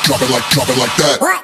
drop it like that. What?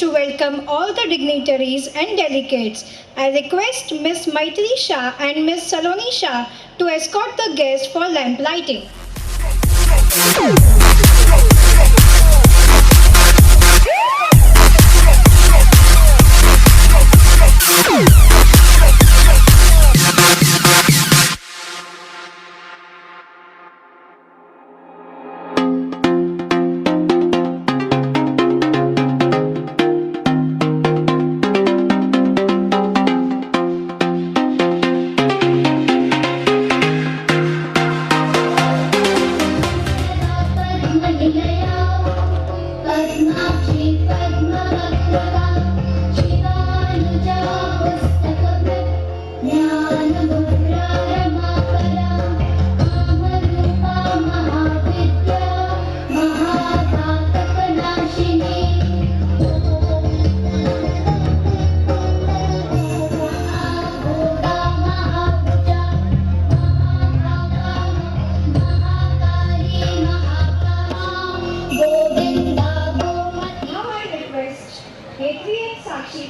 To welcome all the dignitaries and delegates, I request Ms. Maitri Shah and Ms. Saloni Shah to escort the guests for lamp lighting.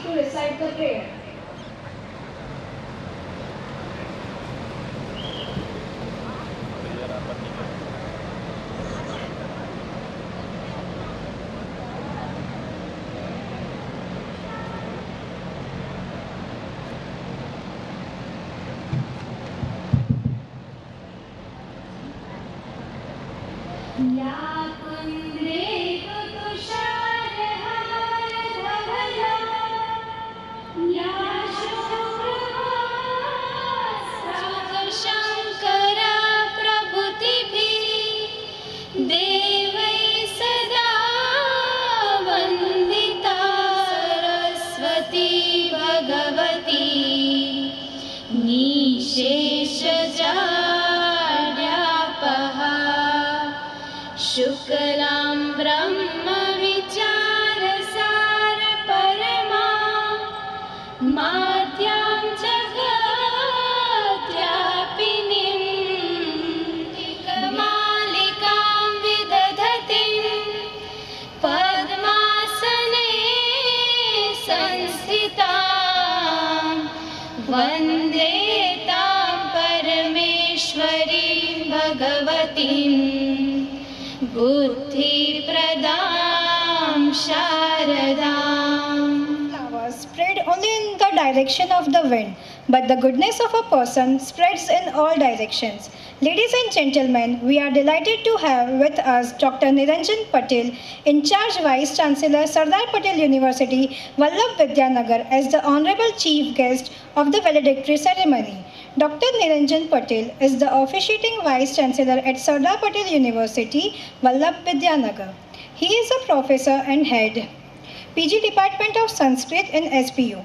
To recite the prayer. शुक्लां ब्रह्म विचारसार परमा माद्यां जगत्यापिनीं कमालिकां विदधतीं पद्मासने संस्थितां वन्दे तां परमेश्वरीं भगवतीं बुद्धि प्रदां शारदां. Flowers spread only in the direction of the wind, but the goodness of a person spreads in all directions. Ladies and gentlemen, we are delighted to have with us Dr. Niranjan Patel, in charge Vice Chancellor Sardar Patel University, Vallabh Vidyanagar, as the Honorable Chief Guest of the valedictory ceremony. Dr. Niranjan Patel is the officiating Vice Chancellor at Sardar Patel University, Vallabh Vidyanagar. He is a professor and head PG Department of Sanskrit in SPU.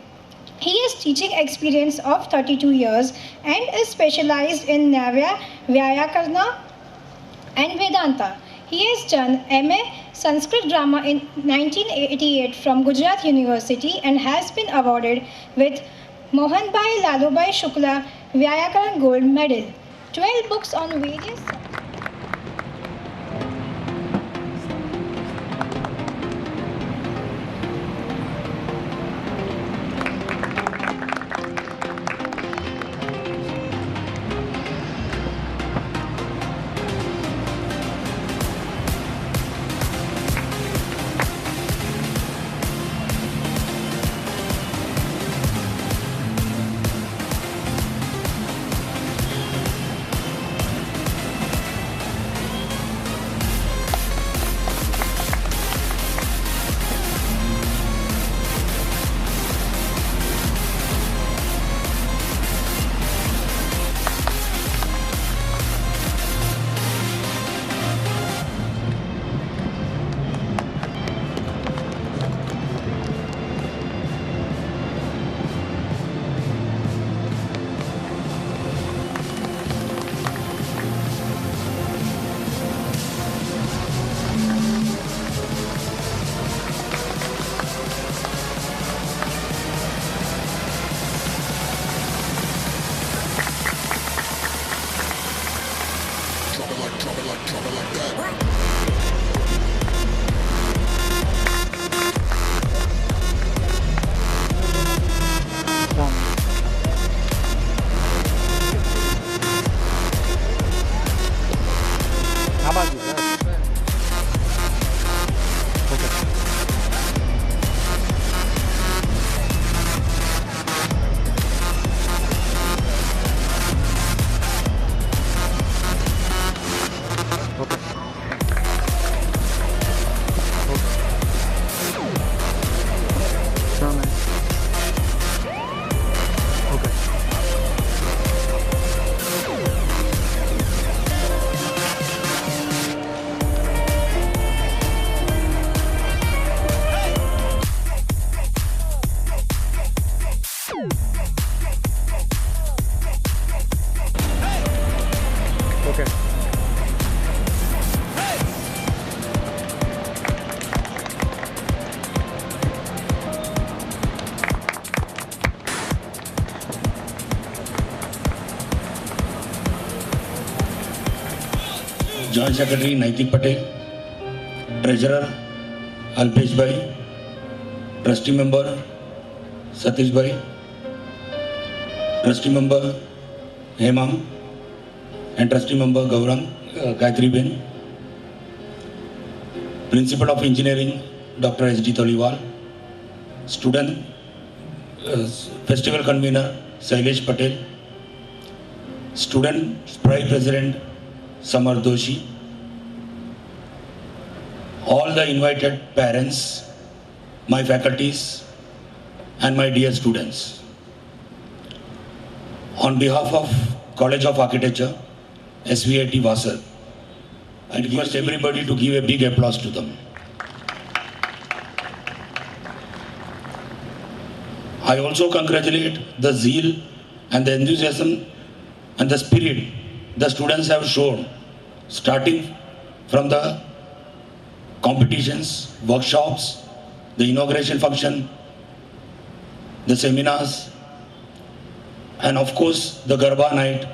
He has teaching experience of 32 years and is specialized in Navya, Vyayakarna and Vedanta. He has done MA Sanskrit Grammar in 1988 from Gujarat University and has been awarded with Mohanbai Lalubai Shukla Vyayakaran Gold Medal. 12 books on various Joint Secretary Naitik Patel, Treasurer Alpesh Bhai, Trustee Member Satish Bhai, Trustee Member Hemam, and Trustee Member Gaurang Gayatri Ben, Principal of Engineering Dr. S.D. Toliwal, Student Festival Convener Sailesh Patel, Student Sprite President Samar Doshi, all the invited parents, my faculties, and my dear students. On behalf of College of Architecture, SVIT Vasar, I request everybody to give a big applause to them. I also congratulate the zeal and the enthusiasm and the spirit the students have shown, starting from the competitions, workshops, the inauguration function, the seminars, and of course the Garba night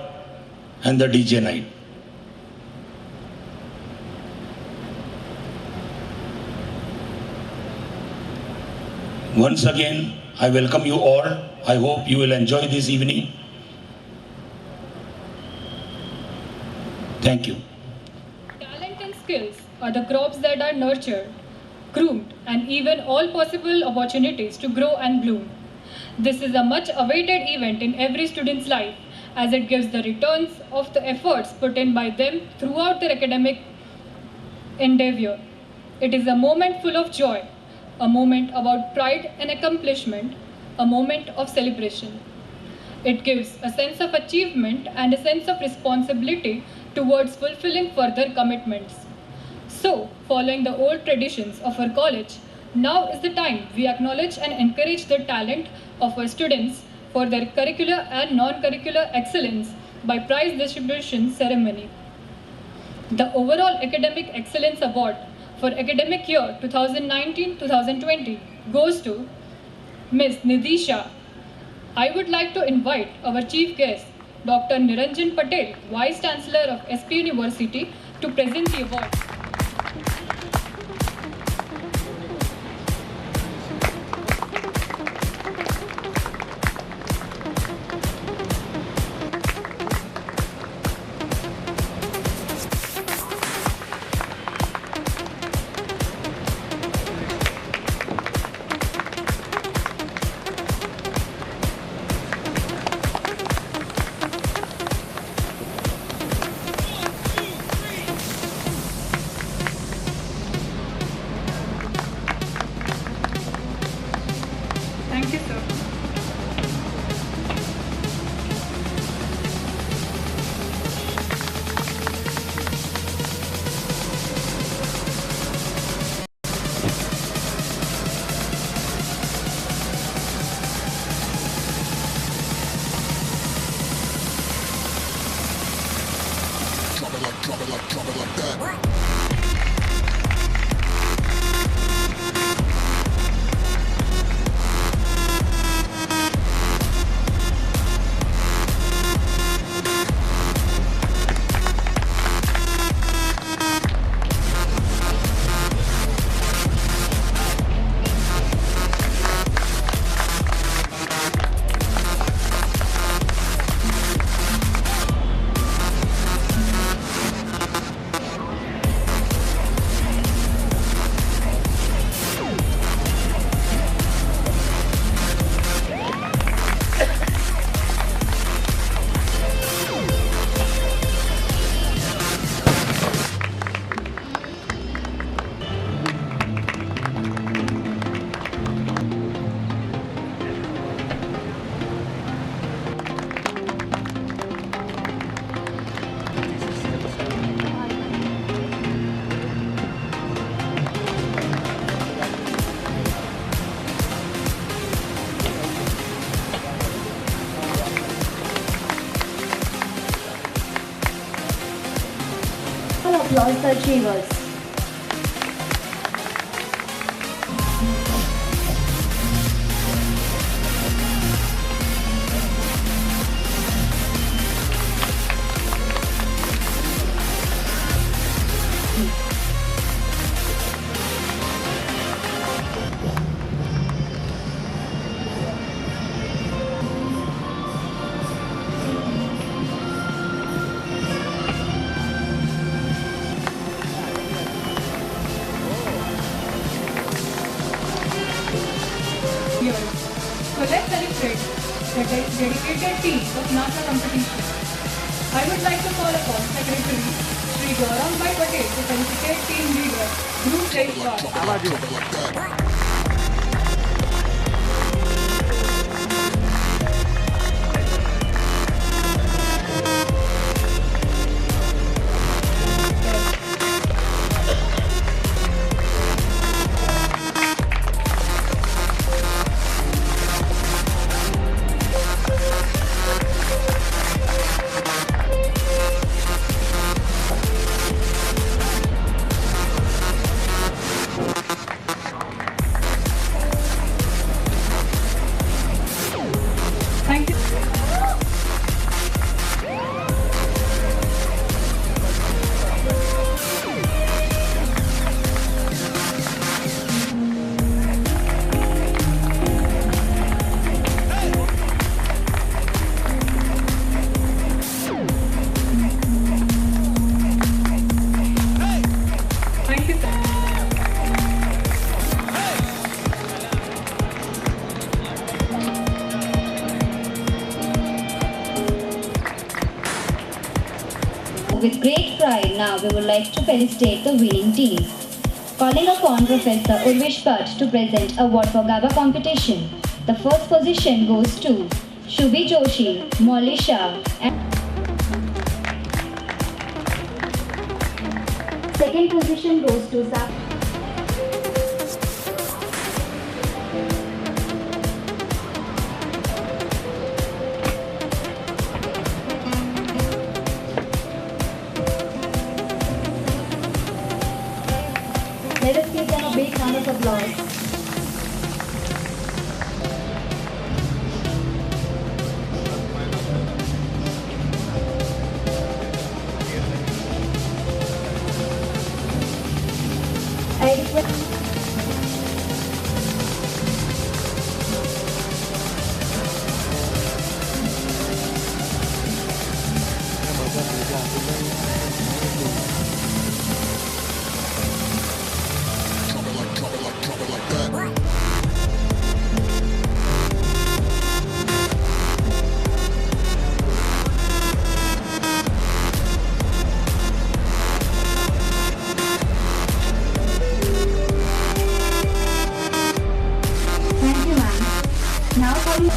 and the DJ night. Once again, I welcome you all. I hope you will enjoy this evening. Thank you. Talent and skills are the crops that are nurtured, groomed, and even all possible opportunities to grow and bloom. This is a much awaited event in every student's life, as it gives the returns of the efforts put in by them throughout their academic endeavor. It is a moment full of joy, a moment about pride and accomplishment, a moment of celebration. It gives a sense of achievement and a sense of responsibility towards fulfilling further commitments. So, following the old traditions of our college, now is the time we acknowledge and encourage the talent of our students for their curricular and non-curricular excellence by prize distribution ceremony. The overall Academic Excellence Award for academic year 2019-2020 goes to Ms. Nidhi. I would like to invite our chief guest, Dr. Niranjan Patel, Vice Chancellor of SP University, to present the award. Thank you, sir. Drop it like that. Applause the achievers. years. So let's celebrate the dedicated team of NASA competition. I would like to call upon Secretary Shri Gaurambhai Patel to felicitate team leader Group Zest-O-Pus. Thank you. Thank you, sir. With great pride, now we would like to felicitate the winning team. Calling upon Professor Urvish Bhatt to present award for GABA competition. The first position goes to Shubhi Joshi, Molly Shah, and second position goes to Zach. Let us give them a big round of applause. I request Thank you, ma'am. Now for you.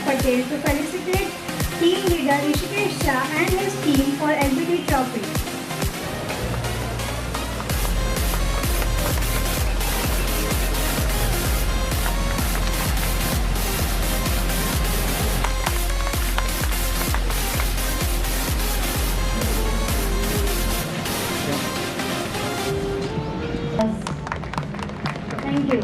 Patel to felicitate team leader Rishikesh Shah and his team for SVIT trophy. Thank you.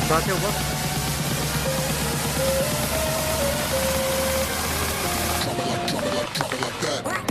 Start your work. Drop it like that.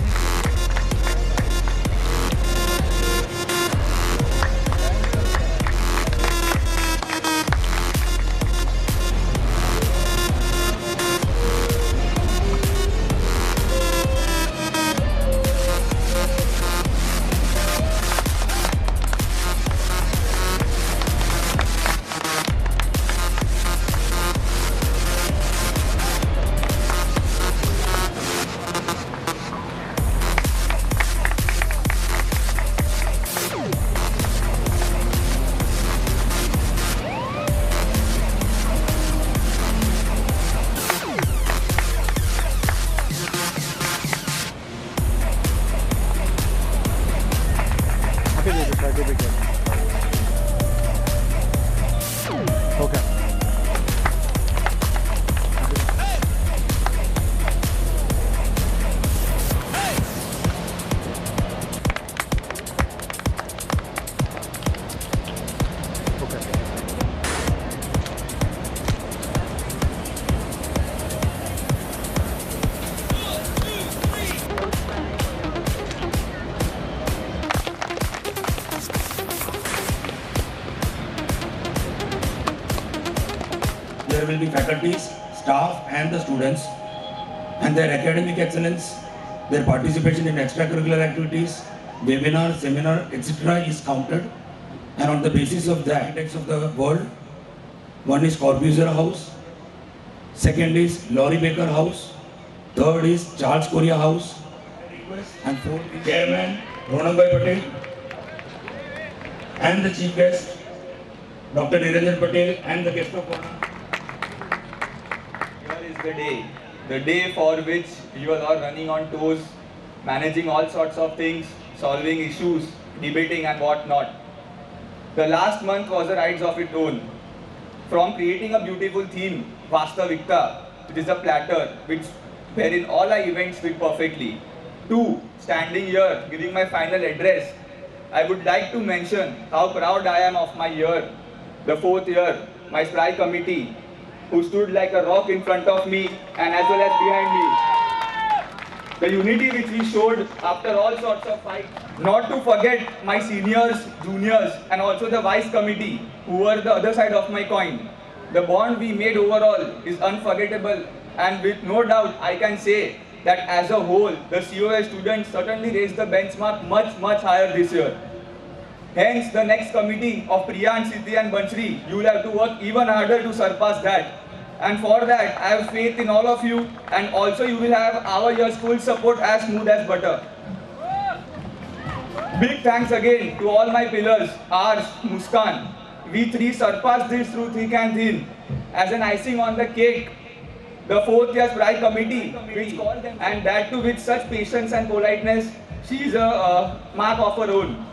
faculties, staff and the students, and their academic excellence, their participation in extracurricular activities, webinar, seminar, etc. is counted. And on the basis of the architects of the world, one is Corbusier House, second is Laurie Baker House, third is Charles Korea House, and fourth is Chairman Ronambai Patel, and the chief guest, Dr. Niranjan Patel, and the guest of honor. Here is the day for which you all are running on toes, managing all sorts of things, solving issues, debating and what not. The last month was a ride of its own. From creating a beautiful theme, Vastavikta, which is a platter wherein all our events fit perfectly, to standing here giving my final address, I would like to mention how proud I am of my year, the 4th year, my SPRI committee, who stood like a rock in front of me and as well as behind me. The unity which we showed after all sorts of fights. Not to forget my seniors, juniors and also the vice committee who were the other side of my coin. The bond we made overall is unforgettable, and with no doubt I can say that as a whole the COS students certainly raised the benchmark much higher this year. Hence the next committee of Priyan, Siddhi and Banshri, you will have to work even harder to surpass that. And for that I have faith in all of you, and also you will have our year's full support as smooth as butter. Big thanks again to all my pillars, Arsh, Muskan. We three surpassed this through thick and thin. As an icing on the cake, the 4th year SPRI committee, which called them, and that too with such patience and politeness, she is a mark of her own.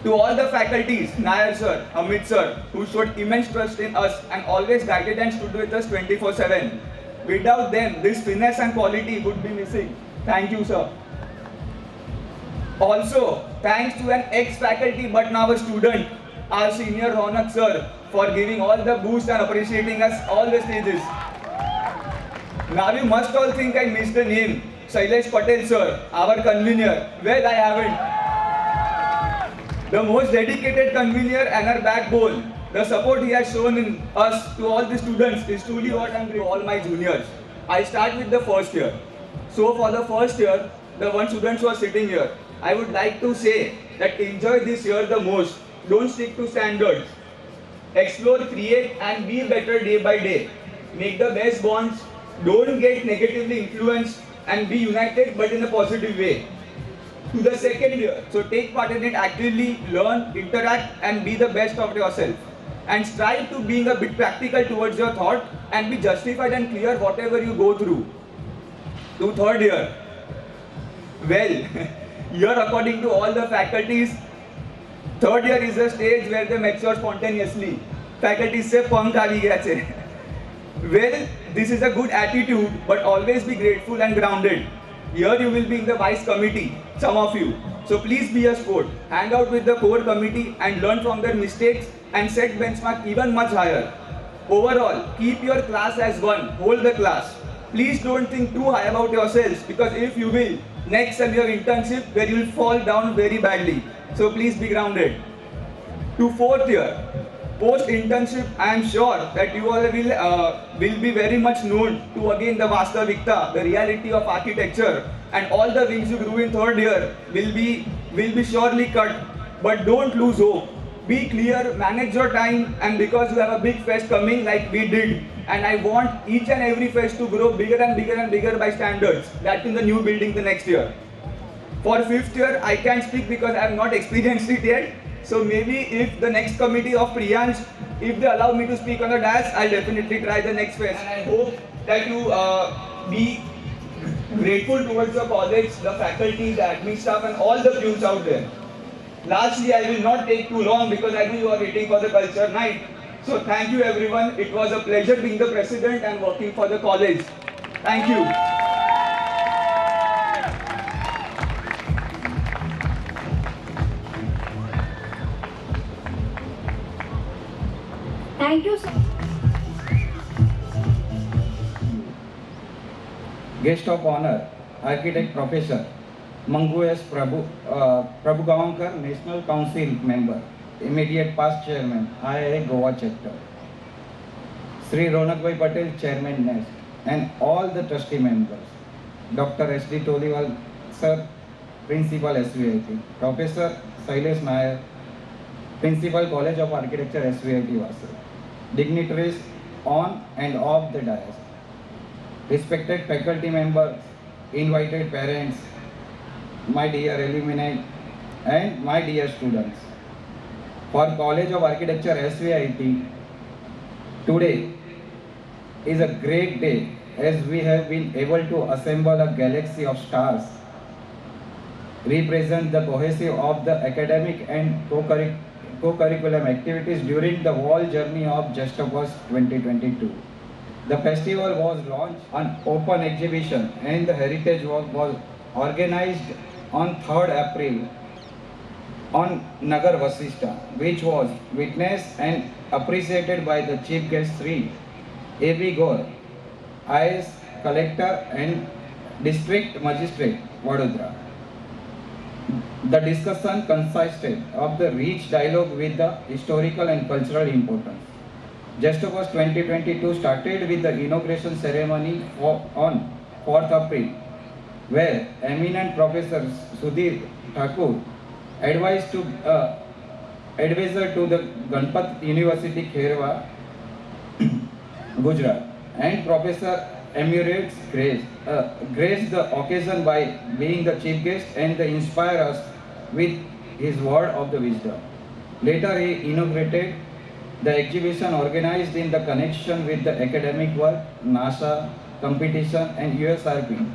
To all the faculties, Nair sir, Amit sir, who showed immense trust in us and always guided and stood with us 24/7. Without them, this finesse and quality would be missing. Thank you, sir. Also, thanks to an ex-faculty but now a student, our senior Ronak sir, for giving all the boost and appreciating us all the stages. Now you must all think I missed the name, Shailesh Patel sir, our convener. Well, I haven't. The most dedicated convener and our backbone. The support he has shown in us to all the students is truly what I'm grateful to all my juniors. I start with the first year. So for the first year, the one students who are sitting here, I would like to say that enjoy this year the most. Don't stick to standards. Explore, create and be better day by day. Make the best bonds. Don't get negatively influenced and be united but in a positive way. To the second year, so take part in it actively, learn, interact and be the best of yourself. And strive to being a bit practical towards your thought and be justified and clear whatever you go through. To third year, well, here according to all the faculties, third year is a stage where they mature spontaneously. Faculties say punk aagi gaya che. Well, this is a good attitude, but always be grateful and grounded. Here you will be in the vice committee, some of you. So please be a sport. Hang out with the core committee and learn from their mistakes and set benchmark even much higher. Overall, keep your class as one. Hold the class. Please don't think too high about yourselves, because if you will, next time you have internship where you will fall down very badly. So please be grounded. To fourth year, post internship, I am sure that you all will be very much known to again the Vastavikta, the reality of architecture, and all the wings you grew in third year will be surely cut. But don't lose hope. Be clear, manage your time, and because you have a big fest coming like we did, and I want each and every fest to grow bigger and bigger and bigger by standards. That in the new building the next year. For fifth year, I can't speak because I have not experienced it yet. So maybe if the next committee of Priyansh, if they allow me to speak on the dais, I'll definitely try the next fest. And I hope that you be grateful towards the college, the faculty, the admin staff and all the pews out there. Lastly, I will not take too long because I know you are waiting for the culture night. So thank you everyone. It was a pleasure being the president and working for the college. Thank you. Thank you, sir. Guest of honor, architect professor Mangu S. Prabhugavankar, National Council member, immediate past chairman, IIA Goa chapter. Sri Ronakbhai Patel, Chairman Nest, and all the trustee members. Dr. S.D. Toliwal, Sir, Principal SVIT. Professor Sailesh Nair, Principal College of Architecture SVIT Vastavikta. Dignitaries on and off the dais. Respected faculty members, invited parents, my dear alumni, and my dear students. For College of Architecture SVIT, today is a great day as we have been able to assemble a galaxy of stars, represent the cohesive of the academic and co-curriculum activities during the whole journey of Zest-O-Pus 2022. The festival was launched on open exhibition and the Heritage Walk was organized on 3rd April on Nagar Vasishta, which was witnessed and appreciated by the Chief Guest Sri A.B. Gaur, IS Collector and District Magistrate, Vadodara. The discussion consisted of the rich dialogue with the historical and cultural importance. Zest-O-Pus 2022 started with the inauguration ceremony on 4th April, where eminent Professor Sudhir Thakur, advisor to the Ganpat University, Kherwa, Gujarat, and Professor Emirates graced the occasion by being the chief guest and inspire us with his word of the wisdom. Later, he inaugurated the exhibition organized in the connection with the academic work, NASA, competition, and USRP,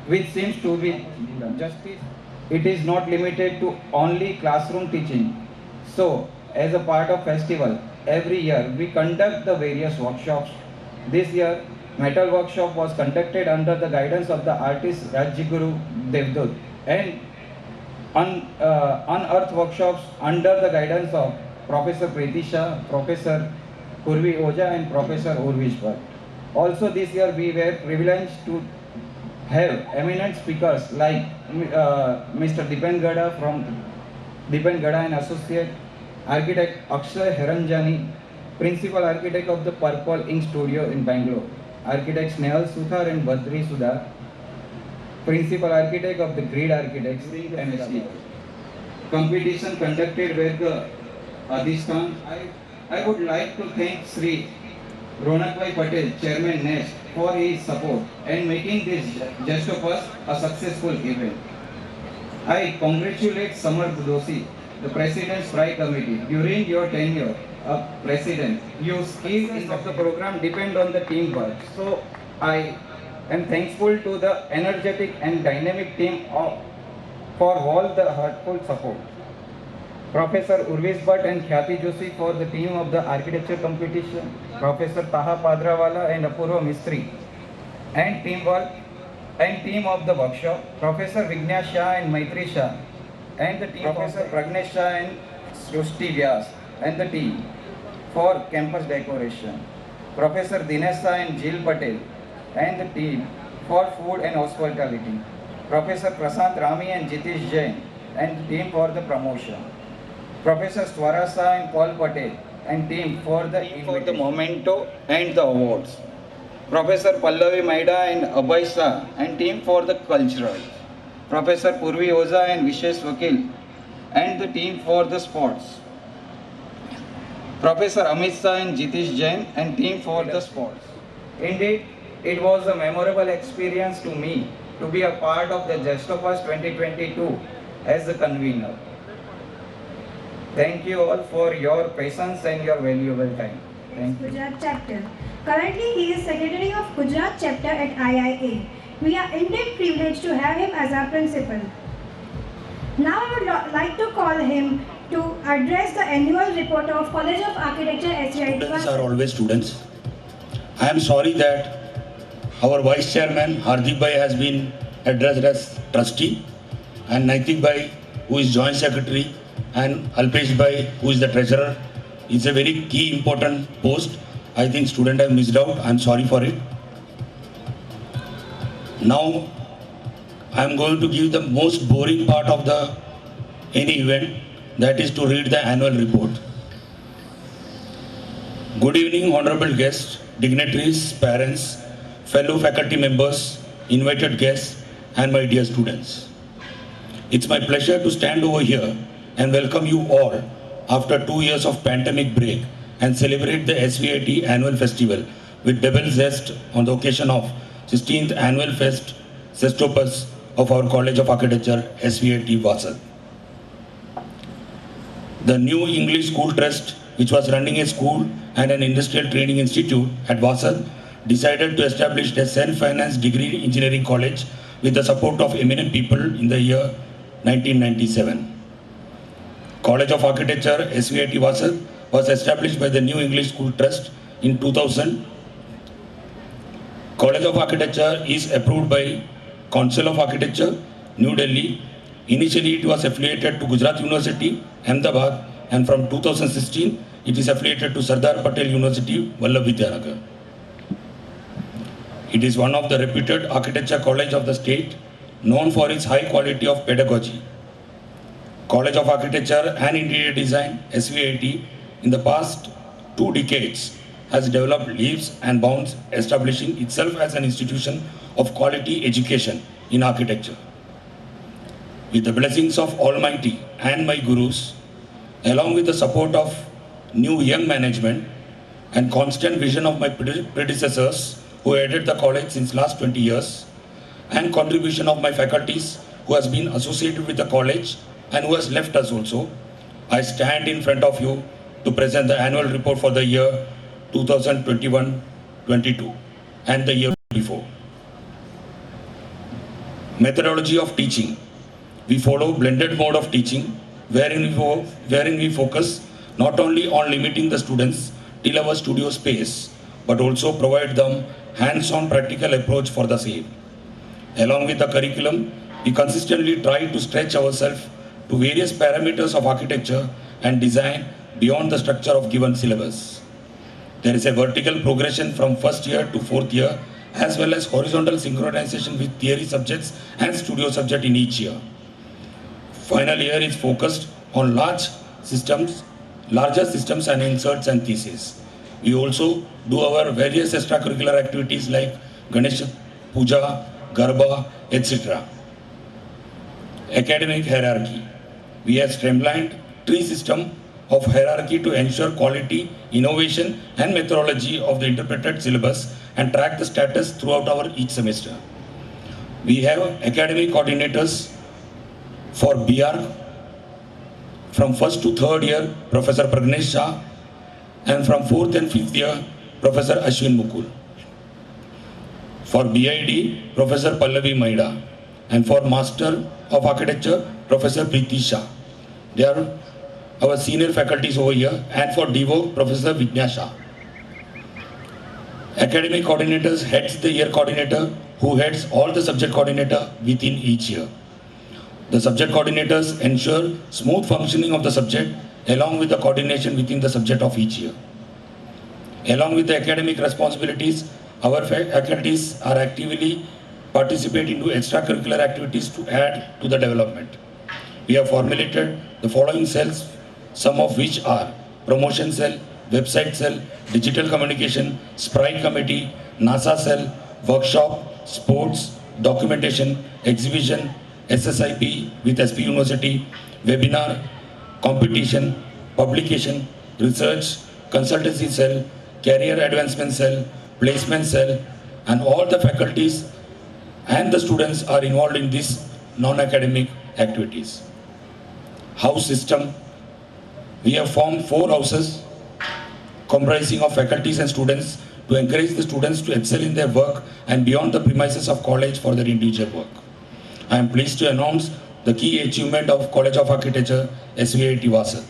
which seems to be justice. It is not limited to only classroom teaching. So, as a part of festival, every year we conduct the various workshops. This year, metal workshop was conducted under the guidance of the artist Rajguru Devdut, and unearth workshops under the guidance of Professor Pretisha, Professor Purvi Oja, and Professor Urvish Bhatt. Also this year we were privileged to have eminent speakers like Mr. Dipen Gada and Associate Architect Akshay Heranjani, Principal Architect of the Purple Ink Studio in Bangalore, Architects Nehal Suthar and Badri Sudha, Principal Architect of the Grid Architects, MSc. Competition conducted with the Adhistan. I would like to thank Sri Ronakbhai Patel, Chairman Nest, for his support and making this Zest-O-Pus a successful event. I congratulate Samar Doshi, the President's Prize Committee. During your tenure of President, your skills of the program depend on the teamwork. So I am thankful to the energetic and dynamic team for all the heartful support. Professor Urvish Bhatt and Khyati Joshi for the team of the architecture competition, Professor Taha Padrawala and Apurva Mistry, and team of the workshop, Professor Vignesh Shah and Maitri Shah, and the team Professor Pragnesh Shah and Srushti Vyas, and the team for campus decoration, Professor Dinesh Shah and Jill Patel, and the team for food and hospitality, Professor Prasant Rami and Jitish Jain, and the team for the promotion, Professor Swara Shah and Paul Patel, and team for the memento and the awards, Professor Pallavi Maida and Abhay Shah, and team for the cultural, Professor Purvi Oza and Vishesh Vakil, and the team for the sports, Professor Amit Shah and Jitish Jain, and team for the sports. Indeed, it was a memorable experience to me to be a part of the Zest-O-Pus 2022 as the convener. Thank you all for your patience and your valuable time. Thank you. Gujarat chapter. Currently, he is Secretary of Gujarat chapter at IIA. We are indeed privileged to have him as our principal. Now I would like to call him to address the annual report of College of Architecture SVIT. Students are always students. I am sorry that our Vice Chairman Hardik Bhai has been addressed as trustee, and Naitik Bhai, who is Joint Secretary, and Alpesh Bhai, who is the Treasurer. It's a very key important post. I think students have missed out. I'm sorry for it. Now, I'm going to give the most boring part of any event, that is to read the annual report. Good evening, honorable guests, dignitaries, parents, fellow faculty members, invited guests, and my dear students. It's my pleasure to stand over here and welcome you all after 2 years of pandemic break and celebrate the SVIT annual festival with double zest on the occasion of 16th annual fest Zest-O-Pus of our College of Architecture, SVIT Vasad. The new English School Trust, which was running a school and an industrial training institute at Vasad, decided to establish a self-financed degree engineering college with the support of eminent people in the year 1997. College of Architecture, SVIT Vasad, was established by the New English School Trust in 2000. College of Architecture is approved by Council of Architecture, New Delhi. Initially, it was affiliated to Gujarat University, Ahmedabad, and from 2016, it is affiliated to Sardar Patel University, Vastavikta. It is one of the reputed architecture college of the state, known for its high quality of pedagogy. College of Architecture and Interior Design, SVIT, in the past 2 decades, has developed leaps and bounds, establishing itself as an institution of quality education in architecture. With the blessings of Almighty and my gurus, along with the support of new young management and constant vision of my predecessors who headed the college since last 20 years, and contribution of my faculties who has been associated with the college and who has left us also, I stand in front of you to present the annual report for the year 2021-22 and the year before. Methodology of teaching. We follow blended mode of teaching wherein we focus not only on limiting the students till our studio space, but also provide them hands-on practical approach for the same. Along with the curriculum, we consistently try to stretch ourselves to various parameters of architecture and design beyond the structure of given syllabus. There is a vertical progression from first year to fourth year, as well as horizontal synchronization with theory subjects and studio subject in each year. Final year is focused on larger systems and inserts and theses. We also do our various extracurricular activities like Ganesh Puja, Garba, etc. Academic hierarchy. We have streamlined 3 systems of hierarchy to ensure quality, innovation and methodology of the interpreted syllabus and track the status throughout our each semester. We have academic coordinators for BR from 1st to 3rd year, Professor Pragnesh Shah, and from 4th and 5th year, Professor Ashwin Mukul. For BID, Professor Pallavi Maida, and for Master of Architecture, Professor Preeti Shah. They are our senior faculties over here, and for DVO, Professor Vidya Shah. Academic coordinators heads the year coordinator, who heads all the subject coordinator within each year. The subject coordinators ensure smooth functioning of the subject along with the coordination within the subject of each year. Along with the academic responsibilities, our faculties are actively participate into extracurricular activities to add to the development. We have formulated the following cells, some of which are promotion cell, website cell, digital communication, sprite committee, NASA cell, workshop, sports, documentation, exhibition, SSIP with SP University, webinar, competition, publication, research, consultancy cell, career advancement cell, placement cell, and all the faculties and the students are involved in these non-academic activities. House system. We have formed 4 houses comprising of faculties and students to encourage the students to excel in their work and beyond the premises of college for their individual work. I am pleased to announce the key achievement of College of Architecture, SVIT Vasad.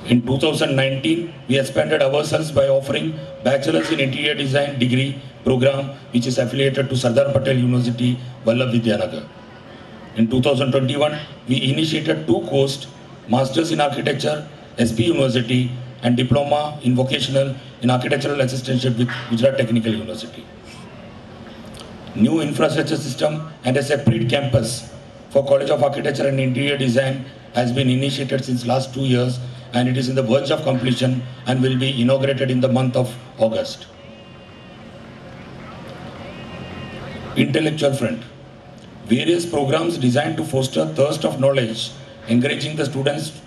In 2019, we expanded ourselves by offering Bachelor's in Interior Design degree program, which is affiliated to Sardar Patel University, Vastavikta. In 2021, we initiated 2 courses, Masters in Architecture, SP University, and Diploma in Vocational in Architectural Assistantship with Gujarat Technical University. New infrastructure system and a separate campus for College of Architecture and Interior Design has been initiated since last 2 years and it is in the verge of completion and will be inaugurated in the month of August. Intellectual front. Various programs designed to foster thirst of knowledge, encouraging the students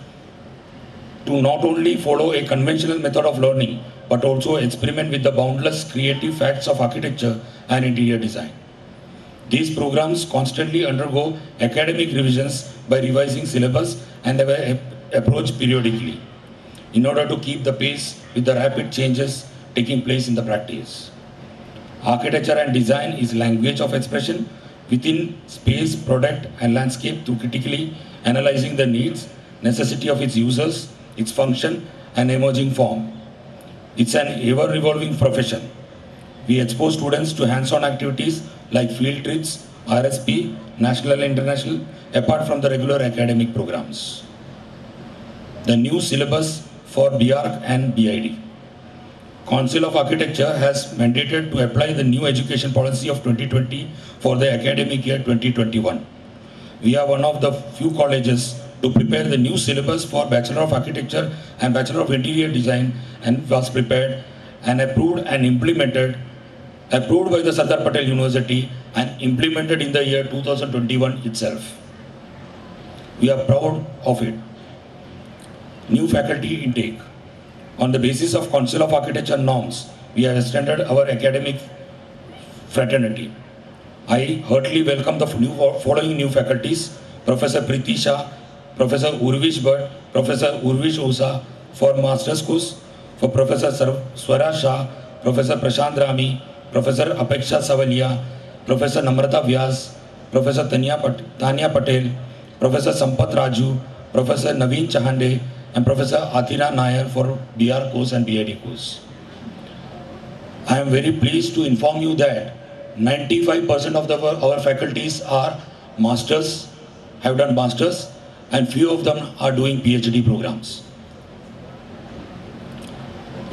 to not only follow a conventional method of learning, but also experiment with the boundless creative facts of architecture and interior design. These programs constantly undergo academic revisions by revising syllabus and their approach periodically in order to keep the pace with the rapid changes taking place in the practice. Architecture and design is language of expression within space, product and landscape through critically analyzing the needs, necessity of its users, its function and emerging form. It's an ever-revolving profession. We expose students to hands-on activities like field trips, RSP, national and international, apart from the regular academic programs. The new syllabus for BARC and BID. Council of Architecture has mandated to apply the new education policy of 2020 for the academic year 2021. We are one of the few colleges to prepare the new syllabus for Bachelor of Architecture and Bachelor of Interior Design, and was prepared and approved by the Sardar Patel University and implemented in the year 2021 itself. We are proud of it. New faculty intake. On the basis of Council of Architecture norms, we have extended our academic fraternity. I heartily welcome the following new faculties: Professor Preeti Shah, Professor Urvish Bhatt, Professor Urvish Oza for Master's course, for Professor Swara Shah, Professor Prashant Rami, Professor Apeksha Savalia, Professor Namrata Vyas, Professor Tanya Patel, Professor Sampath Raju, Professor Naveen Chahande, and Professor Athina Nair for BR course and BID course. I am very pleased to inform you that 95% of our faculties are masters, have done masters, and few of them are doing PhD programs.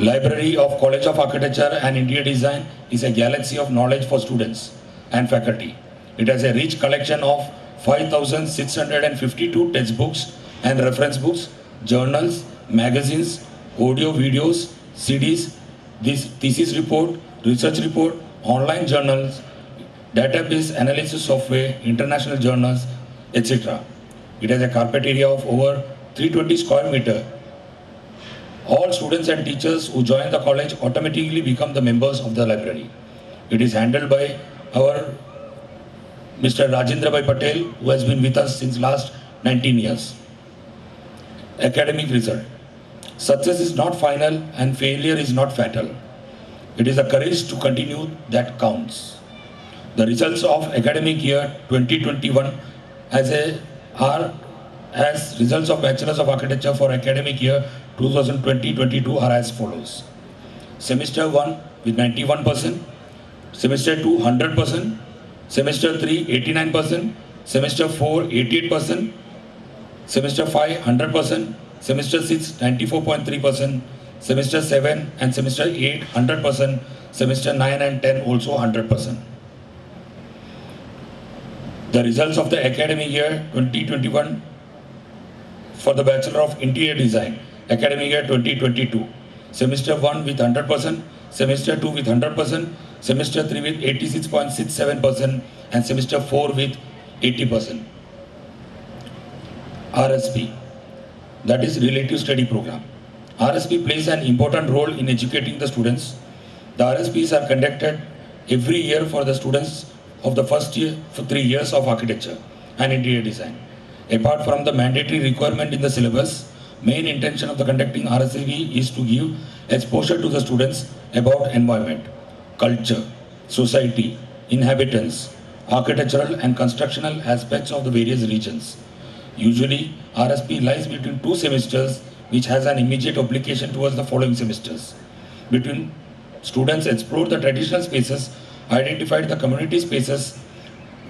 Library of College of Architecture and Interior Design is a galaxy of knowledge for students and faculty. It has a rich collection of 5,652 textbooks and reference books, journals, magazines, audio, videos, CDs, this thesis report, research report, online journals, database analysis software, international journals, etc. It has a carpet area of over 320 square meter. All students and teachers who join the college automatically become the members of the library. It is handled by our Mr. Rajendra Bhai Patel, who has been with us since last 19 years. Academic result. Success is not final and failure is not fatal. It is the courage to continue that counts. The results of academic year 2021 are as results of Bachelors of Architecture for academic year 2020-22 are as follows. Semester 1 with 91%, Semester 2 100%, Semester 3 89%, Semester 4 88%, Semester 5 100%, Semester 6 94.3%, Semester 7 and Semester 8 100%, Semester 9 and 10 also 100%. The results of the academic year 2021 for the Bachelor of Interior Design, academic year 2022. Semester 1 with 100%, Semester 2 with 100%, Semester 3 with 86.67% and Semester 4 with 80%. RSP, that is Relative Study Program. RSP plays an important role in educating the students. The RSPs are conducted every year for the students of the first year for 3 years of architecture and interior design. Apart from the mandatory requirement in the syllabus, main intention of the conducting RSP is to give exposure to the students about environment, culture, society, inhabitants, architectural and constructional aspects of the various regions. Usually, RSP lies between 2 semesters, which has an immediate application towards the following semesters. Between students explore the traditional spaces, identified the community spaces,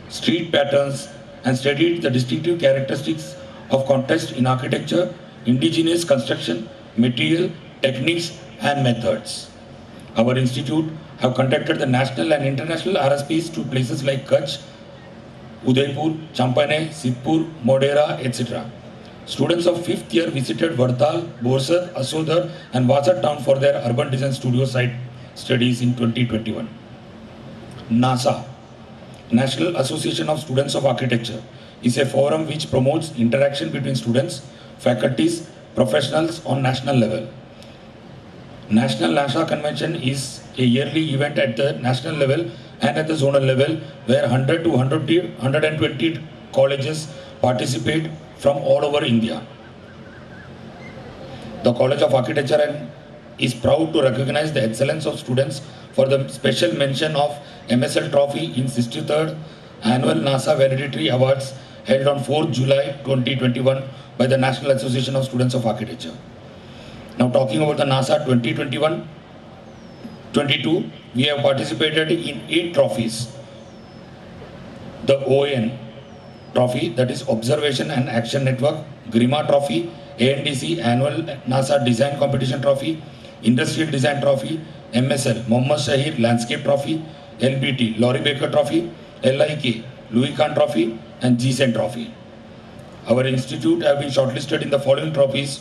street patterns, and studied the distinctive characteristics of context in architecture, indigenous construction, material, techniques, and methods. Our institute have conducted the national and international RSPs to places like Kutch, Udaipur, Champane, Sidhpur, Modera, etc. Students of 5th year visited Vardal, Borsad, Asodhar and Vasat town for their urban design studio site studies in 2021. NASA, National Association of Students of Architecture, is a forum which promotes interaction between students, faculties, professionals on national level. National NASA Convention is a yearly event at the national level and at the zonal level where 100 to 120 colleges participate from all over India. The College of Architecture is proud to recognize the excellence of students for the special mention of MSL Trophy in 63rd Annual NASA Valedictory Awards held on 4th July 2021 by the National Association of Students of Architecture. Now talking about the NASA 2021-22, we have participated in 8 trophies. The OAN Trophy, that is Observation and Action Network, Grima Trophy, ANDC Annual NASA Design Competition Trophy, Industrial Design Trophy, MSL Mohammad Shahir Landscape Trophy, LBT Laurie Baker Trophy, LIK Louis Kahn Trophy and GSEN Trophy. Our institute have been shortlisted in the following trophies.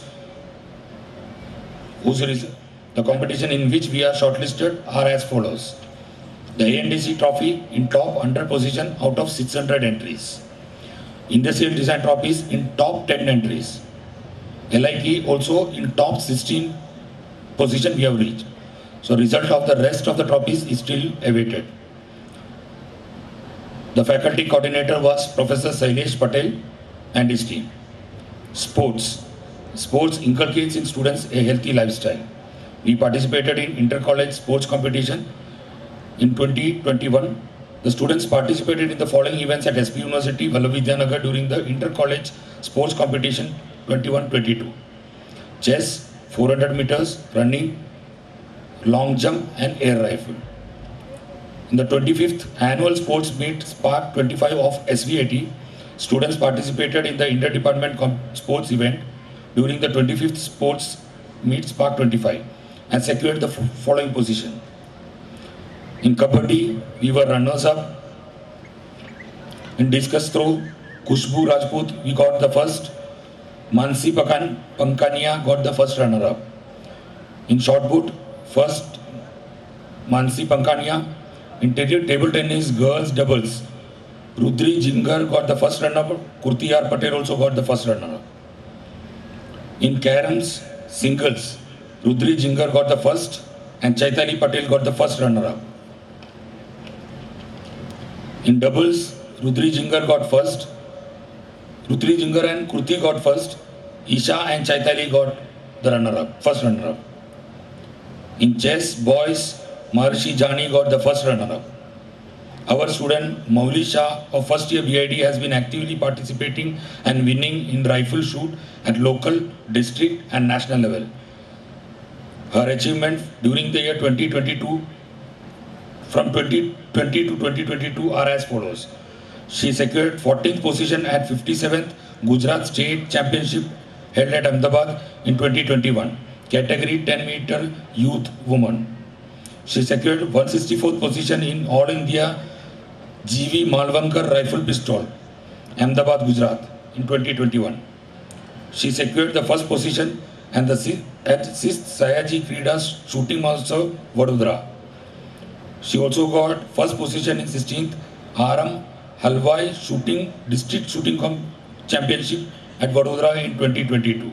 The competition in which we are shortlisted are as follows. The ANDC Trophy in top 100 position out of 600 entries. Industrial Design Trophies in top 10 entries. LIK also in top 16 position we have reached. So result of the rest of the trophies is still awaited. The faculty coordinator was Professor Sailesh Patel and his team. Sports. Sports inculcates in students a healthy lifestyle. We participated in inter-college sports competition in 2021. The students participated in the following events at SP University, Vallavidhyanagar during the inter-college sports competition 21-22. Chess, 400 meters, running, long jump and air rifle. In the 25th annual sports meet Spark 25 of SVIT, students participated in the inter-department sports event during the 25th sports meet Spark 25 and secured the following position. In Kabaddi, we were runners-up. In discus throw, Kushbu Rajput, we got the first. Mansi Pankania got the first runner-up. In shot put, first Mansi Pankania. In table tennis, girls doubles, Rudri Jingar got the first runner-up. Kurtiyar Patel also got the first runner-up. In caroms, singles, Rudri Jingar got the first and Chaitali Patel got the first runner-up. In doubles, Rudri Jingar got first. Rudri Jingar and Kruti got first. Isha and Chaitali got the runner-up, first runner-up. In chess, boys, Maharshi Jani got the first runner-up. Our student Mauli Shah of first year BID has been actively participating and winning in rifle shoot at local, district and national level. Her achievement during the year 2022 from 2020 to 2022 are as follows. She secured 14th position at 57th Gujarat State Championship held at Ahmedabad in 2021, category 10 meter youth woman. She secured 164th position in All India GV Malvankar Rifle Pistol, Ahmedabad, Gujarat in 2021. She secured the first position and the 6th Sayaji Kridas Shooting Mahotsav, Vadodara. She also got first position in 16th Aram Halwai Shooting District Shooting Championship at Vadodara in 2022.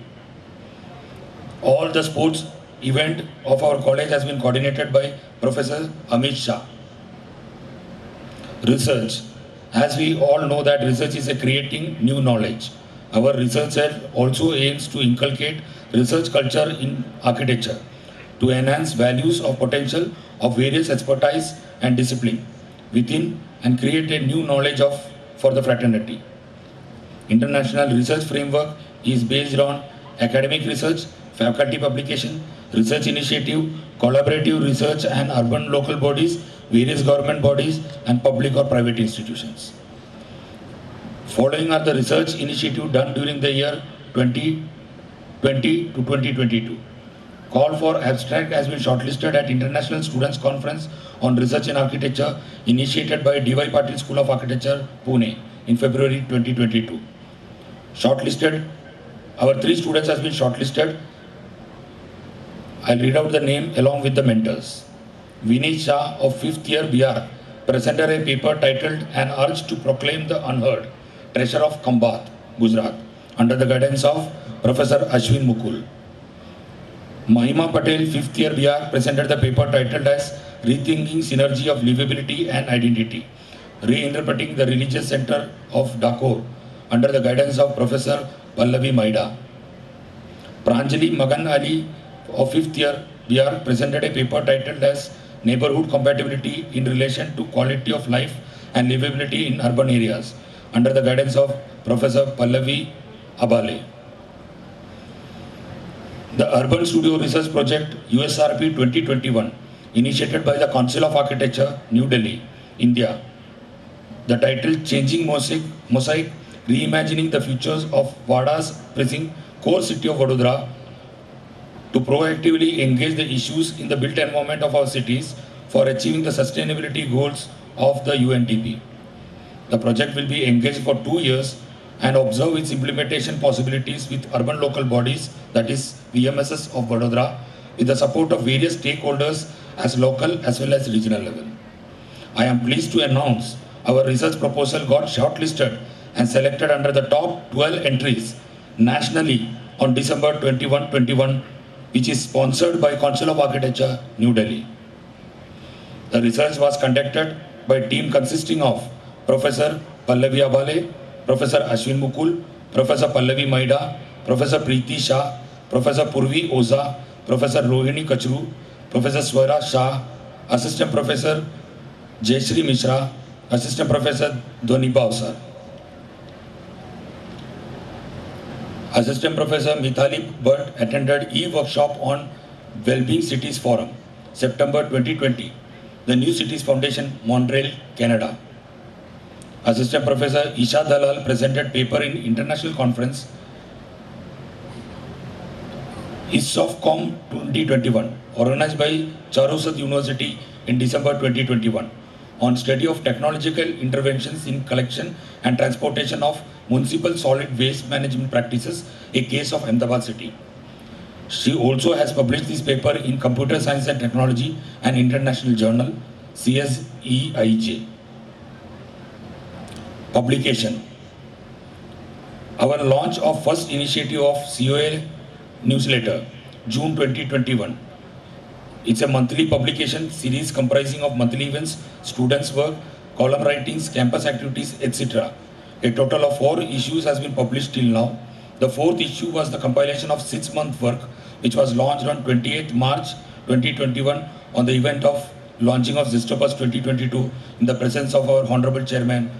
All the sports event of our college has been coordinated by Professor Amit Shah. Research. As we all know that research is a creating new knowledge. Our research also aims to inculcate research culture in architecture to enhance values of potential of various expertise and discipline within and create a new knowledge for the fraternity. International research framework is based on academic research, faculty publication, research initiative, collaborative research and urban local bodies, various government bodies and public or private institutions. Following are the research initiative done during the year 2020 to 2022. Call for abstract has been shortlisted at International Students Conference on Research in Architecture initiated by D.Y. Patil School of Architecture, Pune in February 2022. Shortlisted Our 3 students has been shortlisted. I'll read out the name along with the mentors. Vinay Shah of 5th year BR presented a paper titled An Urge to Proclaim the Unheard, Treasure of Kambat, Gujarat, under the guidance of Professor Ashwin Mukul. Mahima Patel, 5th year BR, presented the paper titled as Rethinking Synergy of Livability and Identity, Reinterpreting the Religious Center of Dakor, under the guidance of Professor Pallavi Maida. Pranjali Magan Ali of 5th year BR presented a paper titled as Neighborhood Compatibility in Relation to Quality of Life and Livability in Urban Areas, under the guidance of Professor Pallavi Abale. The Urban Studio Research Project USRP 2021, initiated by the Council of Architecture, New Delhi, India. The title Changing Mosaic, Reimagining the Futures of Vada's Pressing Core City of Vadodara, to proactively engage the issues in the built environment of our cities for achieving the sustainability goals of the UNDP. The project will be engaged for 2 years and observe its implementation possibilities with urban local bodies, that is VMSs of Vadodara, with the support of various stakeholders as local as well as regional level. I am pleased to announce our research proposal got shortlisted and selected under the top 12 entries nationally on December 21, which is sponsored by Council of Architecture, New Delhi. The research was conducted by a team consisting of Professor Pallavi Abale, Professor Ashwin Mukul, Professor Pallavi Maida, Professor Preeti Shah, Professor Purvi Oza, Professor Rohini Kachru, Professor Swara Shah, Assistant Professor Jayashree Mishra, Assistant Professor Dhoni Bhavsar. Assistant Professor Mithali Bhatt attended e-workshop on Wellbeing Cities Forum, September 2020, the New Cities Foundation, Montreal, Canada. Assistant Professor Isha Dalal presented paper in international conference ISOFCOM 2021, organized by Charosat University in December 2021, on study of technological interventions in collection and transportation of municipal solid waste management practices, a case of Ahmedabad city. She also has published this paper in Computer Science and Technology and International Journal, CSEIJ. Publication. Our launch of first initiative of COA newsletter, June 2021. It's a monthly publication series comprising of monthly events, students' work, column writings, campus activities, etc. A total of 4 issues has been published till now. The 4th issue was the compilation of 6-month work, which was launched on 28th March 2021 on the event of launching of Zest-O-Pus 2022 in the presence of our Honorable Chairman,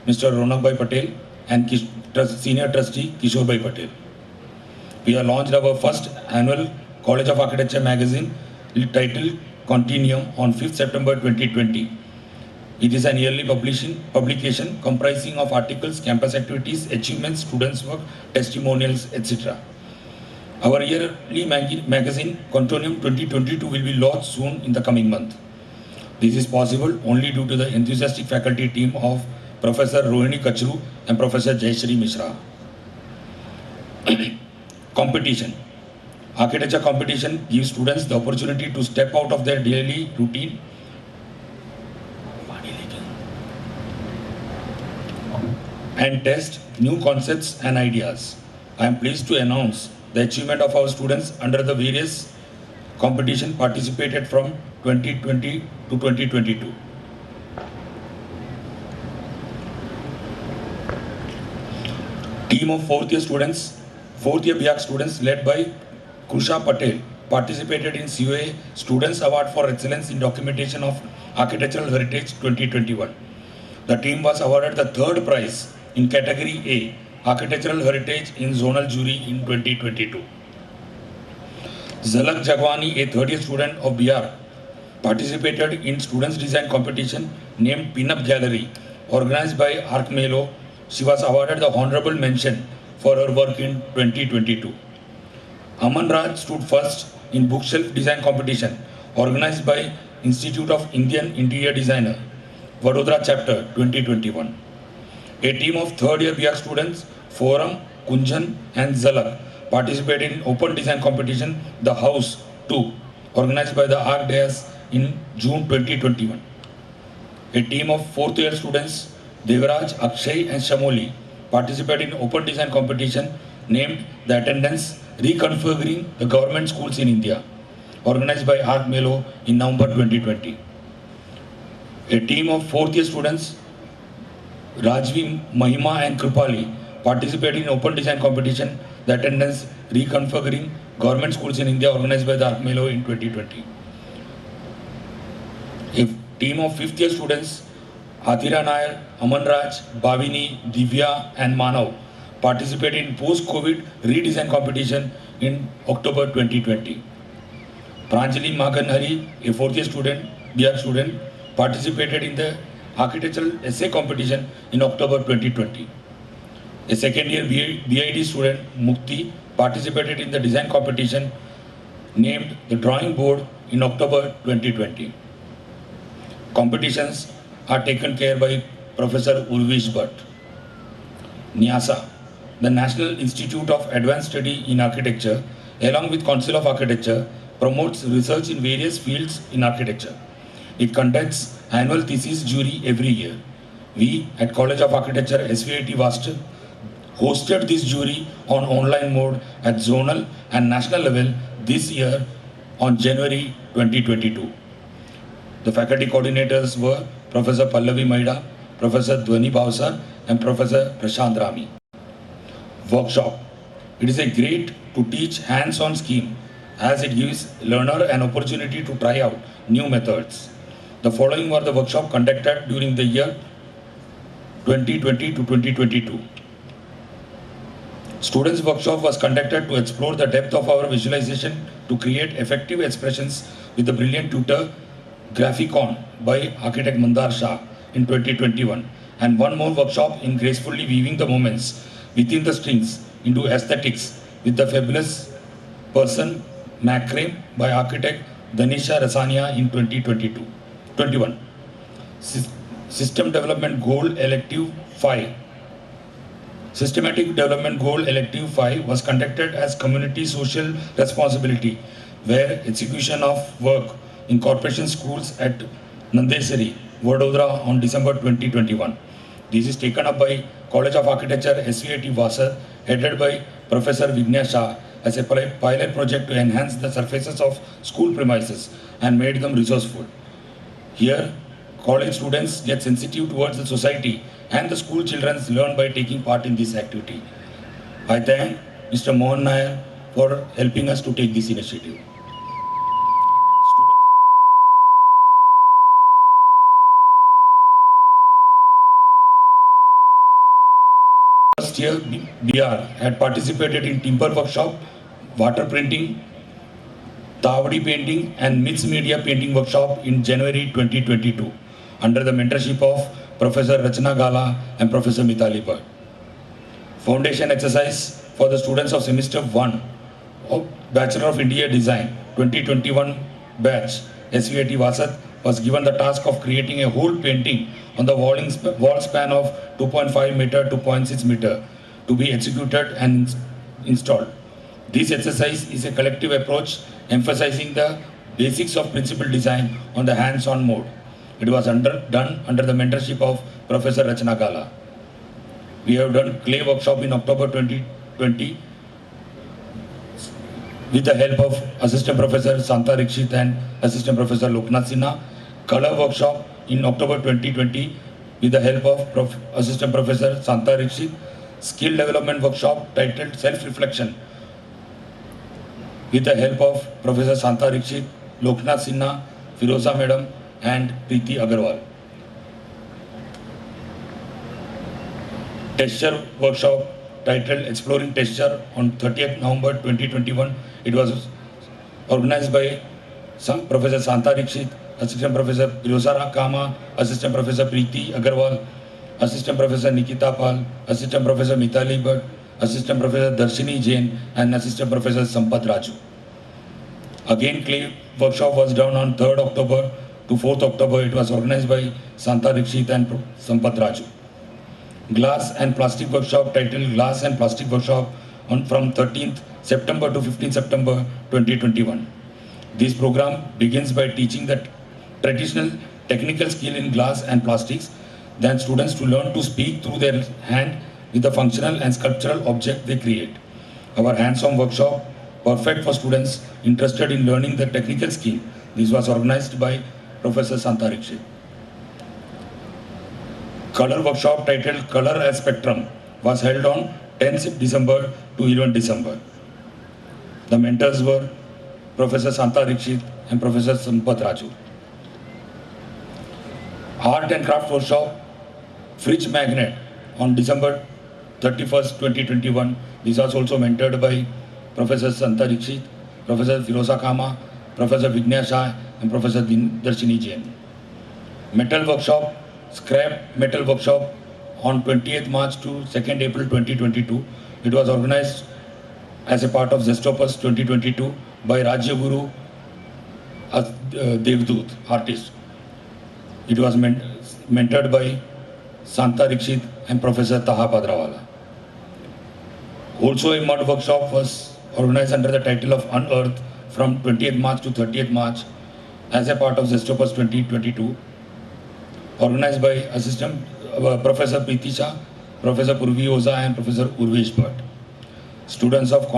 Mr. Ronak Bhai Patel, and Senior Trustee Kishore Bhai Patel. We have launched our first annual College of Architecture magazine titled Continuum on 5th September 2020. It is an yearly publication comprising of articles, campus activities, achievements, students' work, testimonials, etc. Our yearly magazine Continuum 2022 will be launched soon in the coming month. This is possible only due to the enthusiastic faculty team of Professor Rohini Kachru and Professor Jayashree Mishra. Competition. Architecture competition gives students the opportunity to step out of their daily routine and test new concepts and ideas. I am pleased to announce the achievement of our students under the various competition participated from 2020 to 2022. Team of 4th year students, 4th year BIAC students led by Kusha Patel participated in COA Students Award for Excellence in Documentation of Architectural Heritage 2021. The team was awarded the 3rd prize in category A, Architectural Heritage in Zonal Jury in 2022. Zalak Jagwani, a 3rd year student of BR, participated in Students Design Competition named Pinup Gallery, organized by Arc Melo. She was awarded the Honorable Mention for her work in 2022. Aman Raj stood first in Bookshelf Design Competition, organized by Institute of Indian Interior Designer, Vadodara Chapter 2021. A team of 3rd year BR students, Forum Kunjan and Zalak participated in open design competition The House 2, organized by the ArcDIAS in June 2021. A team of fourth year students, Devaraj, Akshay and Shamoli, participated in open design competition named The Attendance Reconfiguring the Government Schools in India, organized by Arc Melo in November 2020. A team of fourth year students, Rajvi, Mahima and Kripali, participated in open design competition, The Attendance Reconfiguring Government Schools in India, organized by the Arc Melo in 2020. A team of fifth year students, Athira Nair, Aman Raj, Bhavini, Divya and Manav, participated in post-COVID redesign competition in October 2020. Pranjali Maganhari, a fourth year student, BR student, participated in the architectural essay competition in October 2020. A second year BID student, Mukti, participated in the design competition named the Drawing Board in October 2020. Competitions are taken care by Professor Urvish Bhatt. NIASA, the National Institute of Advanced Study in Architecture, along with Council of Architecture, promotes research in various fields in architecture. It conducts annual thesis jury every year. We at College of Architecture SVIT Vastavikta hosted this jury on online mode at zonal and national level this year on January 2022. The faculty coordinators were Professor Pallavi Maida, Professor Dhwani Bhavsar and Professor Prashant Rami. Workshop. It is a great to teach hands-on scheme as it gives learner an opportunity to try out new methods. The following were the workshop conducted during the year 2020 to 2022. Students' workshop was conducted to explore the depth of our visualization to create effective expressions with the brilliant tutor Graphicon by architect Mandar Shah in 2021, and one more workshop in gracefully weaving the moments within the strings into aesthetics with the fabulous person Macrame by architect Danisha Rasania in 2021. System Development Goal Elective 5. Systematic Development Goal Elective 5 was conducted as Community Social Responsibility, where execution of work in corporation schools at Nandesari, Vadodara on December 2021. This is taken up by College of Architecture SVIT Vasa, headed by Professor Vignesh Shah as a pilot project to enhance the surfaces of school premises and made them resourceful. Here, college students get sensitive towards the society and the school children learn by taking part in this activity. I thank Mr. Mohan Nair for helping us to take this initiative. Last year, BR had participated in timber workshop, water printing, Tawadi painting and mixed media painting workshop in January 2022 under the mentorship of Professor Rachna Gala and Professor Mitali Bhatt. Foundation exercise for the students of semester 1 of Bachelor of Interior Design 2021 batch SVIT Vasat was given the task of creating a whole painting on the wall span of 2.5 meter to 0.6 meter to be executed and installed. This exercise is a collective approach emphasizing the basics of principal design on the hands-on mode. It was done under the mentorship of Professor Rachna Gala. We have done clay workshop in October 2020 with the help of Assistant Professor Santa Rikshit and Assistant Professor Loknath Sinha. Color workshop in October 2020 with the help of Assistant Professor Santa Rikshit. Skill development workshop titled Self-Reflection with the help of Professor Santa Rikshit, Loknath Sinha, Firoza Madam and Preeti Agarwal. Texture workshop titled Exploring Texture on 30th November 2021. It was organized by Professor Santa Rikshit, Assistant Professor Firoza Kama, Assistant Professor Preeti Agarwal, Assistant Professor Nikita Pal, Assistant Professor Mitali Bhatt, Assistant Professor Darshini Jain and Assistant Professor Sampath Raju. Again, clay workshop was done on 3rd October to 4th October. It was organized by Santa Rikshit and Sampath Raju. glass and plastic workshop titled Glass and Plastic Workshop from 13th September to 15th September 2021. This program begins by teaching the traditional technical skill in glass and plastics, then students to learn to speak through their hand with the functional and sculptural object they create. Our hands-on workshop, perfect for students interested in learning the technical skill. This was organized by Professor Santa Rikshit. Color workshop titled Color as Spectrum was held on 10th December to 11 December. The mentors were Professor Santa Rikshit and Professor Sampat Raju. Art and craft workshop, fridge magnet on December 31st, 2021. This was also mentored by Professor Santa Rikshit, Professor Firoza Kama, Professor Vignesh Shah and Professor Darshini Jain. Metal workshop, scrap metal workshop on 20th March to 2nd April 2022. It was organized as a part of Zest-O-Pus 2022 by Rajya Guru Devdut, artist. It was mentored by Santa Rikshit and Professor Taha Padrawala. Also a mud workshop was organized under the title of Unearth from 20th March to 30th March as a part of Zest-O-Pus 2022, organized by Assistant Professor Pritisha, Professor Purvi Oza and Professor Urvesh Bhatt. Students of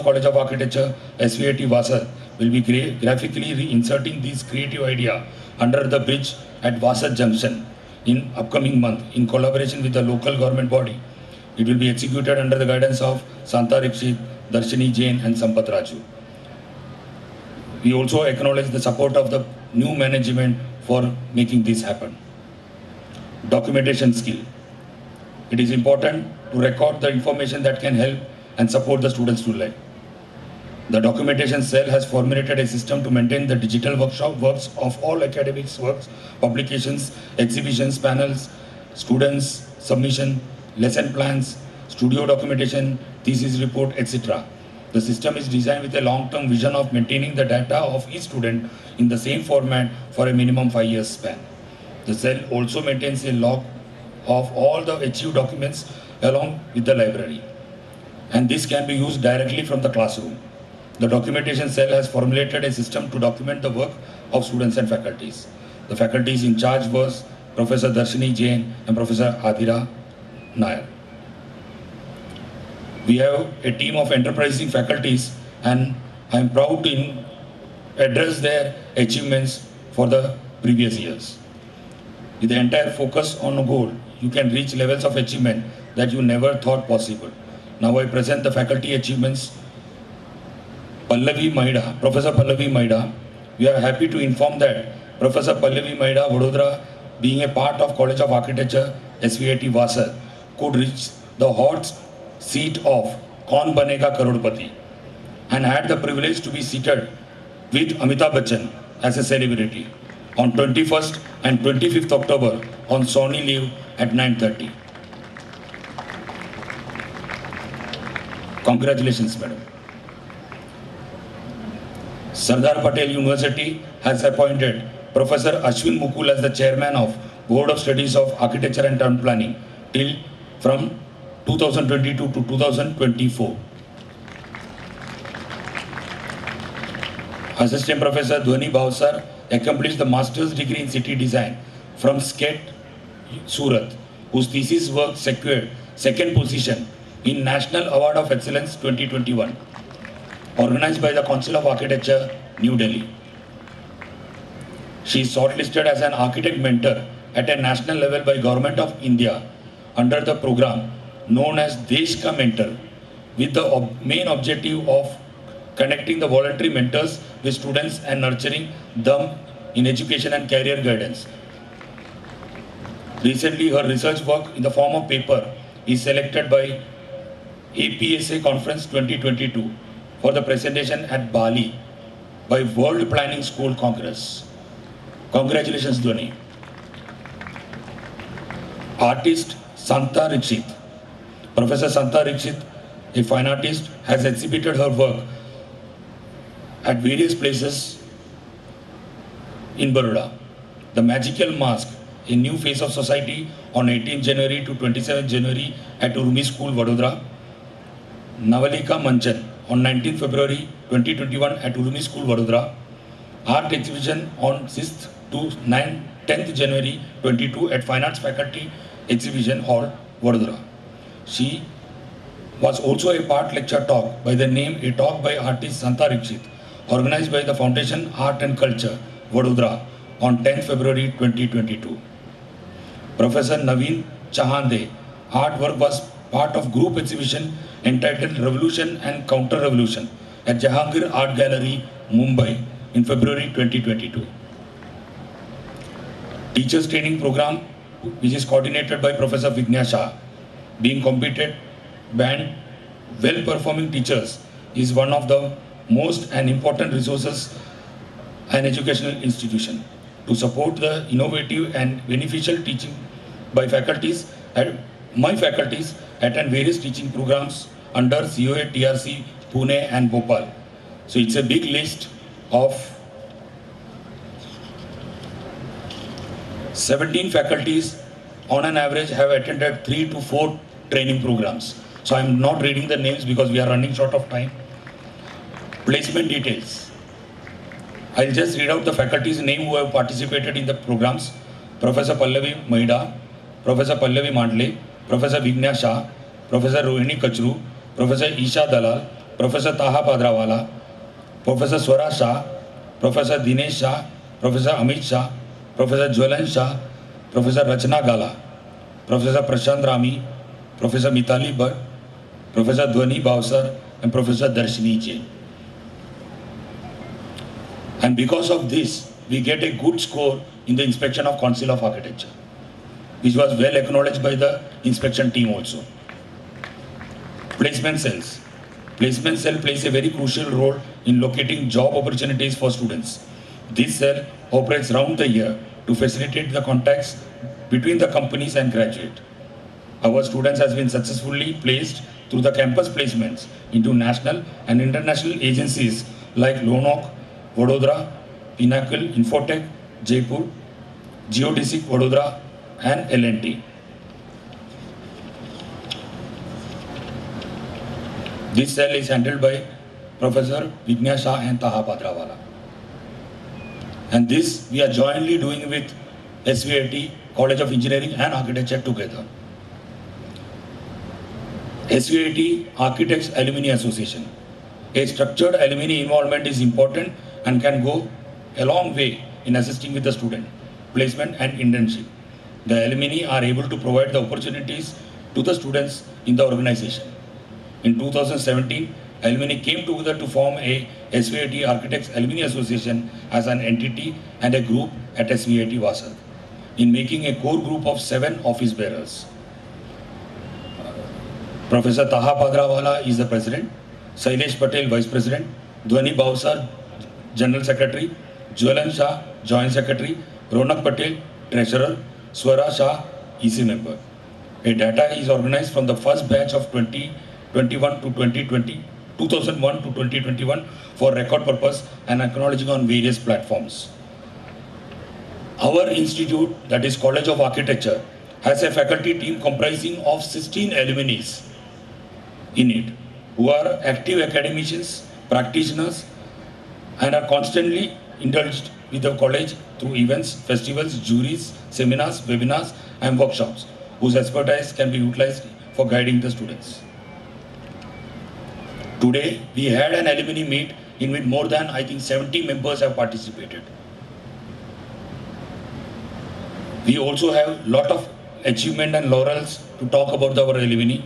College of Architecture, SVIT Vasat, will be graphically reinserting this creative idea under the bridge at Vasat Junction in upcoming month in collaboration with the local government body. It will be executed under the guidance of Santa Rikshit, Darshini Jain and Sampat Raju. We also acknowledge the support of the new management for making this happen. Documentation skill. It is important to record the information that can help and support the students to learn. The documentation cell has formulated a system to maintain the digital works of all academics works, publications, exhibitions, panels, students, submission, lesson plans, studio documentation, thesis report, etc. The system is designed with a long-term vision of maintaining the data of each student in the same format for a minimum 5 years span. The cell also maintains a log of all the achieved documents along with the library, and this can be used directly from the classroom. The documentation cell has formulated a system to document the work of students and faculties. The faculties in charge was Professor Darshini Jain and Professor Adira Nair. We have a team of enterprising faculties, and I am proud to address their achievements for the previous years. With the entire focus on a goal, you can reach levels of achievement that you never thought possible. Now I present the faculty achievements. Pallavi Maida, Professor Pallavi Maida. We are happy to inform that Professor Pallavi Maida, Vadodara, being a part of College of Architecture, SVIT Vasat, could reach the hot seat of Kaun Banega Karodpati and had the privilege to be seated with Amitabh Bachchan as a celebrity on 21st and 25th October on Sony Live at 9:30. Congratulations, madam. Sardar Patel University has appointed Professor Ashwin Mukul as the chairman of Board of Studies of Architecture and Town Planning till from 2022 to 2024. Assistant Professor Dhwani Bhavsar accomplished the master's degree in city design from SKET, Surat, whose thesis work secured second position in National Award of Excellence 2021, organized by the Council of Architecture, New Delhi. She is shortlisted as an architect mentor at a national level by Government of India under the program known as Desh Ka Mentor, with the main objective of connecting the voluntary mentors with students and nurturing them in education and career guidance. Recently, her research work in the form of paper is selected by APSA Conference 2022 for the presentation at Bali by World Planning School Congress. Congratulations, Dhwani. Artist Santa Rikshit. Professor Santa Rikshit, a fine artist, has exhibited her work at various places in Baroda. The magical mask a new face of society on 18th January to 27th January at Urmi School, Vadodara. Navalika Manchan on 19th February 2021 at Urmi School, Vadodara. Art exhibition on 6th to 10th January 22 at Fine Arts Faculty Exhibition Hall, Vadodara. She was also a part lecture talk by the name A Talk by Artist Santa Rikshit, organized by the Foundation Art and Culture, Vadodara on 10th February 2022. Professor Naveen Chahande artwork was part of group exhibition entitled Revolution and Counter-Revolution at Jahangir Art Gallery, Mumbai in February 2022. Teachers training program, which is coordinated by Professor Vignya Shah, being competed band well-performing teachers is one of the most and important resources an educational institution to support the innovative and beneficial teaching by faculties. My faculties attend various teaching programs under COA, TRC, Pune and Bhopal. So it's a big list of 17 faculties on an average have attended 3 to 4 training programs. So I'm not reading the names because we are running short of time. Placement details. I'll just read out the faculty's name who have participated in the programs. Professor Pallavi Maida, Professor Pallavi Mandle, Professor Vignya Shah, Professor Rohini Kachru, Professor Isha Dalal, Professor Taha Padrawala, Professor Swara Shah, Professor Dinesh Shah, Professor Amit Shah, Professor Jwalan Shah, Professor Rachna Gala, Professor Prashant Rami, Professor Mitali Bhatt, Professor Dhwani Bhavsar and Professor Darshini Jain. And because of this, we get a good score in the inspection of Council of Architecture, which was well acknowledged by the inspection team also. Placement cells. Placement cell plays a very crucial role in locating job opportunities for students. This cell operates round the year to facilitate the contacts between the companies and graduate. Our students has been successfully placed through the campus placements into national and international agencies like Lonok, Vadodara, Pinnacle, Infotech, Jaipur, Geodesic, Vadodara and L&T. This cell is handled by Professor Vignya Shah and Taha Padrawala. And this we are jointly doing with SVIT, College of Engineering and Architecture together. SVIT Architects Alumni Association. A structured alumni involvement is important and can go a long way in assisting with the student placement and internship. The alumni are able to provide the opportunities to the students in the organization. In 2017, alumni came together to form a SVIT Architects Alumni Association as an entity and a group at SVIT Vasad in making a core group of 7 office bearers. Professor Taha Padrawala is the president, Sailesh Patel vice president, Dhwani Bhavsar general secretary, Jwalan Shah joint secretary, Ronak Patel treasurer, Swara Shah EC member. A data is organized from the first batch of 2001 to 2021 for record purpose and acknowledging on various platforms. Our institute, that is College of Architecture, has a faculty team comprising of 16 alumni in it, who are active academicians, practitioners, and are constantly indulged with the college through events, festivals, juries, seminars, webinars, and workshops, whose expertise can be utilized for guiding the students. Today, we had an alumni meet in which more than, I think, 70 members have participated. We also have a lot of achievement and laurels to talk about our alumni.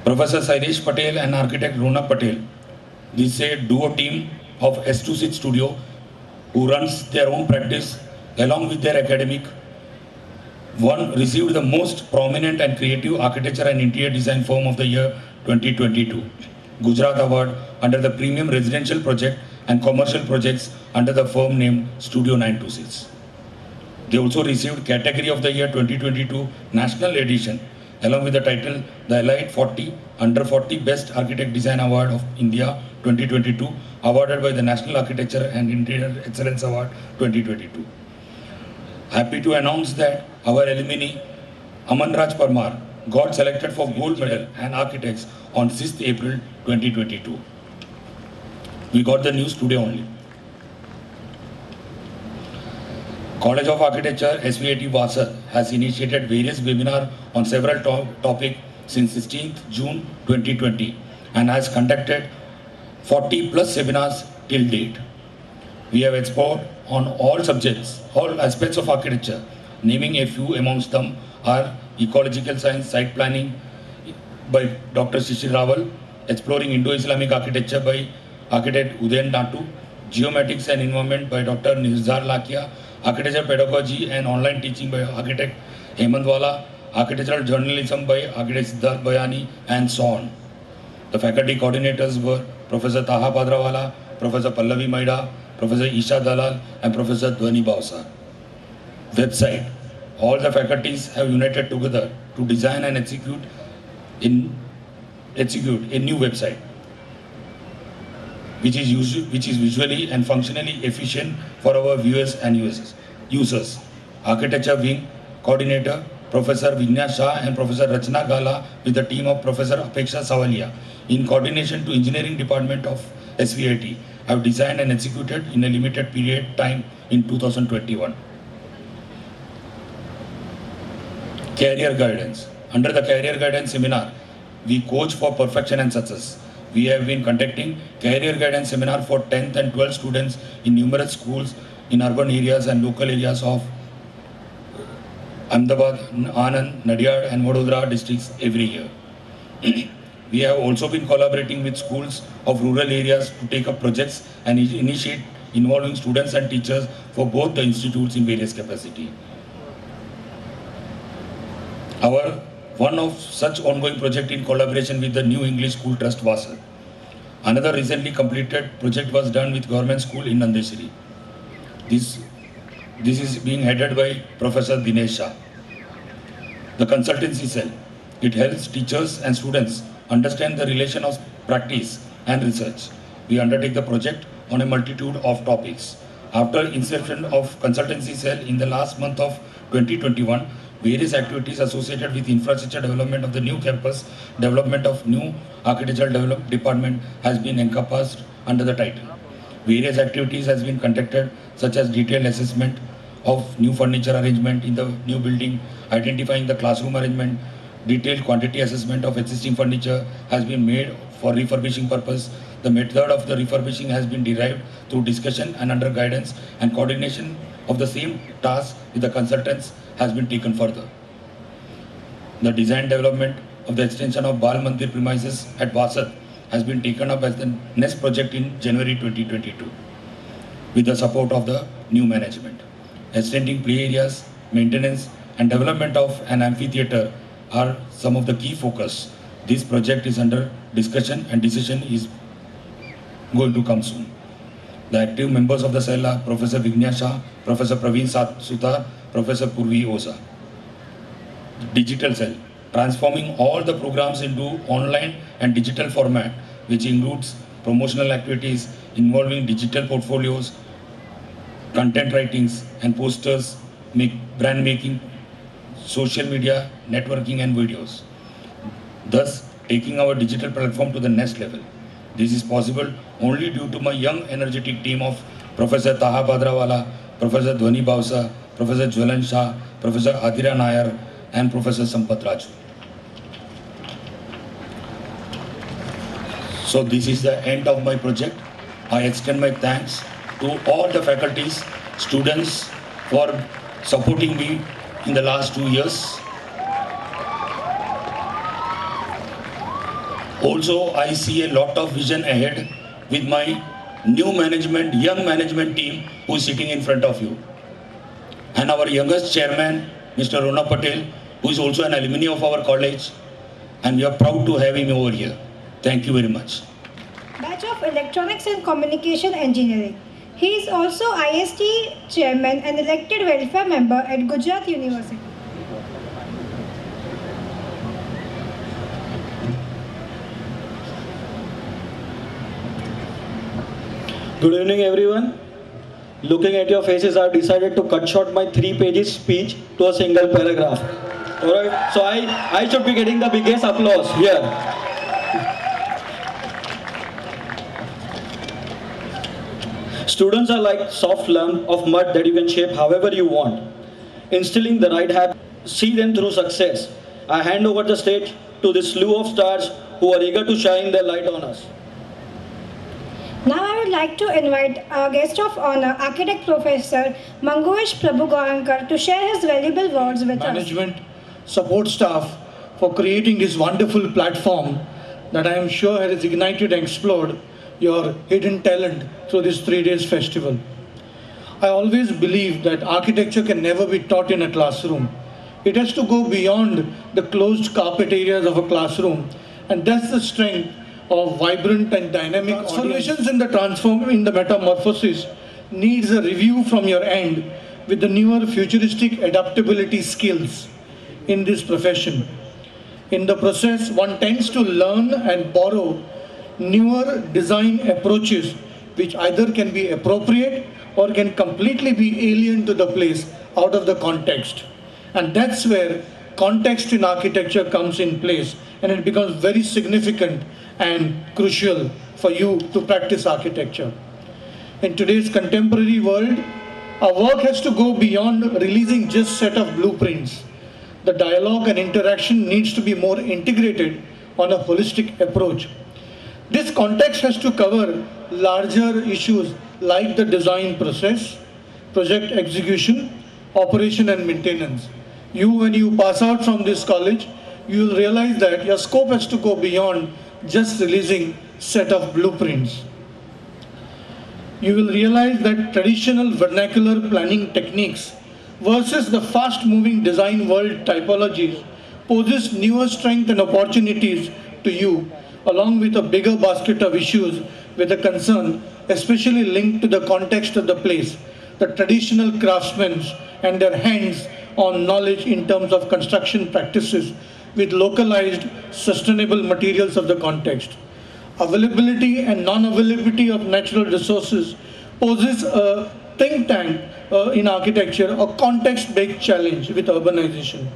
Professor Sailesh Patel and architect Ronak Patel, this is a duo team of S2SIT Studio who runs their own practice along with their academic. One received the most prominent and creative architecture and interior design firm of the year 2022, Gujarat Award under the premium residential project and commercial projects under the firm named Studio 926. They also received category of the year 2022 national edition along with the title the Elite 40 Under 40 Best Architect Design Award of India 2022 awarded by the National Architecture and Interior Excellence Award 2022. Happy to announce that our alumni Amanraj Parmar got selected for gold medal and architects on 6th April 2022. We got the news today only. College of Architecture SVIT Vasat has initiated various webinars on several topics since 16th June 2020 and has conducted 40 plus seminars till date. We have explored on all subjects, all aspects of architecture. Naming a few amongst them are ecological science, site planning by Dr. Shishir Rawal, exploring Indo-Islamic architecture by architect Udayan Natu, geomatics and environment by Dr. Nirzar Lakia, architecture pedagogy and online teaching by architect Hemant Wala, architectural journalism by architect Siddharth Bayani, and so on. The faculty coordinators were Professor Taha Padrawala, Professor Pallavi Maida, Professor Isha Dalal, and Professor Dhwani Bausa. Website. All the faculties have united together to design and execute a new website, which is visually and functionally efficient for our viewers and users. Architecture Wing Coordinator Professor Vignesh Shah and Professor Rachna Gala with the team of Professor Apeksha Savalia in coordination to Engineering Department of SVIT have designed and executed in a limited period time in 2021. Career Guidance. Under the Career Guidance Seminar, we coach for perfection and success. We have been conducting Career Guidance Seminar for 10th and 12th students in numerous schools in urban areas and local areas of Ahmedabad, Anand, Nadiad and Vadodara districts every year. We have also been collaborating with schools of rural areas to take up projects and initiate involving students and teachers for both the institutes in various capacity. One of such ongoing project in collaboration with the New English School Trust Vasat. Another recently completed project was done with government school in Nandeshri. This is being headed by Professor Dinesh Shah. The consultancy cell. It helps teachers and students understand the relation of practice and research. We undertake the project on a multitude of topics. After inception of consultancy cell in the last month of 2021, various activities associated with infrastructure development of the new campus, development of new architectural department has been encompassed under the title. Various activities has been conducted such as detailed assessment of new furniture arrangement in the new building, identifying the classroom arrangement, detailed quantity assessment of existing furniture has been made for refurbishing purpose. The method of the refurbishing has been derived through discussion and under guidance and coordination of the same task with the consultants has been taken further. The design development of the extension of Bal Mandir premises at Vasat has been taken up as the next project in January 2022 with the support of the new management. Extending play areas, maintenance and development of an amphitheatre are some of the key focus. This project is under discussion and decision is going to come soon. The active members of the cell are Professor Vignesh Shah, Professor Praveen Sutar, Professor Purvi Oza. Digital cell, transforming all the programs into online and digital format, which includes promotional activities involving digital portfolios, content writings and posters, brand making, social media, networking and videos. Thus, taking our digital platform to the next level. This is possible only due to my young energetic team of Professor Taha Badrawala, Professor Dhwani Bausa, Professor Jwalan Shah, Professor Adira Nair and Professor Sampat Raju. So this is the end of my project. I extend my thanks to all the faculties, students for supporting me in the last 2 years. Also, I see a lot of vision ahead with my new management, young management team who is sitting in front of you. And our youngest chairman, Mr. Rona Patel, who is also an alumni of our college. And we are proud to have him over here. Thank you very much. Batch of Electronics and Communication Engineering. He is also IST chairman and elected welfare member at Gujarat University. Good evening, everyone. Looking at your faces, I've decided to cut short my 3 pages speech to a single paragraph. Alright, so I should be getting the biggest applause here. Students are like soft lump of mud that you can shape however you want. Instilling the right habit, see them through success. I hand over the stage to this slew of stars who are eager to shine their light on us. Now I would like to invite our guest of honor, Architect Professor Mangesh Prabhu to share his valuable words with Management, support staff for creating this wonderful platform that I am sure has ignited and explored your hidden talent through this 3 days festival. I always believe that architecture can never be taught in a classroom. It has to go beyond the closed carpet areas of a classroom, and that's the strength of vibrant and dynamic transformations in the metamorphosis needs a review from your end with the newer futuristic adaptability skills in this profession. In the process, one tends to learn and borrow newer design approaches which either can be appropriate or can completely be alien to the place out of the context. And that's where context in architecture comes in place, and it becomes very significant and crucial for you to practice architecture. In today's contemporary world, our work has to go beyond releasing just set of blueprints. The dialogue and interaction needs to be more integrated on a holistic approach. This context has to cover larger issues like the design process, project execution, operation and maintenance. When you pass out from this college, you will realize that your scope has to go beyond just releasing set of blueprints. You will realize that traditional vernacular planning techniques versus the fast-moving design world typologies poses newer strength and opportunities to you, along with a bigger basket of issues with a concern, especially linked to the context of the place, the traditional craftsmen and their hands-on knowledge in terms of construction practices with localized sustainable materials of the context. Availability and non-availability of natural resources poses a think tank in architecture, a context-based challenge with urbanization.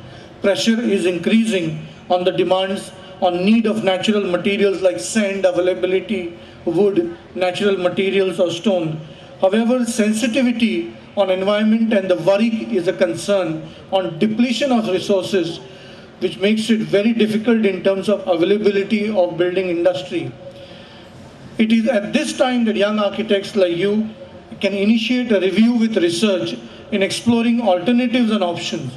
Pressure is increasing on the demands on need of natural materials like sand, availability, wood, natural materials or stone. However, sensitivity on environment and the worry is a concern on depletion of resources, which makes it very difficult in terms of availability of building industry. It is at this time that young architects like you can initiate a review with research in exploring alternatives and options.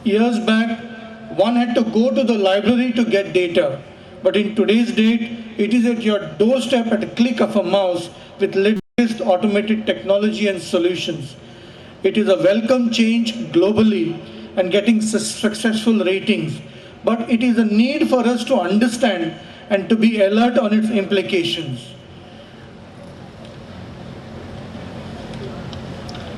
Years back, one had to go to the library to get data, but in today's date, it is at your doorstep at a click of a mouse with latest automated technology and solutions. It is a welcome change globally and getting successful ratings, but it is a need for us to understand and to be alert on its implications.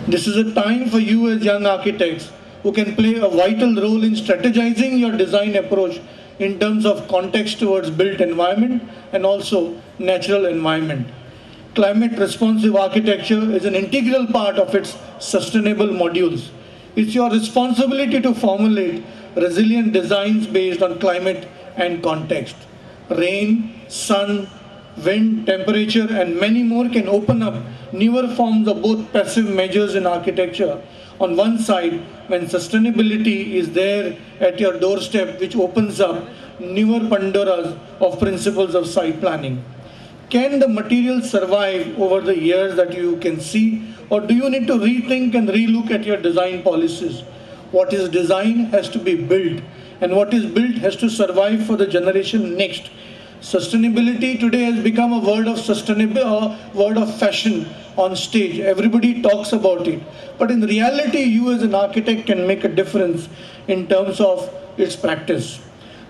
This is a time for you as young architects who can play a vital role in strategizing your design approach in terms of context towards built environment and also natural environment. Climate responsive architecture is an integral part of its sustainable modules. It's your responsibility to formulate resilient designs based on climate and context. Rain, sun, wind, temperature, and many more can open up newer forms of both passive measures in architecture. On one side, when sustainability is there at your doorstep, which opens up newer Pandoras of principles of site planning. Can the material survive over the years that you can see, or do you need to rethink and relook at your design policies? What is designed has to be built, and what is built has to survive for the generation next. Sustainability today has become a word of fashion on stage. Everybody talks about it, but in reality, you as an architect can make a difference in terms of its practice.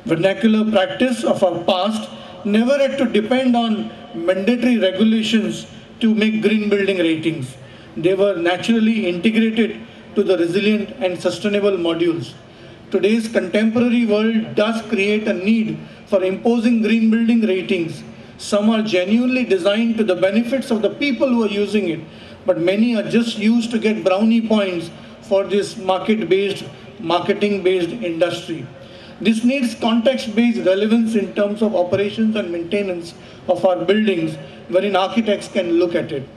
Vernacular practice of our past never had to depend on mandatory regulations to make green building ratings. They were naturally integrated to the resilient and sustainable modules. Today's contemporary world does create a need for imposing green building ratings. Some are genuinely designed to the benefits of the people who are using it, but many are just used to get brownie points for this marketing-based industry. This needs context-based relevance in terms of operations and maintenance of our buildings, wherein architects can look at it.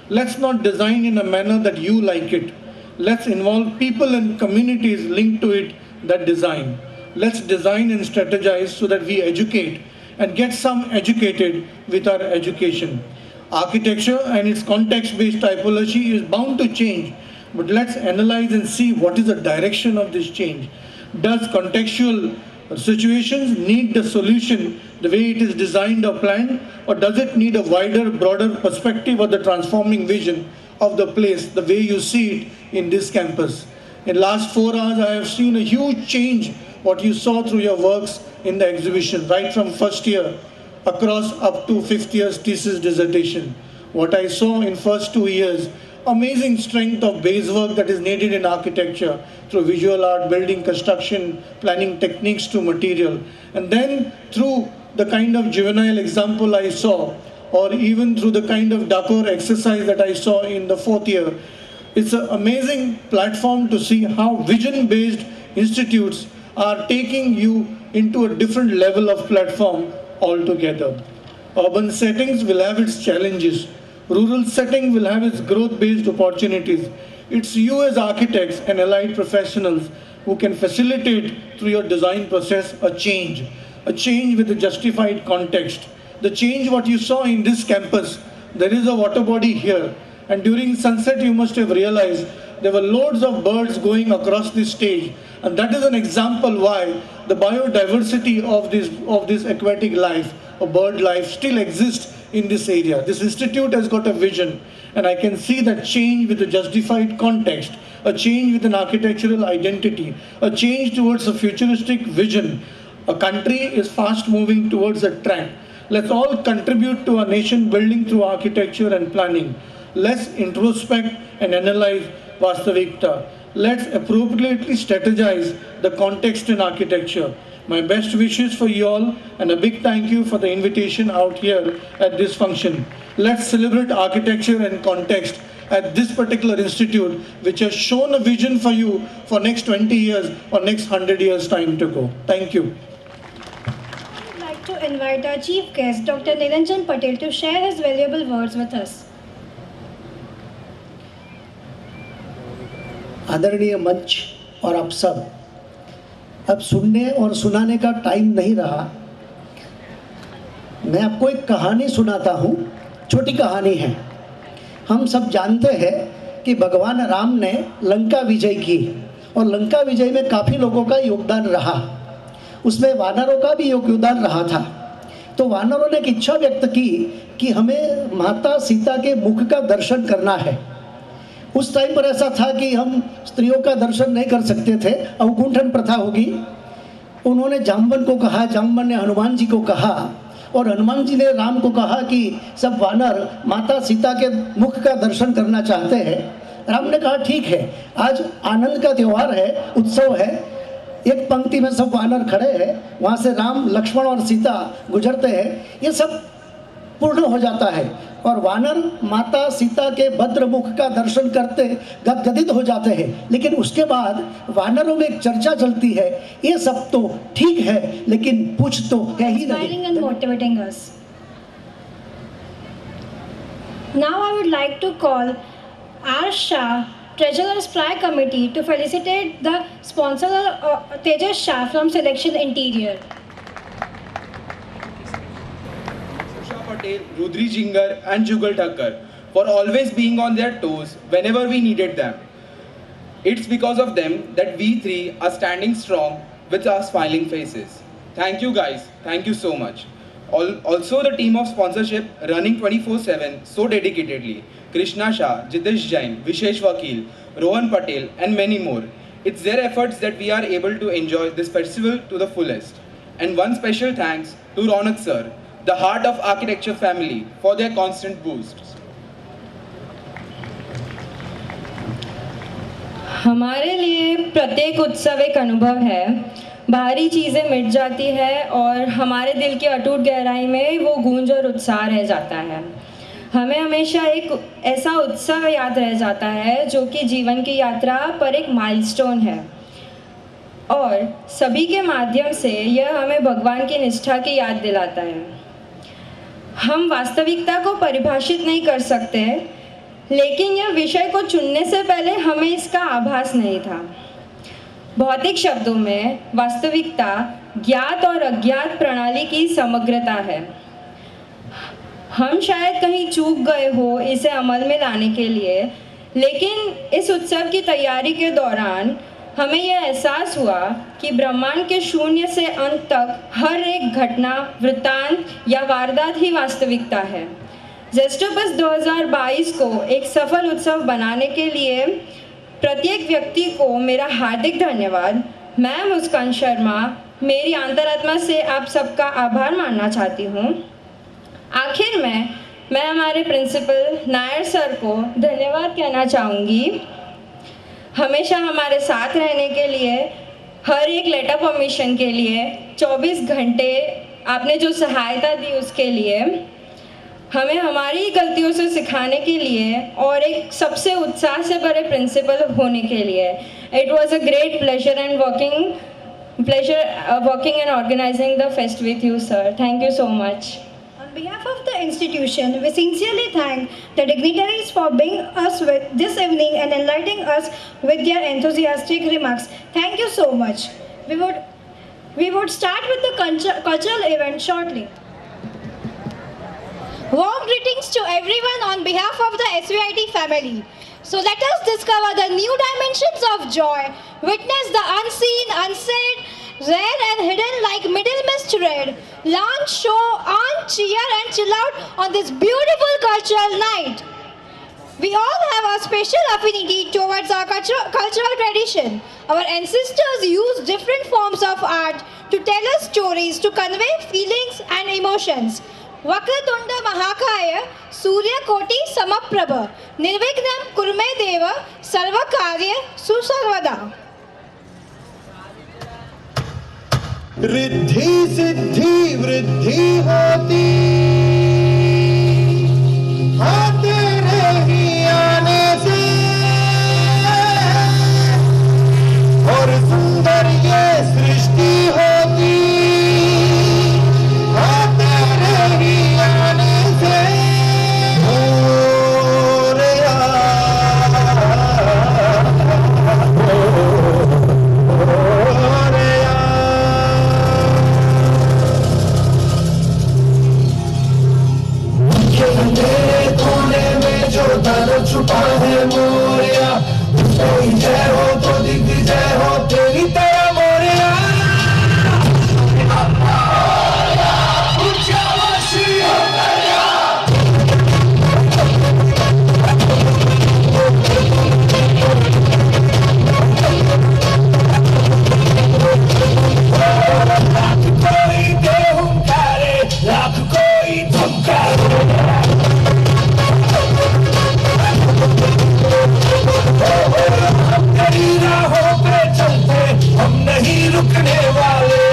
Let's not design in a manner that you like it. Let's involve people and communities linked to it that design. Let's design and strategize so that we educate and get some educated with our education. Architecture and its context-based typology is bound to change, but let's analyze and see what is the direction of this change. Does contextual situations need the solution the way it is designed or planned, or does it need a wider, broader perspective of the transforming vision of the place, the way you see it in this campus? In last 4 hours, I have seen a huge change, what you saw through your works in the exhibition, right from first year across up to 5th year's thesis dissertation. What I saw in first 2 years, amazing strength of base work that is needed in architecture through visual art, building, construction, planning techniques to material. And then through the kind of juvenile example I saw, or even through the kind of decor exercise that I saw in the 4th year, it's an amazing platform to see how vision-based institutes are taking you into a different level of platform altogether. Urban settings will have its challenges. Rural setting will have its growth-based opportunities. It's you as architects and allied professionals who can facilitate through your design process a change with a justified context. The change what you saw in this campus, there is a water body here, and during sunset you must have realized there were loads of birds going across this stage, and that is an example why the biodiversity of this aquatic life, or bird life, still exists in this area. This institute has got a vision, and I can see that change with a justified context, a change with an architectural identity, a change towards a futuristic vision. A country is fast moving towards a track. Let's all contribute to our nation building through architecture and planning. Let's introspect and analyze Vastavikta. Let's appropriately strategize the context in architecture. My best wishes for you all, and a big thank you for the invitation out here at this function. Let's celebrate architecture and context at this particular institute, which has shown a vision for you for next 20 years or next 100 years time to go. Thank you. I would like to invite our chief guest, Dr. Niranjan Patel, to share his valuable words with us. आदरणीय मंच और आप सब, अब सुनने और सुनाने का टाइम नहीं रहा। मैं आपको एक कहानी सुनाता हूँ, छोटी कहानी है। हम सब जानते हैं कि भगवान राम ने लंका विजय की, और लंका विजय में काफ़ी लोगों का योगदान रहा। उसमें वानरों का भी योगदान रहा था। तो वानरों ने एक इच्छा व्यक्त की कि हमें माता सीता के मुख का दर्शन करना है। उस टाइम पर ऐसा था कि हम स्त्रियों का दर्शन नहीं कर सकते थे, अवगुंठन प्रथा होगी। उन्होंने जाम्बन को कहा, जाम्बन ने हनुमान जी को कहा, और हनुमान जी ने राम को कहा कि सब वानर माता सीता के मुख का दर्शन करना चाहते हैं। राम ने कहा ठीक है, आज आनंद का त्यौहार है, उत्सव है। एक पंक्ति में सब वानर खड़े हैं, वहाँ से राम, लक्ष्मण और सीता गुजरते हैं। ये सब पूर्ण हो जाता है, और वानर माता सीता के भद्र मुख का दर्शन करते गदगदित हो जाते हैं। लेकिन उसके बाद वानरों में एक चर्चा चलती है, ये सब तो ठीक है, लेकिन कुछ तो है ही नहीं। Smiling and motivating us. Now I would like to call R. Shah, Treasurer's Prior Committee, to felicitate the sponsor Tejas Shah from Selection Interior. Patel, Rudri Jingar and Jugal Thakkar for always being on their toes whenever we needed them. It's because of them that we three are standing strong with our smiling faces. Thank you guys, thank you so much. Also the team of sponsorship running 24/7 so dedicatedly, Krishna Shah, Jitesh Jain, Vishesh Vakil, Rohan Patel and many more. It's their efforts that we are able to enjoy this festival to the fullest. And one special thanks to Ronak sir, the heart of architecture family, for their constant boost. हमारे लिए प्रत्येक उत्सव एक अनुभव है। बाहरी चीज़ें मिट जाती है और हमारे दिल की अटूट गहराई में वो गूंज और उत्साह रह जाता है। हमें हमेशा एक ऐसा उत्सव याद रह जाता है जो कि जीवन की यात्रा पर एक माइलस्टोन है, और सभी के माध्यम से यह हमें भगवान की निष्ठा की याद दिलाता है। हम वास्तविकता को परिभाषित नहीं कर सकते, लेकिन यह विषय को चुनने से पहले हमें इसका आभास नहीं था। भौतिक शब्दों में वास्तविकता ज्ञात और अज्ञात प्रणाली की समग्रता है। हम शायद कहीं चूक गए हो इसे अमल में लाने के लिए, लेकिन इस उत्सव की तैयारी के दौरान हमें यह एहसास हुआ कि ब्रह्मांड के शून्य से अंत तक हर एक घटना, वृत्तांत या वारदात ही वास्तविकता है। Zest-O-Pus 2022 को एक सफल उत्सव बनाने के लिए प्रत्येक व्यक्ति को मेरा हार्दिक धन्यवाद। मैं मुस्कान शर्मा मेरी अंतरात्मा से आप सबका आभार मानना चाहती हूँ। आखिर में मैं हमारे प्रिंसिपल नायर सर को धन्यवाद कहना चाहूँगी, हमेशा हमारे साथ रहने के लिए, हर एक लेटर परमिशन के लिए, 24 घंटे आपने जो सहायता दी उसके लिए, हमें हमारी गलतियों से सिखाने के लिए और एक सबसे उत्साह से भरे प्रिंसिपल होने के लिए। It was a great pleasure and working and organizing the fest with you sir. Thank you so much. On behalf of the institution, we sincerely thank the dignitaries for being us with this evening and enlightening us with their enthusiastic remarks. Thank you so much. We would start with the cultural event shortly. Warm greetings to everyone on behalf of the SVIT family. So let us discover the new dimensions of joy, witness the unseen, unsaid, rare and hidden like middle mist red. Launch, show, on, cheer and chill out on this beautiful cultural night. We all have a special affinity towards our cultural tradition. Our ancestors used different forms of art to tell us stories, to convey feelings and emotions. Vakratunda Mahakaya, Surya Koti Samaprabha, Nirvignam Kurme Deva, Sarva Karya Susarvada. रिद्धि सिद्धि वृद्धि होती हाँ तेरे ही आने से, और सुंदर ये सृष्टि होती हाँ तेरे ही आने से। छुपा है मोरिया, उसकी जय हो तो दिग्विजय हो तेरी तरह मोरिया। लाख कोई दे हुंकारे, लाख कोई धमकारे, तेरी राहों पे चलते हम नहीं रुकने वाले।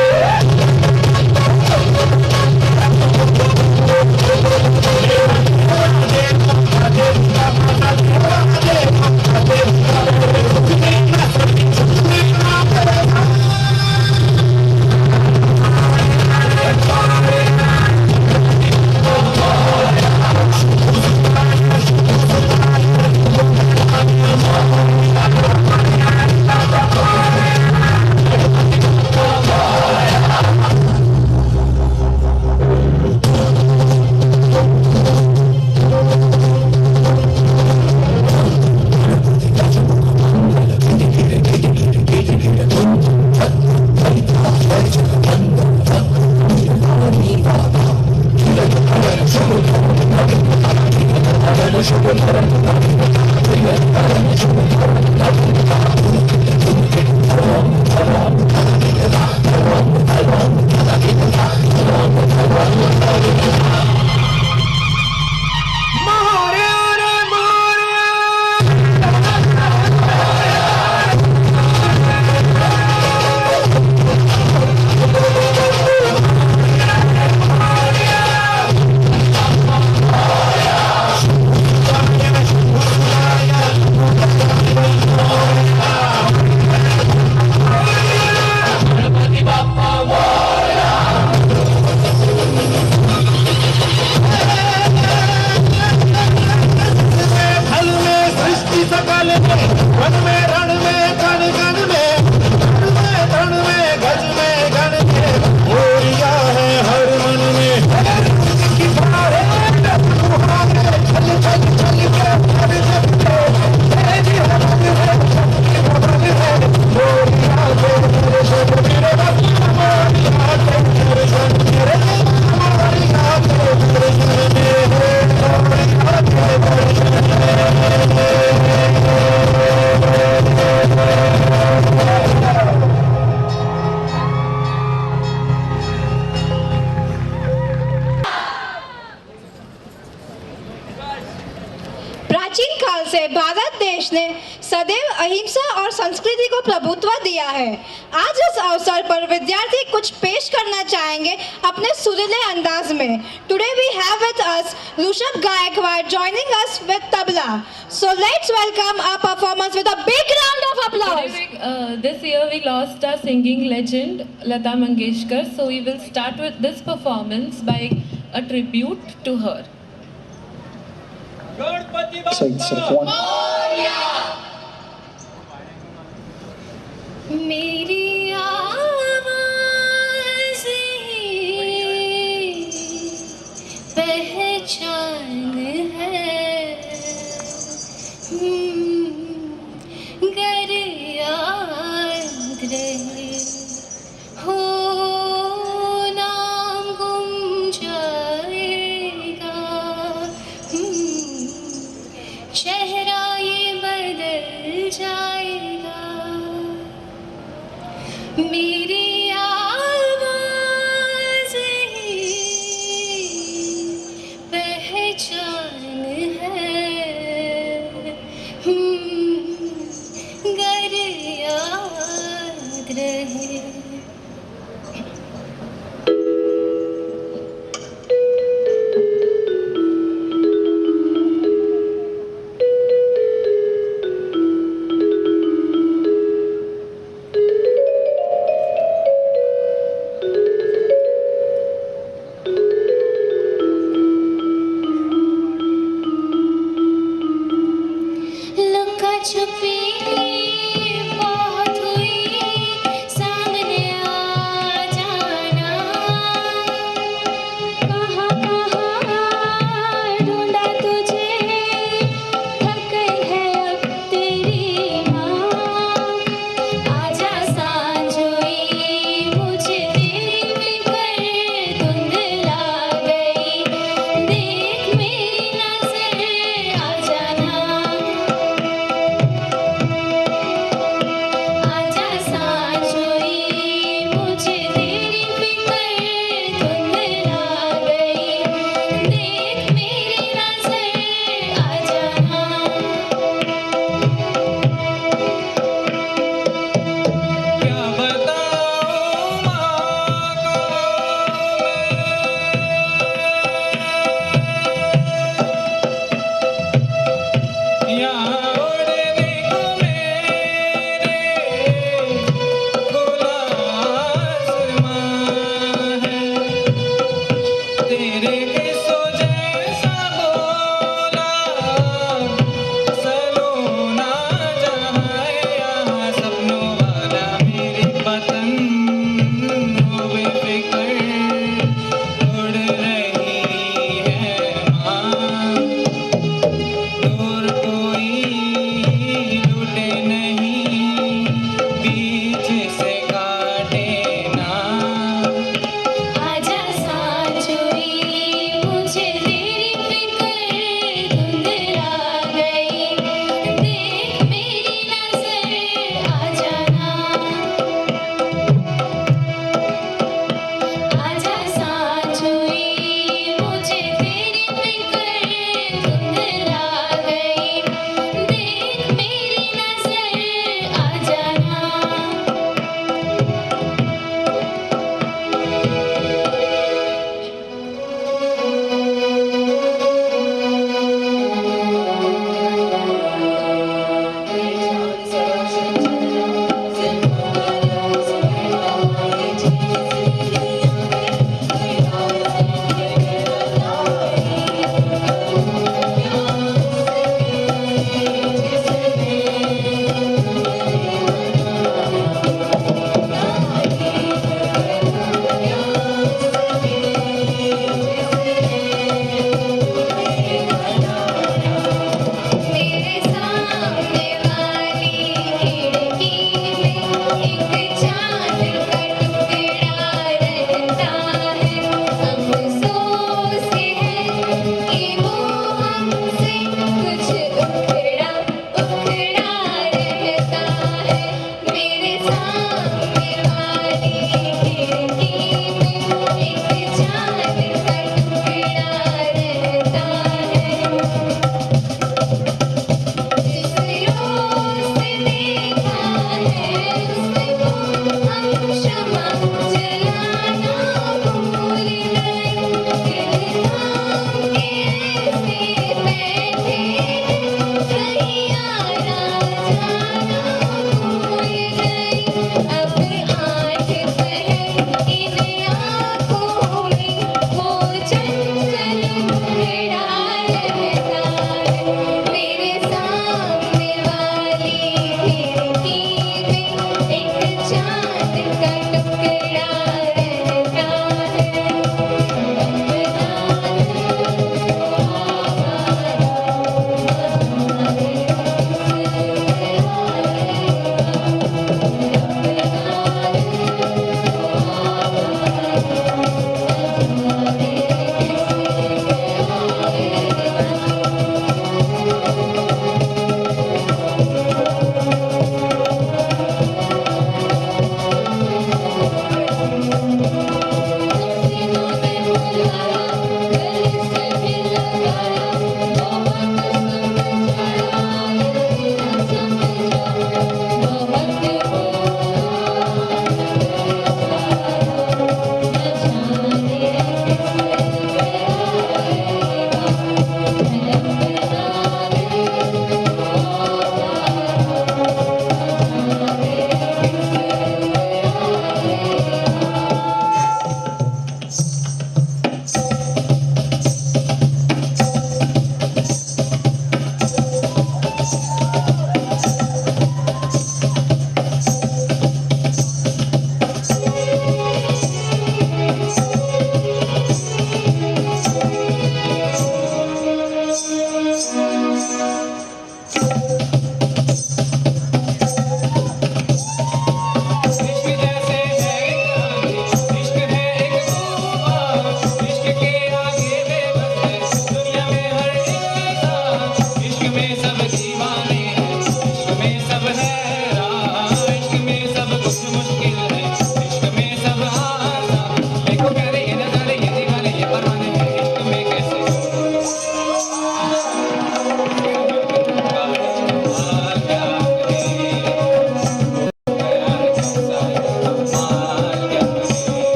वन में रण में कण कण में धन में गज में गण में मोरिया है हर मन में प्राचीन काल से भारत देश ने सदैव अहिंसा और संस्कृति को प्रभुत्व दिया है। आज इस अवसर पर विद्यार्थी कुछ पेश करना चाहेंगे अपने सुरीले अंदाज में। Today we have with us Rishabh Gaikwad joining us with tabla. So let's welcome our performance with a big round of applause. This year we lost our singing legend Lata Mangeshkar, so we will start with this performance by a tribute to her. मेरी आवाज़ ही पहचान है, गर याद रहे हो नाम गुम जाएगा, चेहरा ये बदल जाएगा। मेरी आवाज़ ही पहचान है, गर याद रहे।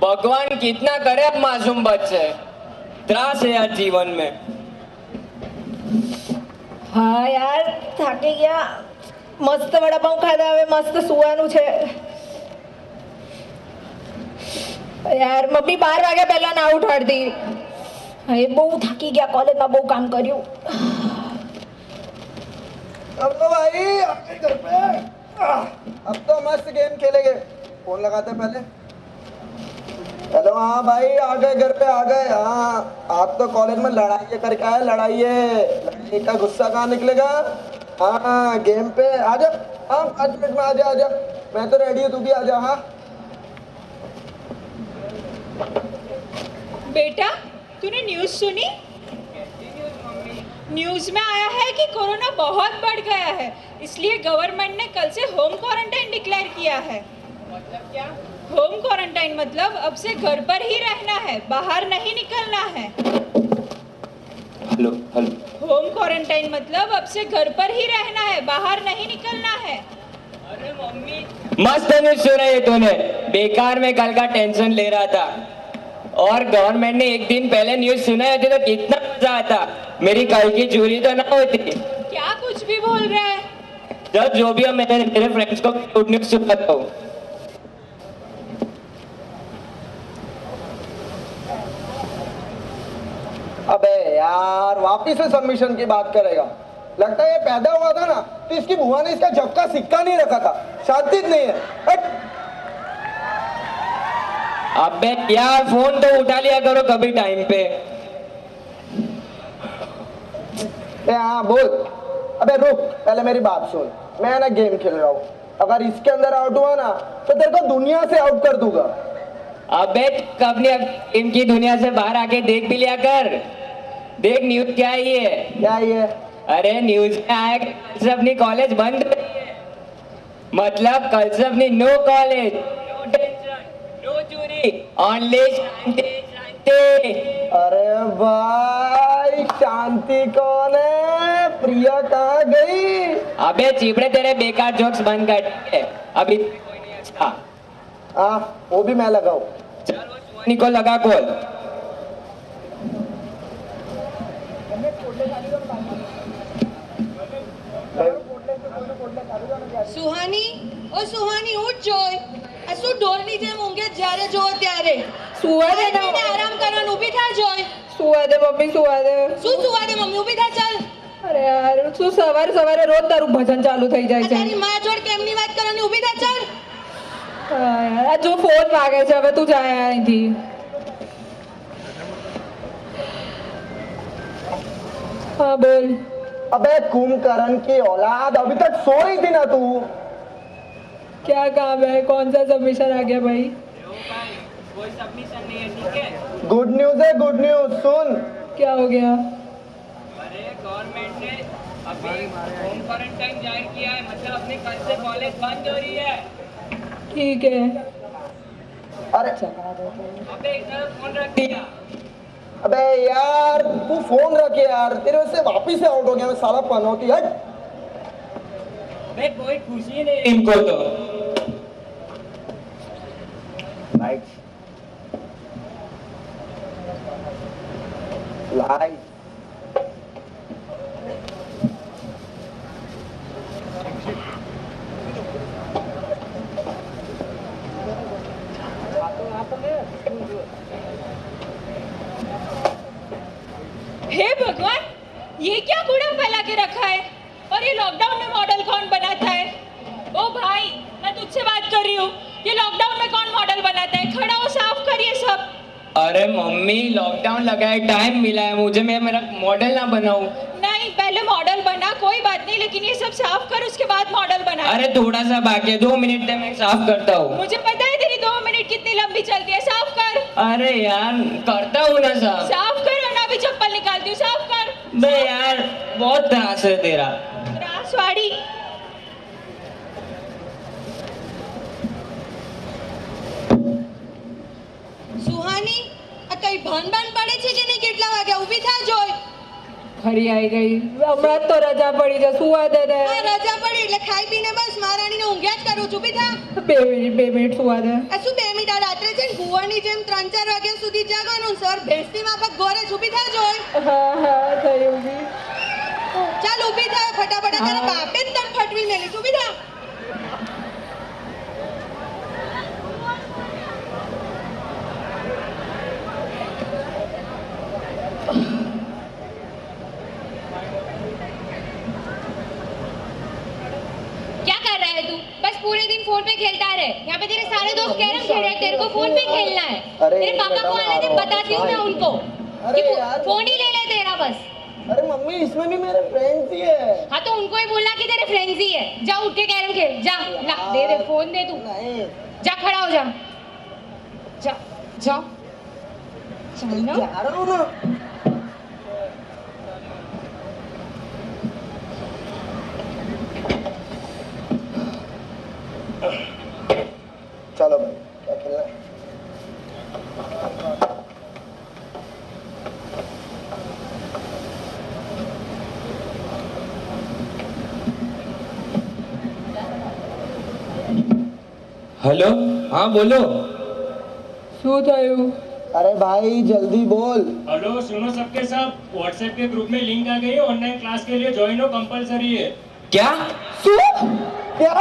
भगवान कितना करे अब मासूम बच्चे, त्रास है यार जीवन में। હા યાર થાકી ગયા, મસ્ત વડાપાઉં ખાધા, હવે મસ્ત સુવાનું છે યાર. મમ્મી 12 વાગ્યા પહેલા ના ઉઠાડતી. હવે બહુ થાકી ગયા, કોલેજમાં બહુ કામ કર્યું. अब तो भाई आके घर पे अब तो मस्त गेम खेलेंगे. फोन लगाते पहले. हेलो हाँ भाई आ गए, घर पे आ गए. हाँ आप तो कॉलेज में लड़ाई करके आए. लड़ाई का गुस्सा कहाँ निकलेगा. हाँ गेम पे आ जा. हाँ 5 मिनट में आ जा. मैं तो रेडी हूँ, तू भी आ जा. हाँ बेटा तूने न्यूज़ सुनी? न्यूज़ में आया है कि कोरोना बहुत बढ़ गया है, इसलिए गवर्नमेंट ने कल से होम क्वारंटाइन डिक्लेयर किया है. मतलब क्या? होम क्वारंटाइन मतलब अब से घर पर ही रहना है, बाहर नहीं निकलना है. हेलो. होम क्वारंटाइन मतलब अब से घर पर ही रहना है, बाहर नहीं निकलना है. अरे मम्मी मस्त न्यूज़ सुना है तूने. बेकार में कल का टेंशन ले रहा था, और गवर्नमेंट ने एक दिन पहले न्यूज़ सुना होती तो कितना मजा आता. मेरी कल की चोरी तो ना होती. क्या कुछ भी बोल रहा है. जब जो भी मैं मेरे फ्रेंड्स को गुड न्यूज़ सुनाता हूँ. अबे यार वापिस से सबमिशन की बात करेगा. लगता है ये पैदा हुआ था ना तो इसकी बुआ ने इसका झपका सिक्का नहीं रखा था. शांति नहीं है. हट. अबे यार फोन तो उठा लिया करो कभी टाइम पे. हाँ बोल. अबे रुक, पहले मेरी बात सुन. मैं ना गेम खेल रहा हूँ. अगर इसके अंदर आउट हुआ ना तो तेरे को दुनिया से आउट कर दूंगा. अबे कब ने इनकी दुनिया से बाहर आके देख भी लिया कर. देख न्यूज़ क्या है ये. क्या है? अरे न्यूज़ में आया कि कल से अपनी कॉलेज बंद है. मतलब कल से अपनी no college, no tension, no चोरी, ओनली शांति. अरे भाई शांति कौन है? प्रिया कहाँ गई? अबे चिपड़े तेरे बेकार जोक्स बंद कर दे. अभी कोई नहीं अच्छा. हाँ वो भी मैं लगाऊं. चल वो सुहानी को लगा कॉल. સુહાની ઓ સુહાની ઉઠ જોય. આ શું ઢોરની જેમ ઊંઘે જ્યારે જો ત્યારે. સુવા દે ને આરામ કરવાનું. ઊભી થા જોય. સુવા દે મમ્મી, સુવા દે. શું સુવા દે મમ્મી? ઊભી થા ચાલ. અરે યાર શું સવારે સવારે રોજ તારું ભજન ચાલુ થઈ જાય છે. તારી માં જોડ કેમની વાત કરવાની? ઊભી થા ચાલ. હા યાર આ જો ફોન વાગે છે, હવે તું જાય અહીંથી. हाँ बोल. अबे कुंभकर्ण की औलाद, अभी तक सो रही थी ना तू? क्या काम है? कौन सा सबमिशन आ गया भाई? कोई सबमिशन नहीं है, ठीक है. गुड न्यूज है, गुड न्यूज. सुन. क्या हो गया? अरे गवर्नमेंट ने अभी होम क्वारंटाइन जाहिर किया है, मतलब अपने कल से कॉलेज बंद हो रही है. ठीक है. अरे अबे इधर फोन रख दिया. अबे यार तू फोन रख यार. तेरे वजह से वापिस से आउट हो गया मैं. साला पनौती. हट. मैं कोई खुशी नहीं इनको तो. Light light. हे भगवान, ये क्या कूड़ा फैला के रखा है. और ये लॉकडाउन में मॉडल कौन बनाता है? ओ भाई मैं तुझसे बात कर रही हूँ. ये लॉकडाउन में कौन मॉडल बनाता है? खड़ा हो, साफ करिए सब. अरे मम्मी लॉकडाउन लगा है, टाइम मिला है मुझे, मैं मेरा मॉडल ना बनाऊं. नहीं पहले मॉडल बना, कोई बात नहीं, लेकिन ये सब साफ कर उसके बाद मॉडल बना. अरे थोड़ा सा बाकी है, 2 मिनट में मैं साफ करता हूँ. मुझे पता है तेरी 2 मिनट कितनी लंबी चलती है. साफ कर. अरे यार करता हूँ ना साफ. साफ कर वरना अभी चप्पल निकालती हूँ. साफ कर. बे यार बहुत त्रास है तेरा. त्रासवाड़ी. સુહાની આ કઈ ભાન ભાન પડે છે કે નહીં? કેટલા વાગ્યા? ઊભી થા જોય. ખરી આવી ગઈ. હમણાં જ તો રજા પડી છે, સુવા દે ને. હા રજા પડી એટલે ખાઈ પીને બસ મહારાણીને ઊંઘ્યા જ કરું છું. ઊભી થા. 2 મિનિટ સુવા દે. આ શું 2 મિનિટ? આ રાત્રે છે ને સુવાની જેમ 3-4 વાગ્યા સુધી જાગવાનું સર ભેંસની માફક ઘરે જ ઊભી થાજો. હા થઈ ઊભી. ચાલ ઊભી થા ફટાફટ તારા બાપે જ તને ફટવી મેલી ઊભી થા. क्या कर रहा है तू? बस पूरे दिन फोन पे खेलता रहे. यहाँ पे तेरे सारे दोस्त कैरम खेल रहे हैं, तेरे को फोन पे खेलना है. तेरे पापा को आने दे, बताती हूँ मैं उनको कि फोन ही ले ले तेरा बस. अरे मम्मी इसमें भी मेरे फ्रेंड्स ही है. हाँ तो उनको ही बोलना कि तेरे फ्रेंड्स ही है. जा उठ के कैरम खेल. जा ला दे दे फोन दे तू. जा खड़ा हो जा. जा जा चल ना. जा रहा हूँ ना. चलो भाई क्या खेलना है? हेलो हाँ बोलो. શું થયું? अरे भाई जल्दी बोल. हेलो सुनो सबके सब, व्हाट्सएप के ग्रुप में लिंक आ गई है, ऑनलाइन क्लास के लिए ज्वाइन हो, कंपलसरी है. क्या? क्या?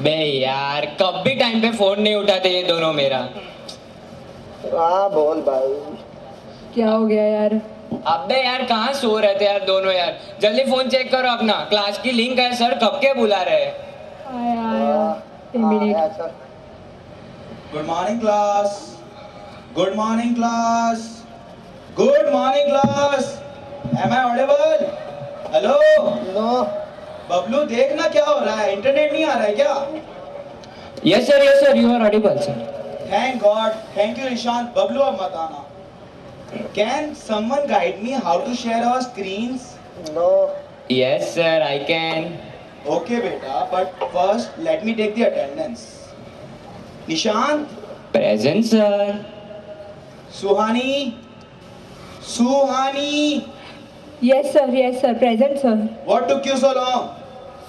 बे यार कब भी टाइम पे फोन नहीं उठाते ये दोनों मेरा. हाँ बोल भाई. क्या हो गया यार? अबे यार कहाँ सो रहे थे यार दोनों यार. जल्दी फोन चेक करो अपना. क्लास की लिंक है सर कब के बुला रहे हैं. Good morning class. Good morning class. Good morning class. M I audible? Hello. No. Bablu देखना क्या हो रहा है, इंटरनेट नहीं आ रहा है क्या? Yes sir you are audible sir. Thank God. Thank you Nishant. Bablu अब मत आना. Can someone guide me how to share our screens? No. Yes sir I can. Okay बेटा, but first let me take the attendance. Nishant. Present sir. Suhani. Suhani. Yes sir, present sir. What took you so long?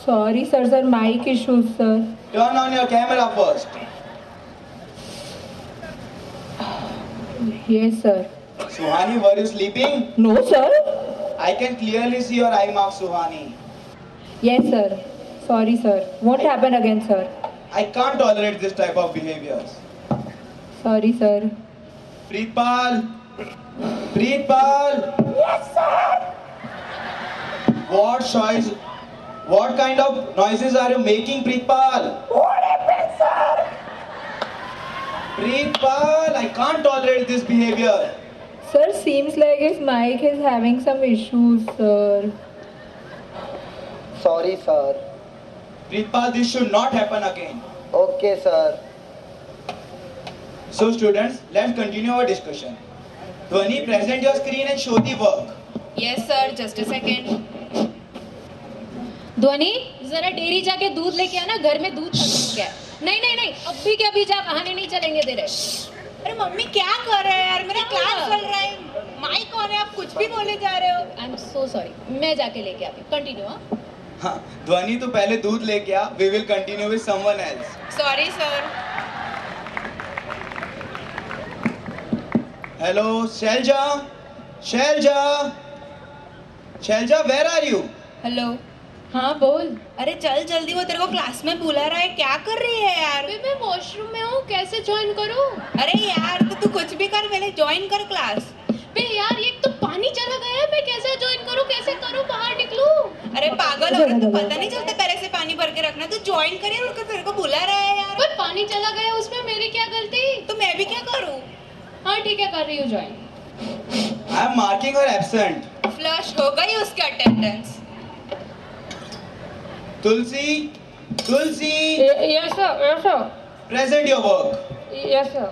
Sorry sir, mic issues sir. Turn on your camera first. Yes sir. Suhani, were you sleeping? No sir. I can clearly see your eye marks, Suhani. Yes sir. Sorry sir. Won't happen again sir. I can't tolerate this type of behaviors. Sorry sir. Preetpal. Preetpal. Yes sir. What kind of noises are you making, Preetpal? What happened sir? Preetpal, I can't tolerate this behavior. Sir, seems like his mic is having some issues sir. Sorry sir. Preetpal, this should not happen again. Okay sir. So students, let's continue our discussion. Dhwani, present your screen and show the work. Yes sir, just a second. ध्वनि जरा dairy जाके दूध लेके आना, घर में दूध खत्म हो गया है. नहीं अभी के अभी जा, बहाने नहीं चलेंगे तेरे. अरे मम्मी क्या कर रहे हैं यार, मेरा क्लास चल रहा है. माइक ऑन है, आप कुछ भी बोले जा रहे हो. आई एम सो सॉरी, मैं जाके लेके आती हूँ. कंटिन्यू. हाँ, ध्वनि तो पहले दूध लेके आ. We will continue with someone else. Sorry sir. Hello, Shelja. Shelja. Shelja, where are you? Hello. हाँ बोल. अरे चल जल्दी, वो तेरे को क्लास में बुला रहा है. क्या कर रही है यार? मैं वॉशरूम में हूँ, कैसे ज्वाइन करूँ? अरे यार तो तू कुछ भी कर, पहले ज्वाइन कर क्लास. बे यार एक तो पानी चला गया है, मैं कैसे ज्वाइन करूँ, कैसे करूँ, बाहर निकलूँ? अरे पागल हो रहा, तू पता नहीं चलता पहले से पानी भर के रखना. तू ज्वाइन करिए, उनका तेरे को बुला रहा है यार. पर पानी चला गया, उसमें मेरी क्या गलती? तो मैं भी क्या करूँ? हाँ ठीक है, कर रही हूँ join. I am marking her absent. Flush हो गई उसकी attendance. Tulsi, Tulsi. Yes sir, yes sir. Present your work. Yes sir.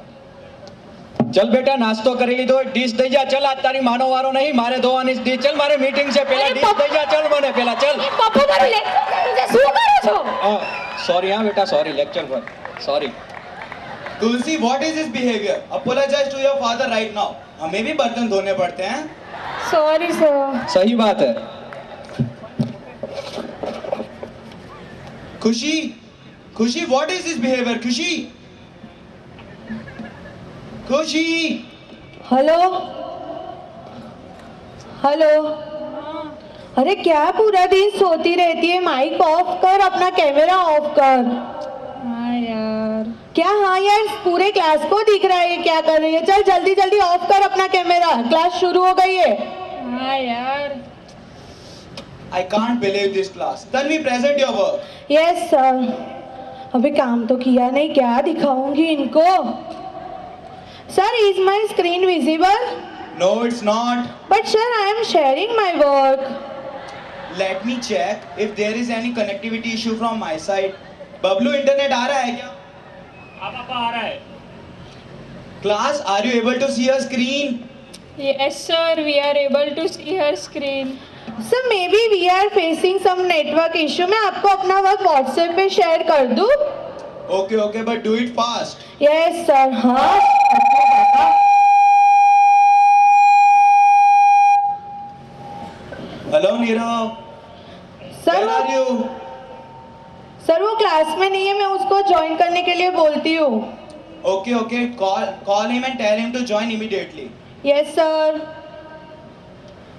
चल बेटा नाश्तो કરી લીધો ડીશ દઈ જા ચલ આજ તારી માનો વારો નહીં મારે ધોવાની ડીશ ચલ મારે મીટિંગ છે પેલા ડીશ દઈ જા ચલ મને પેલા ચલ પપ્પુ મારું લેક્ચર तुझे શું કરો છો? सॉरी हाँ बेटा सॉरी लेक्चर पर sorry Tulsi, what is this behavior? Apologize to your father right now. हमें भी बर्तन धोने पड़ते हैं. Sorry sir. सही बात है खुशी, खुशी, what is this behavior? खुशी, खुशी. हेलो हेलो अरे क्या पूरा दिन सोती रहती है माइक ऑफ कर अपना कैमरा ऑफ कर हाँ यार क्या हाँ यार पूरे क्लास को दिख रहा है क्या कर रही है चल जल्दी जल्दी ऑफ कर अपना कैमरा क्लास शुरू हो गई है हाँ यार I can't believe this class. Tanvi, present your work. Yes sir अभी काम तो किया नहीं क्या दिखाऊंगी इनको sir is my screen visible No, it's not. But sir I am sharing my work Let me check if there is any connectivity issue from my side. Bablu internet आ रहा है क्या? हाँ पापा आ रहा है। Class, are you able to see your screen? Yes sir, we are able to see her screen. Sir, maybe we are facing some network issue. मैं आपको अपना वर्क WhatsApp पे शेयर कर दूँ? Okay, okay, but do it fast. Yes sir, हाँ. Hello, Nirav. Sir, Where are you? Sir वो class में नहीं है मैं उसको ज्वाइन करने के लिए बोलती हूँ Okay, okay. Call him and tell him to join immediately. Yes sir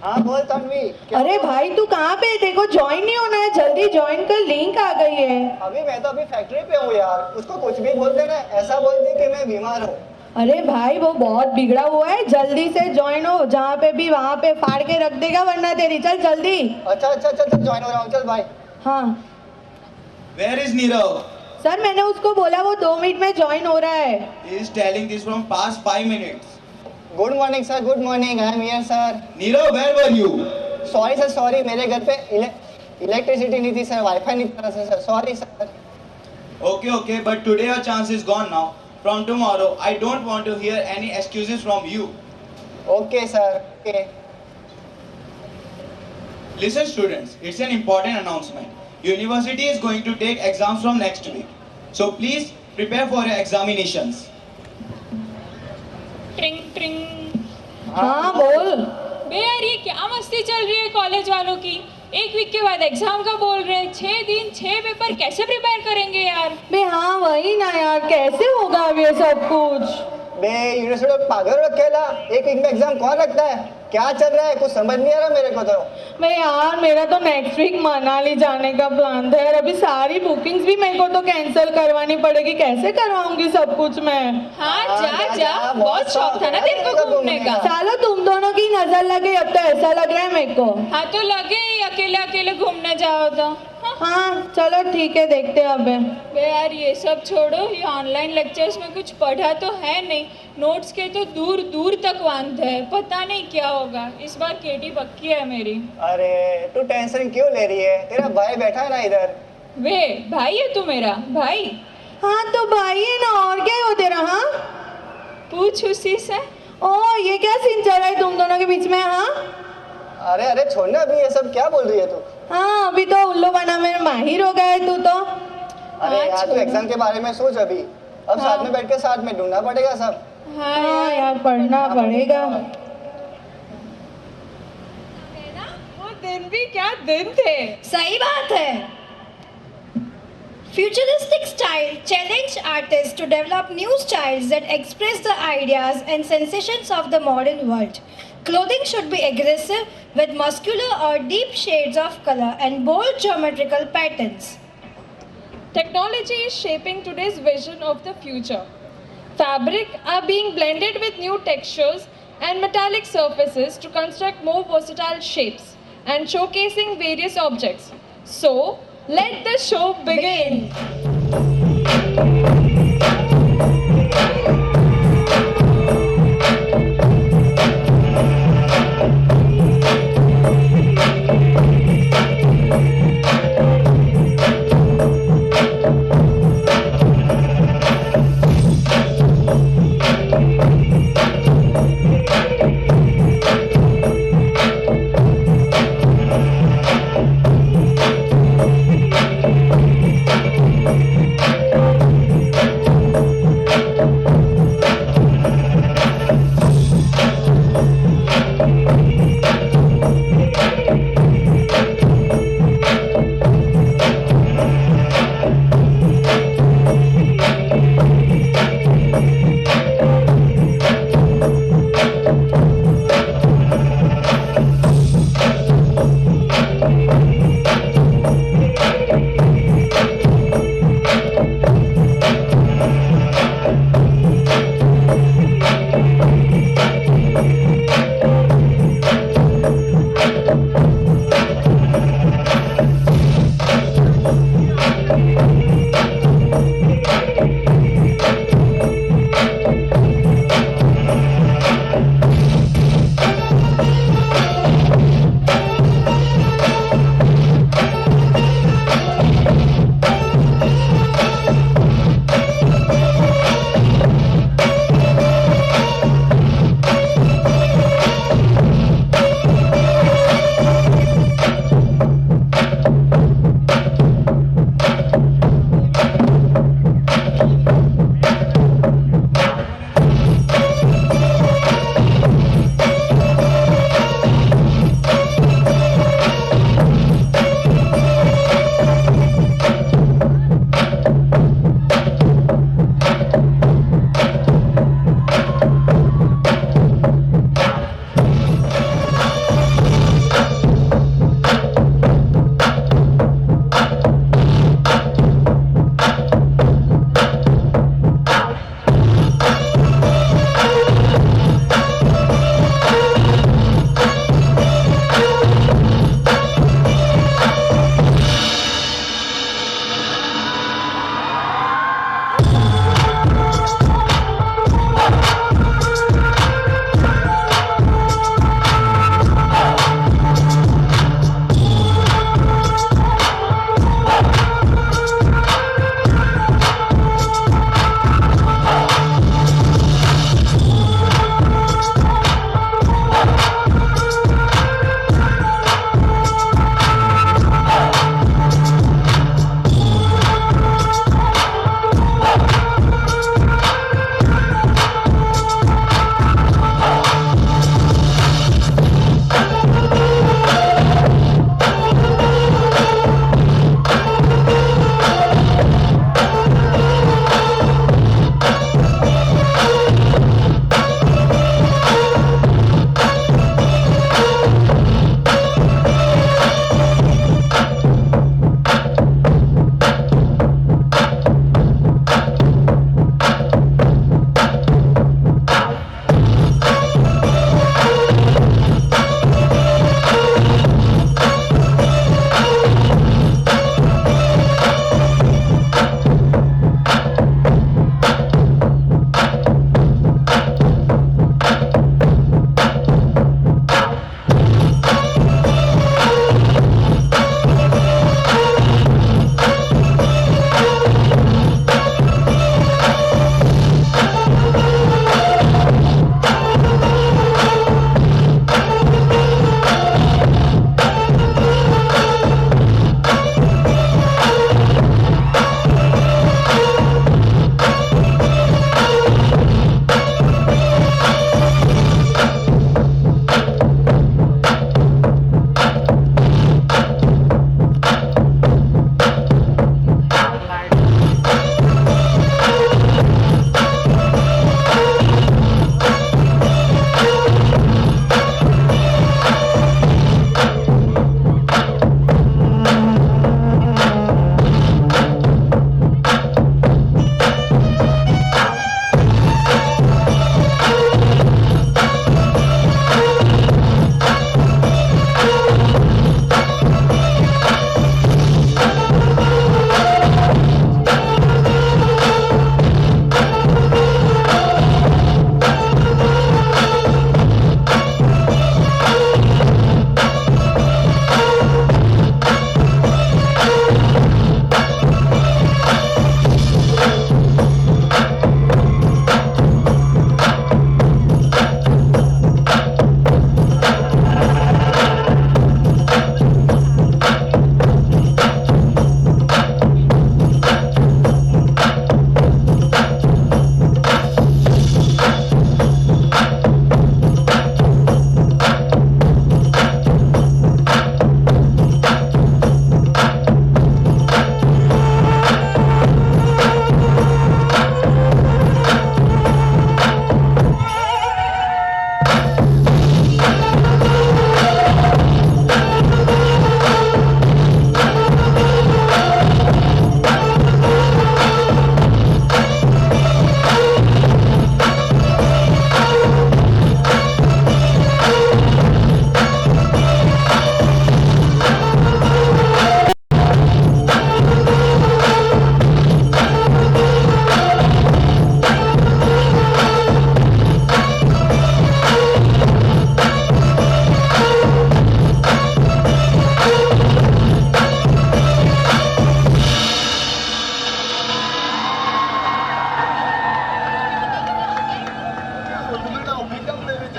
हाँ बोल तन्वी अरे भाई तू कहाँ पे है? देखो ज्वाइन नहीं होना है जल्दी ज्वाइन कर लिंक आ गई है अभी मैं तो अभी फैक्ट्री पे हूँ यार उसको कुछ भी बोल देना ऐसा बोल दे कि मैं बीमार हूँ अरे भाई वो बहुत बिगड़ा हुआ है जल्दी से ज्वाइन हो जहाँ पे भी वहाँ पे फाड़ के रख देगा वरना तेरी चल जल्दी अच्छा अच्छा चल ज्वाइन हो रहा हूँ चल भाई हाँ Where is Nirav? सर मैंने उसको बोला वो 2 मिनट में ज्वाइन हो रहा है He is telling this from past 5 minutes. Good morning sir good morning I am here sir Nirav, where were you? Sorry sir sorry मेरे घर पे इलेक्ट्रिसिटी नहीं थी सर वाईफाई नहीं था sir sorry sir Okay, okay, but today your chance is gone now. From tomorrow, I don't want to hear any excuses from you. Okay sir okay Listen students, it's an important announcement. University is going to take exams from next week. So please prepare for your examinations. ट्रिंग ट्रिंग हाँ बोल बे यार ये क्या मस्ती चल रही है college वालों की 1 वीक के बाद एग्जाम का बोल रहे हैं 6 दिन 6 पेपर कैसे प्रिपेयर करेंगे यार बे हाँ वही ना यार कैसे होगा अब ये सब कुछ बे यूनिवर्सिटी पागल रखेला 1 वीक में एग्जाम कौन रखता है क्या चल रहा है कुछ समझ नहीं आ रहा मेरे को तो मैं यार मेरा तो नेक्स्ट वीक मनाली जाने का प्लान था यार अभी सारी बुकिंग्स भी मेरे को तो कैंसिल करवानी पड़ेगी कैसे करवाऊंगी सब कुछ मैं हाँ जा जा बहुत शौक था ना तेरे को घूमने का सालो तुम दोनों की नजर लगे अब तो ऐसा लग रहा है मेरे को हाँ तो लगे ही अकेले अकेले घूमने जाओ तो हाँ चलो ठीक है देखते हैं अब बे यार ये सब छोड़ो ये ऑनलाइन लेक्चर्स में कुछ पढ़ा तो है नहीं नोट्स के तो दूर दूर तक वांध है पता नहीं क्या होगा इस बार केटी पक्की है मेरी अरे तू टेंशन क्यों ले रही है तेरा भाई बैठा है ना इधर वे भाई है तू मेरा भाई हाँ तो भाई है ना और क्या हो तेरा हाँ पूछ उसी से ओ ये क्या सीन चल रहा है तुम दोनों के बीच में हाँ अरे अरे छोड़ना अभी ये सब क्या बोल रही है तू हाँ अभी तो उल्लू बना में माहिर हो गया है तू तो अरे यार तू एग्जाम के बारे में सोच अभी अब साथ में बैठ के साथ में ढूंढना पड़ेगा सब हाँ यार पढ़ना पड़ेगा वो दिन भी क्या दिन थे सही बात है Futuristic style challenge artists to develop new styles that express the ideas and sensations of the modern world. Clothing should be aggressive with muscular or deep shades of color and bold geometrical patterns. Technology is shaping today's vision of the future. Fabric are being blended with new textures and metallic surfaces to construct more versatile shapes and showcasing various objects. So, let the show begin.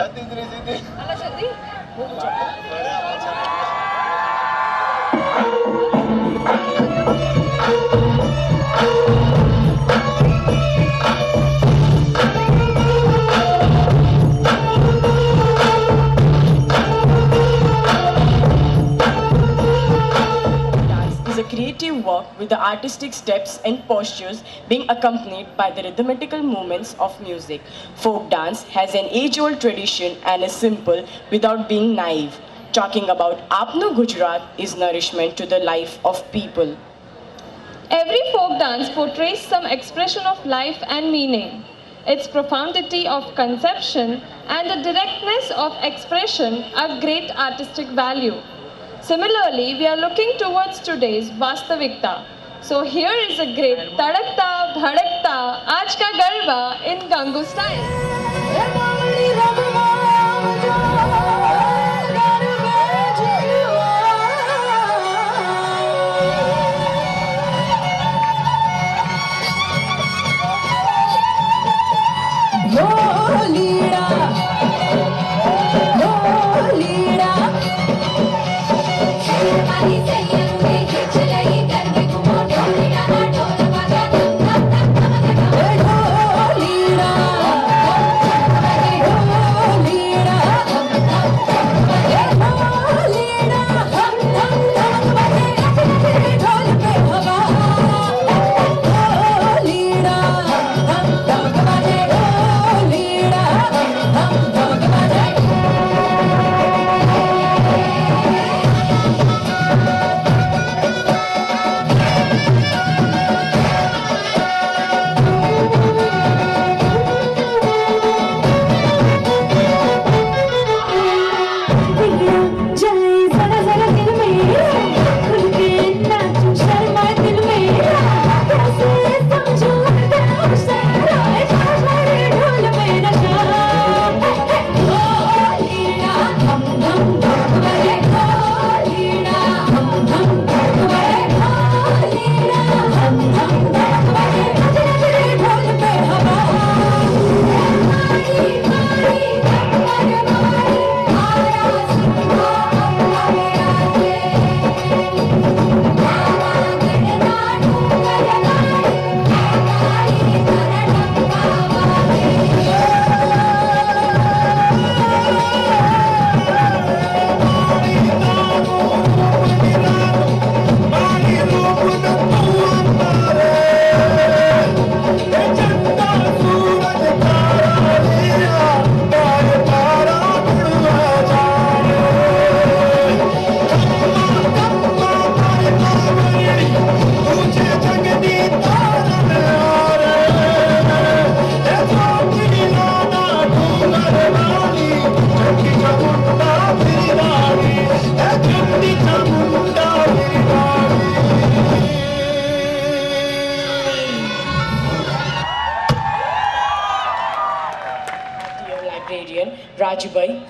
Is a creative work with the artistic steps and postures being accompanied by the rhythmical movements of music. Folk dance has an age-old tradition and is simple without being naive. Talking about Apno Gujarat is nourishment to the life of people. Every folk dance portrays some expression of life and meaning. Its profundity of conception and the directness of expression are great artistic value. Similarly, we are looking towards today's Vastavikta. So here is a great Tadakta Bhadakta Aaj Ka Garba in Gangu style.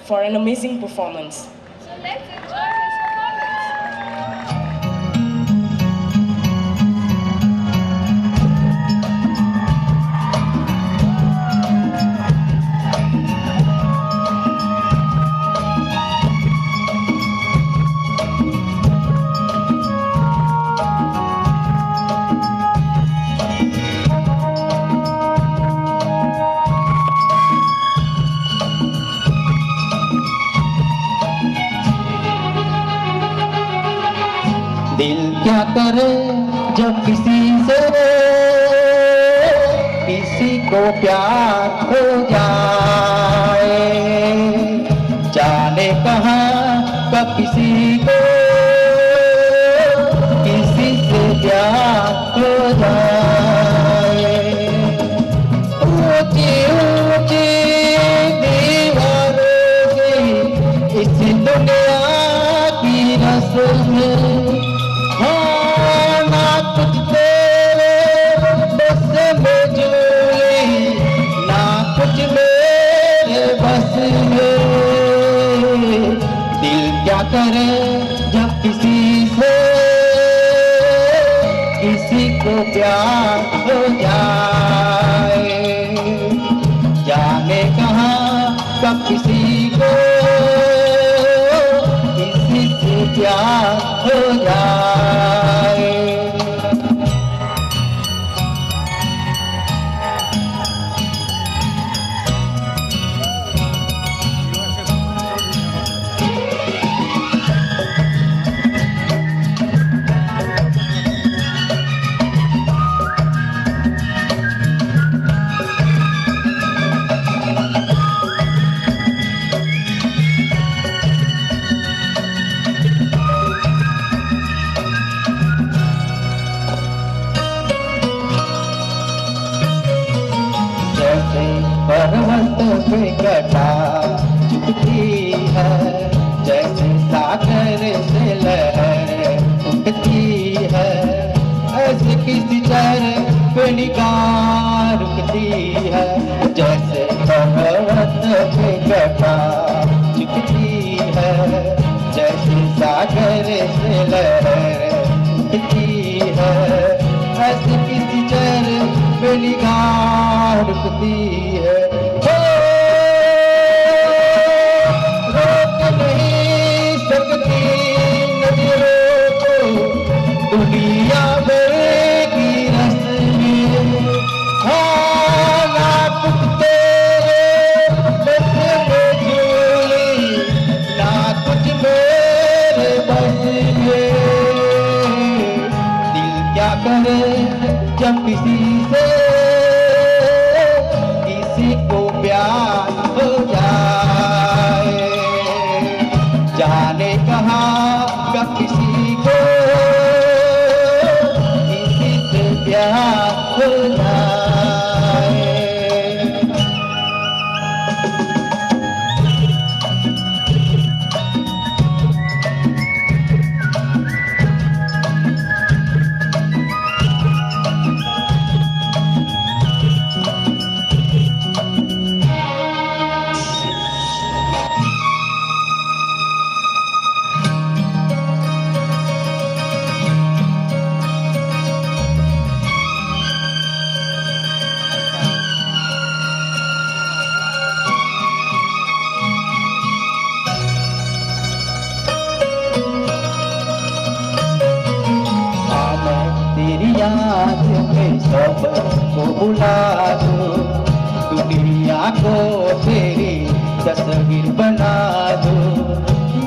For an amazing performance. So let's enjoy his performance. दिल क्या करे जब किसी से किसी को प्यार हो जाए, जाने कहाँ कब किसी को किसी से प्यार हो जाए। ऊंची ऊंची दीवारों की इस दुनिया की रस्म में करे जब किसी से किसी को प्यार हो जाए, जाने कहाँ कब किसी पर्वत पे घटा चुकती है, जैसे सागर से लहर उठती है, ऐसे किसी चेहरे पे निगाह रुकती है, जैसे पर्वत पे घटा चुकती है, जैसे सागर से लहर उठती है, ऐसे किसी चेहरे पे निगाह रुकती है। रोक नहीं सकती नजरों को दुनिया भर की रस्में, हाँ ना कुछ तेरे बस में झूली, ना कुछ मेरे बस में। दिल क्या करे जब किसी से किसी को प्यार हो जाए, जाने कहाँ कब किसी को किसी से प्यार हो जाए। तेरी याद में सब को बुला दूं, दुनिया को तेरी तस्वीर बना दूं,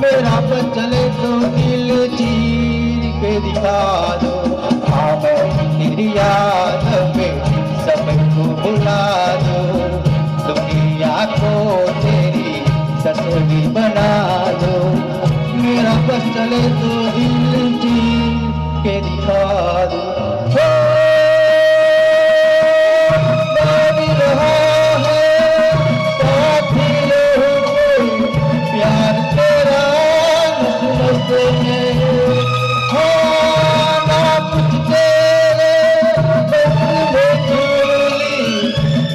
मेरा पर चले तो दिल चीर के दिखा दो। हाँ मैं तेरी याद में सबको बुला दूं, दुनिया को तेरी तस्वीर बना दो, मेरा बस चले तो दिल चीर के दिखा दो। मानी रहा है साथी लोगों, प्यार तेरा नस नस में, हाँ ना कुछ तेरे बस में झूली,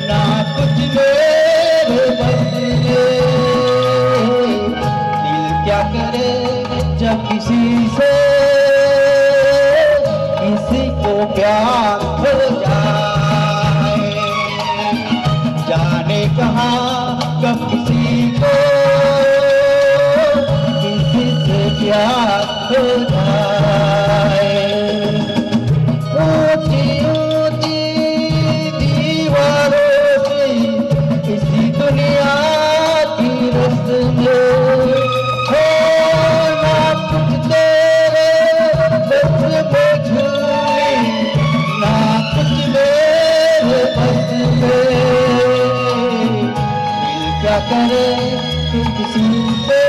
ना कुछ मेरे बस में। दिल क्या करे जब किसी से किसी को प्यार हो जाए, जाने कहाँ कब किसी को किसी से प्यार हो जाए। ऊंची ऊंची दीवारों से इसी दुनिया की रस्में, हो ना कुछ तेरे बस में झूली, ना कुछ मेरे बस में। दिल क्या करे कि किसी से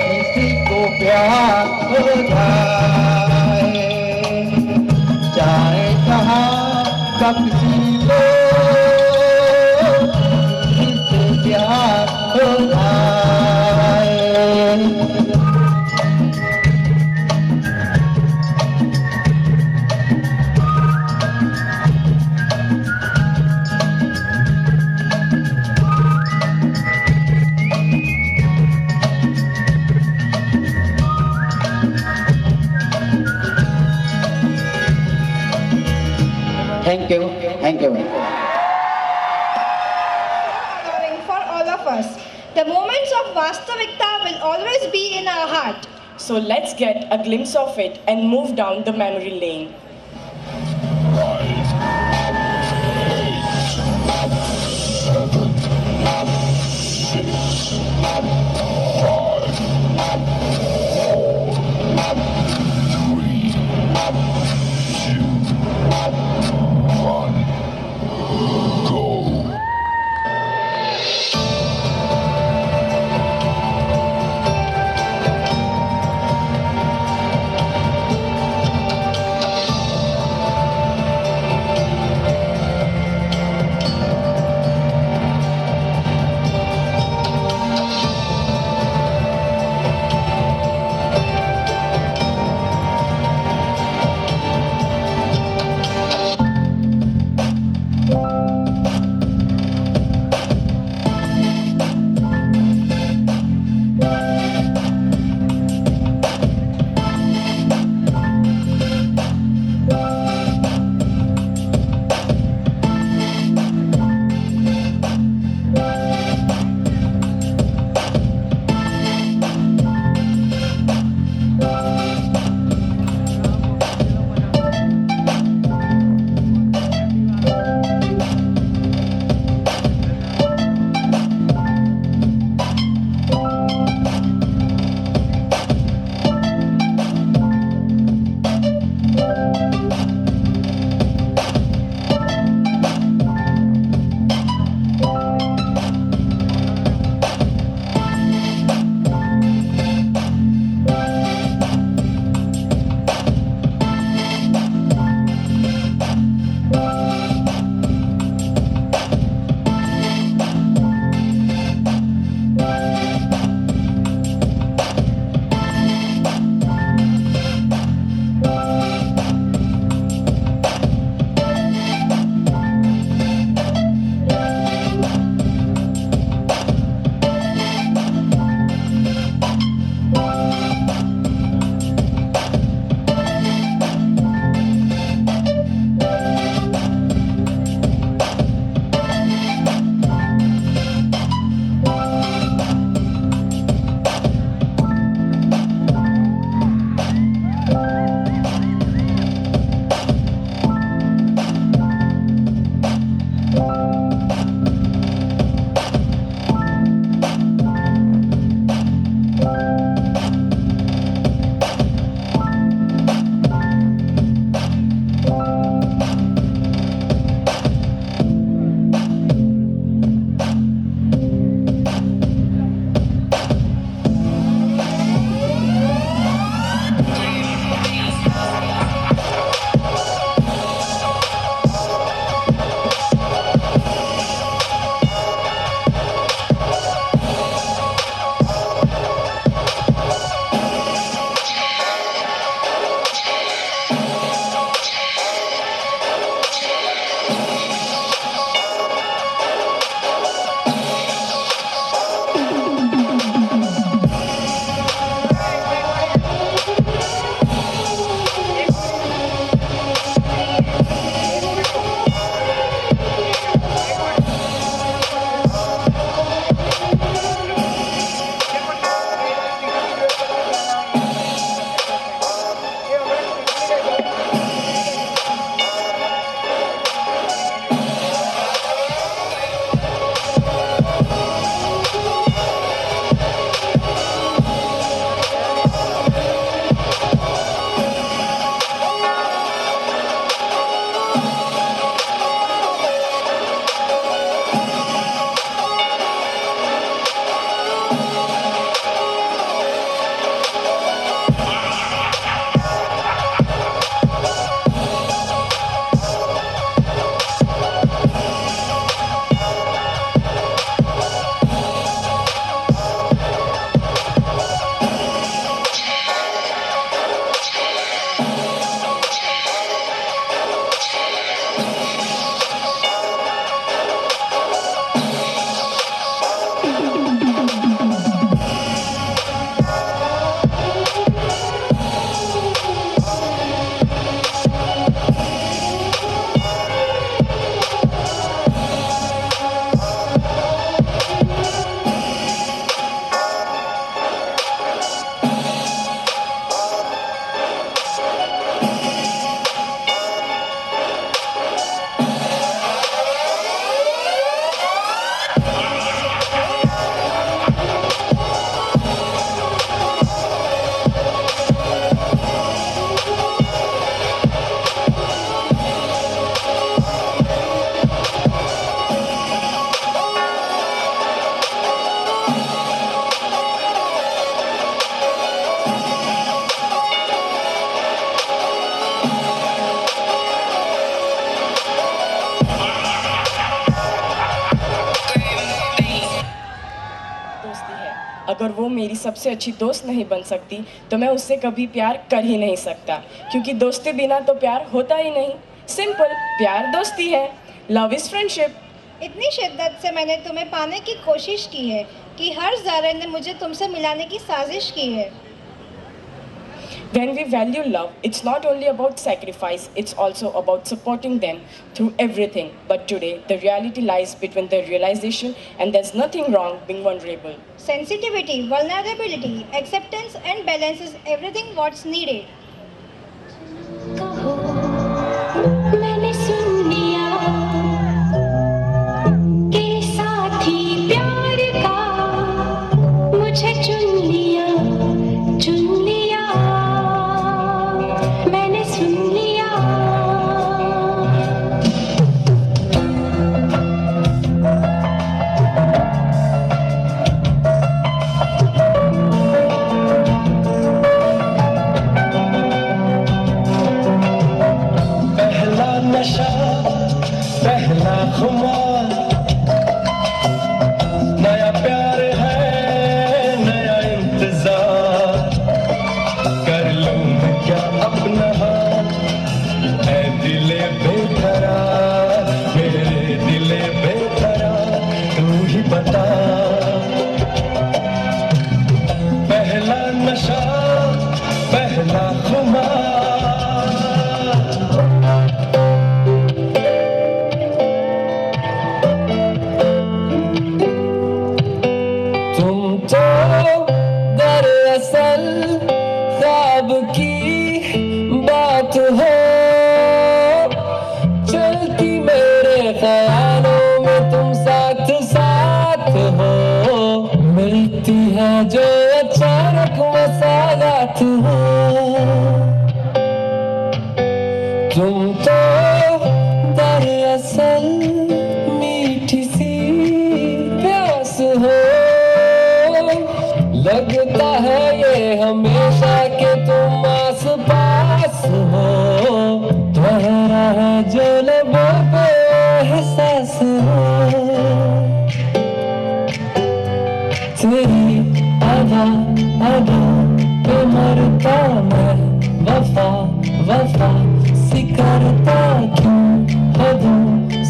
किसी को प्यार हो जाए, जाए कहाँ कब किसी को किसी से प्यार हो जाए। Thank you. Thank you. For all of us, the moments of Vastavikta will always be in our heart. So let's get a glimpse of it and move down the memory lane. अगर वो मेरी सबसे अच्छी दोस्त नहीं बन सकती तो मैं उससे कभी प्यार कर ही नहीं सकता, क्योंकि दोस्ती बिना तो प्यार होता ही नहीं। सिंपल, प्यार दोस्ती है, लव इज़ फ्रेंडशिप। इतनी शिद्दत से मैंने तुम्हें पाने की कोशिश की है कि हर ज़रा ने मुझे तुमसे मिलाने की साजिश की है। When we value love, it's not only about sacrifice, it's also about supporting them through everything. But today, the reality lies between the realization and there's nothing wrong being vulnerable. Sensitivity, vulnerability, acceptance and balance is everything what's needed. मैंने सुन लिया कि साथी प्यार का मुझे चुन लिया मैंने सुन लिया। पहला नशा, पहला खुमार, नया प्यार है, नया इंतजार, कर लूं मैं क्या अपना हाल, ऐ दिले बेकरार, मेरे दिले बेकरार, तू ही बता। पहला नशा, पहला खुमार, दरअसल ख्वाब की बात हो, चलती मेरे ख्यालों में तुम साथ साथ हो, मिलती है जो अचानक मसालात हो। तुम तो दरअसल मीठी सी प्यास हो, लगता है ये हमेशा के तुम आस पास हो, तुम्हारा है जो लबों पे एहसास हो। तेरी आधा आधा पे मरता मैं, वफा वफा सी करता क्यों, हदों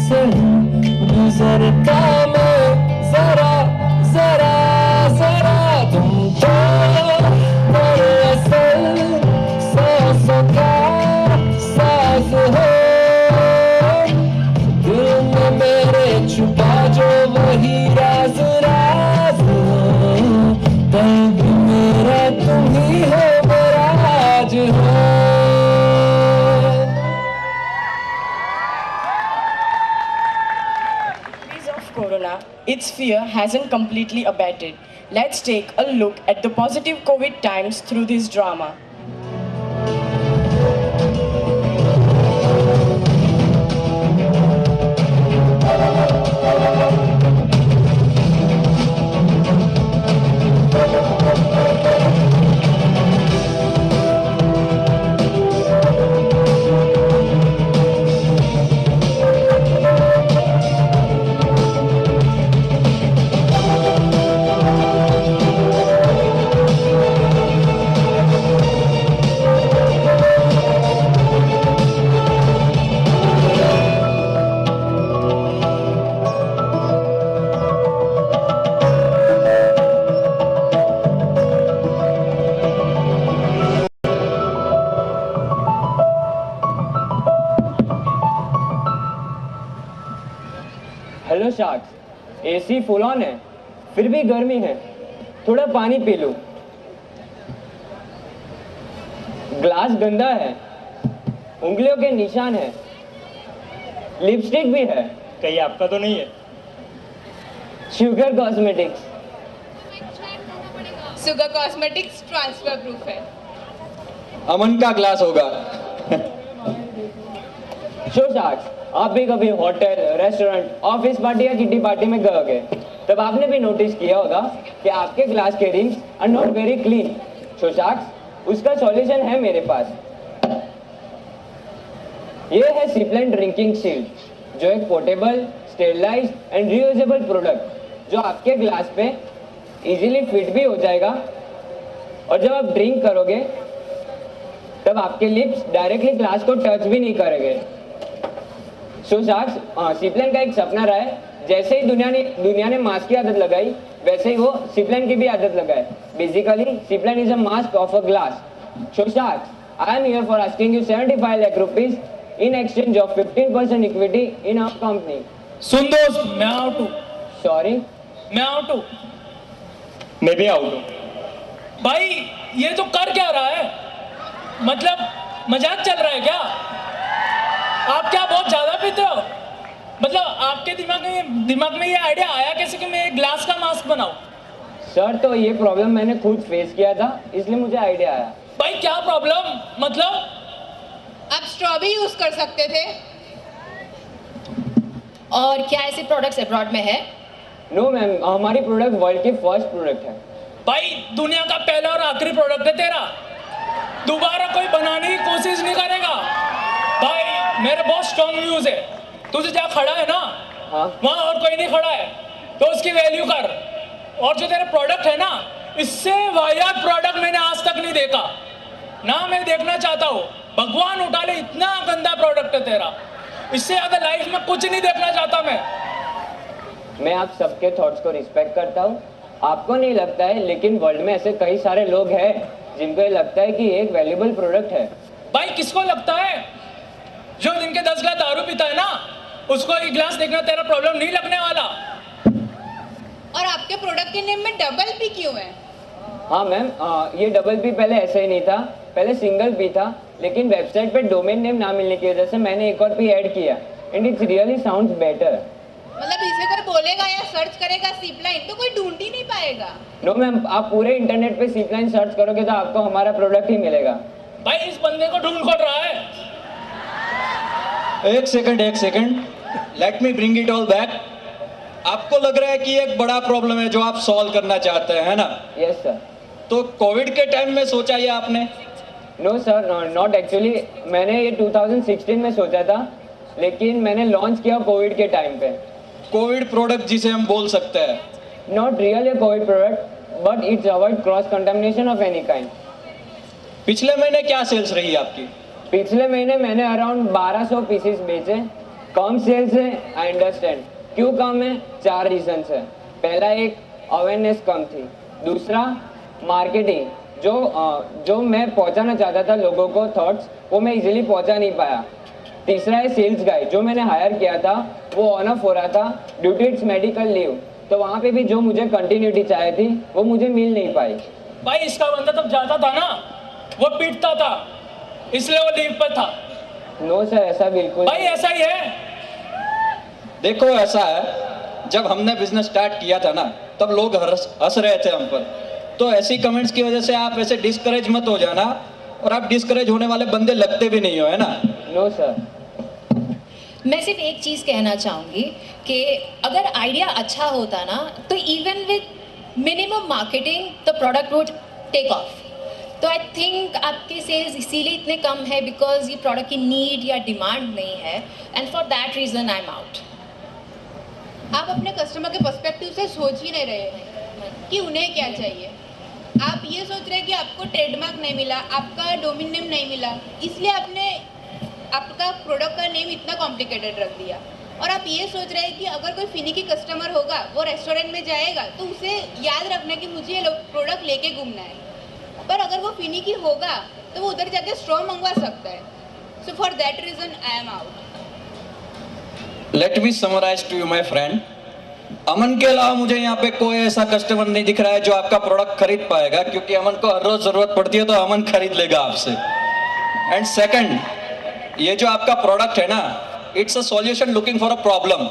से गुजरता मैं, जरा जरा जरा। तुम तो दरअसल सांसों का साज हो, दिल में मेरे छुपा जो वही राज राज हो, दर्द मेरा तुम ही हो, मेरा राज हो। Corona, its fear hasn't completely abated. Let's take a look at the positive COVID times through this drama. Hello sharks, AC full on है, फिर भी गर्मी है, थोड़ा पानी पी लो। ग्लास गंदा है, उंगलियों के निशान है, लिपस्टिक भी है। कहीं आपका तो नहीं है? Sugar cosmetics. Sugar cosmetics transfer proof है। अमन का ग्लास होगा। शो शार्क्स, आप भी कभी होटल, रेस्टोरेंट, ऑफिस पार्टी या किटी पार्टी में गए, तब आपने भी नोटिस किया होगा कि आपके ग्लास के rings are not very clean. So sharks, उसका सॉल्यूशन है मेरे पास। ये है सीप्लेन ड्रिंकिंग शील्ड, जो एक portable, sterilised and reusable product जो आपके ग्लास पे इजीली फिट भी हो जाएगा, और जब आप ड्रिंक करोगे तब आपके लिप्स डायरेक्टली ग्लास को टच भी नहीं करेंगे। सो साक्ष, सीप्लेन का एक सपना रहा है, जैसे ही दुनिया ने मास्क की आदत लगाई वैसे ही वो सीप्लेन की भी आदत लगाए। Basically seaplane is a mask of a glass. So साक्ष, I am here for asking you 75 lakh rupees in exchange of 15% equity in our company. सुन दोस्त, मैं आउट हूँ। Sorry? मैं आउट हूँ। मैं भी आउट हूँ। भाई ये तो कर क्या रहा है? मतलब मजाक चल रहा है क्या? आप क्या बहुत ज्यादा पीते हो? मतलब आपके दिमाग में ये आइडिया आया कैसे कि मैं एक ग्लास का मास्क बनाऊं? सर, तो ये प्रॉब्लम मैंने खुद फेस किया था, इसलिए मुझे आइडिया आया। भाई क्या प्रॉब्लम? मतलब आप स्ट्रॉ भी यूज कर सकते थे। और क्या ऐसे प्रोडक्ट्स अब्रॉड में है? नो मैम, हमारी प्रोडक्ट वर्ल्ड की फर्स्ट प्रोडक्ट है। भाई दुनिया का पहला और आखिरी प्रोडक्ट है तेरा, दोबारा कोई बनाने की कोशिश नहीं करेगा। भाई मेरे बहुत स्ट्रॉन्ग व्यूज है, तुझे जहाँ खड़ा है ना वहाँ और कोई नहीं खड़ा है, तो उसकी वैल्यू कर। और जो तेरा प्रोडक्ट है ना, इससे वाहियात प्रोडक्ट मैंने आज तक नहीं देखा ना, मैं देखना चाहता हूँ। भगवान उठा ले, इतना गंदा प्रोडक्ट है तेरा, इससे ज्यादा लाइफ में कुछ नहीं देखना चाहता मैं आप सबके थॉट्स को रिस्पेक्ट करता हूँ। आपको नहीं लगता है, लेकिन वर्ल्ड में ऐसे कई सारे लोग हैं जिनको ये लगता है कि ये एक वैल्यूबल प्रोडक्ट है। भाई किसको लगता है? जो दिन के 10 गिलास दारू पीता है ना, उसको एक गिलास देखना तेरा प्रॉब्लम नहीं लगने वाला। और आपके प्रोडक्ट के नेम में डबल पी क्यों है? हाँ मैम, ये डबल पी पहले ऐसे ही नहीं था, पहले सिंगल पी था, लेकिन वेबसाइट पे डोमेन नेम ना मिलने की वजह से मैंने एक और पी ऐड किया, and it's really sounds better. मतलब इसे कोई बोलेगा या सर्च करेगा सीपलाइन तो कोई ढूंढ ही नहीं पाएगा। नो मैम, आप पूरे इंटरनेट पे सीपलाइन सर्च करोगे तो आपको हमारा प्रोडक्ट ही मिलेगा। भाई इस बंदे को ढूंढ कौन रहा है? एक second, let me bring it all back. आपको लग रहा है कि एक बड़ा प्रॉब्लम है जो आप सॉल्व करना चाहते हैं, है ना? Yes sir. तो कोविड के टाइम में सोचा ये आपने? No sir, not actually. मैंने ये 2016 में सोचा था, लेकिन मैंने लॉन्च किया कोविड के टाइम पे। कोविड प्रोडक्ट जिसे हम बोल सकते हैं। Not really Covid product, but it's avoid cross contamination of any kind. पिछले महीने क्या सेल्स रही आपकी? पिछले महीने मैंने अराउंड 1200 पीसेस बेचे। कम सेल्स है, आई अंडरस्टैंड। क्यों कम है? 4 रीजंस है। पहला, एक अवेयरनेस कम थी। दूसरा, मार्केटिंग, जो मैं पहुंचाना चाहता था लोगों को थॉट्स, वो मैं इजीली पहुंचा नहीं पाया। तीसरा है सेल्स गाय, जो मैंने हायर किया था वो ऑन ऑफ हो रहा था due to its medical leave, तो वहाँ पे भी जो मुझे कंटिन्यूटी चाहिए थी वो मुझे मिल नहीं पाई। भाई इसका बंदा तब जाता था ना, वो पीटता था, इसलिए वो लीव पर था। नो सर, ऐसा बिल्कुल भाई ऐसा ही है। देखो ऐसा है, जब हमने बिजनेस स्टार्ट किया था ना, तब लोग हंस रहे थे हम पर, तो ऐसी कमेंट्स की वजह से आप ऐसे डिस्करेज मत हो जाना, और आप डिस्करेज होने वाले बंदे लगते भी नहीं हो, है ना? No sir. मैं सिर्फ एक चीज़ कहना चाहूँगी कि अगर आइडिया अच्छा होता ना, तो even with minimum marketing the product would take off. तो आई थिंक आपके सेल्स इसीलिए इतने कम है बिकॉज ये प्रोडक्ट की नीड या डिमांड नहीं है, and for that reason I am out. आप अपने कस्टमर के पर्सपेक्टिव से सोच ही नहीं रहे हैं कि उन्हें क्या चाहिए। आप ये सोच रहे हैं कि आपको ट्रेडमार्क नहीं मिला, आपका डोमेन नेम नहीं मिला, इसलिए आपने आपका प्रोडक्ट का नेम इतना कॉम्प्लिकेटेड रख दिया। और आप ये सोच रहे हैं कि अगर कोई फिनिकी कस्टमर होगा, वो रेस्टोरेंट में जाएगा तो उसे याद रखना कि मुझे ये प्रोडक्ट लेके घूमना है, पर अगर वो फिनिकी होगा तो वो उधर जाके स्ट्रॉ मंगवा सकता है। So for that reason I am out. Let me summarise to you my friend. Aman के अलावा मुझे यहाँ पे कोई ऐसा कस्टमर नहीं दिख रहा है जो आपका प्रोडक्ट खरीद पाएगा, क्योंकि अमन को हर रोज जरूरत पड़ती है तो अमन खरीद लेगा आपसे। एंड सेकंड, ये जो आपका प्रोडक्ट है ना, it's a solution looking for a problem.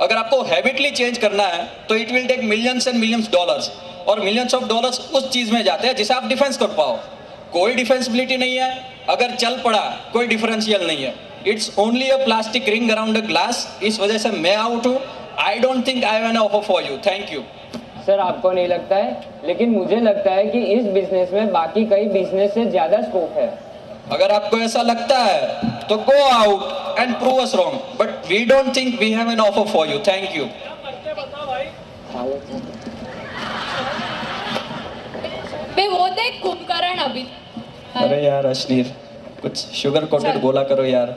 अगर आपको हैबिटली चेंज करना है तो it will take millions and millions dollars, और मिलियंस ऑफ डॉलर्स उस चीज में जाते हैं जिसे आप डिफेंस कर पाओ। कोई डिफेंसिबिलिटी नहीं है, अगर चल पड़ा कोई डिफरेंशियल नहीं है। It's only a plastic ring around a glass. इस वजह से मैं आउट हूँ। I don't think I have an offer for you. Thank you. Sir, आपको नहीं लगता है, लेकिन मुझे लगता है कि इस बिजनेस में बाकी कई बिजनेस से ज्यादा स्कोप है। अगर आपको ऐसा लगता है तो go out and prove us wrong, but we don't think we have an offer for you. Thank you. बे वो देख कुंभकर्ण अभी। अरे यार अश्नीर, कुछ शुगर कोटेड बोला करो यार।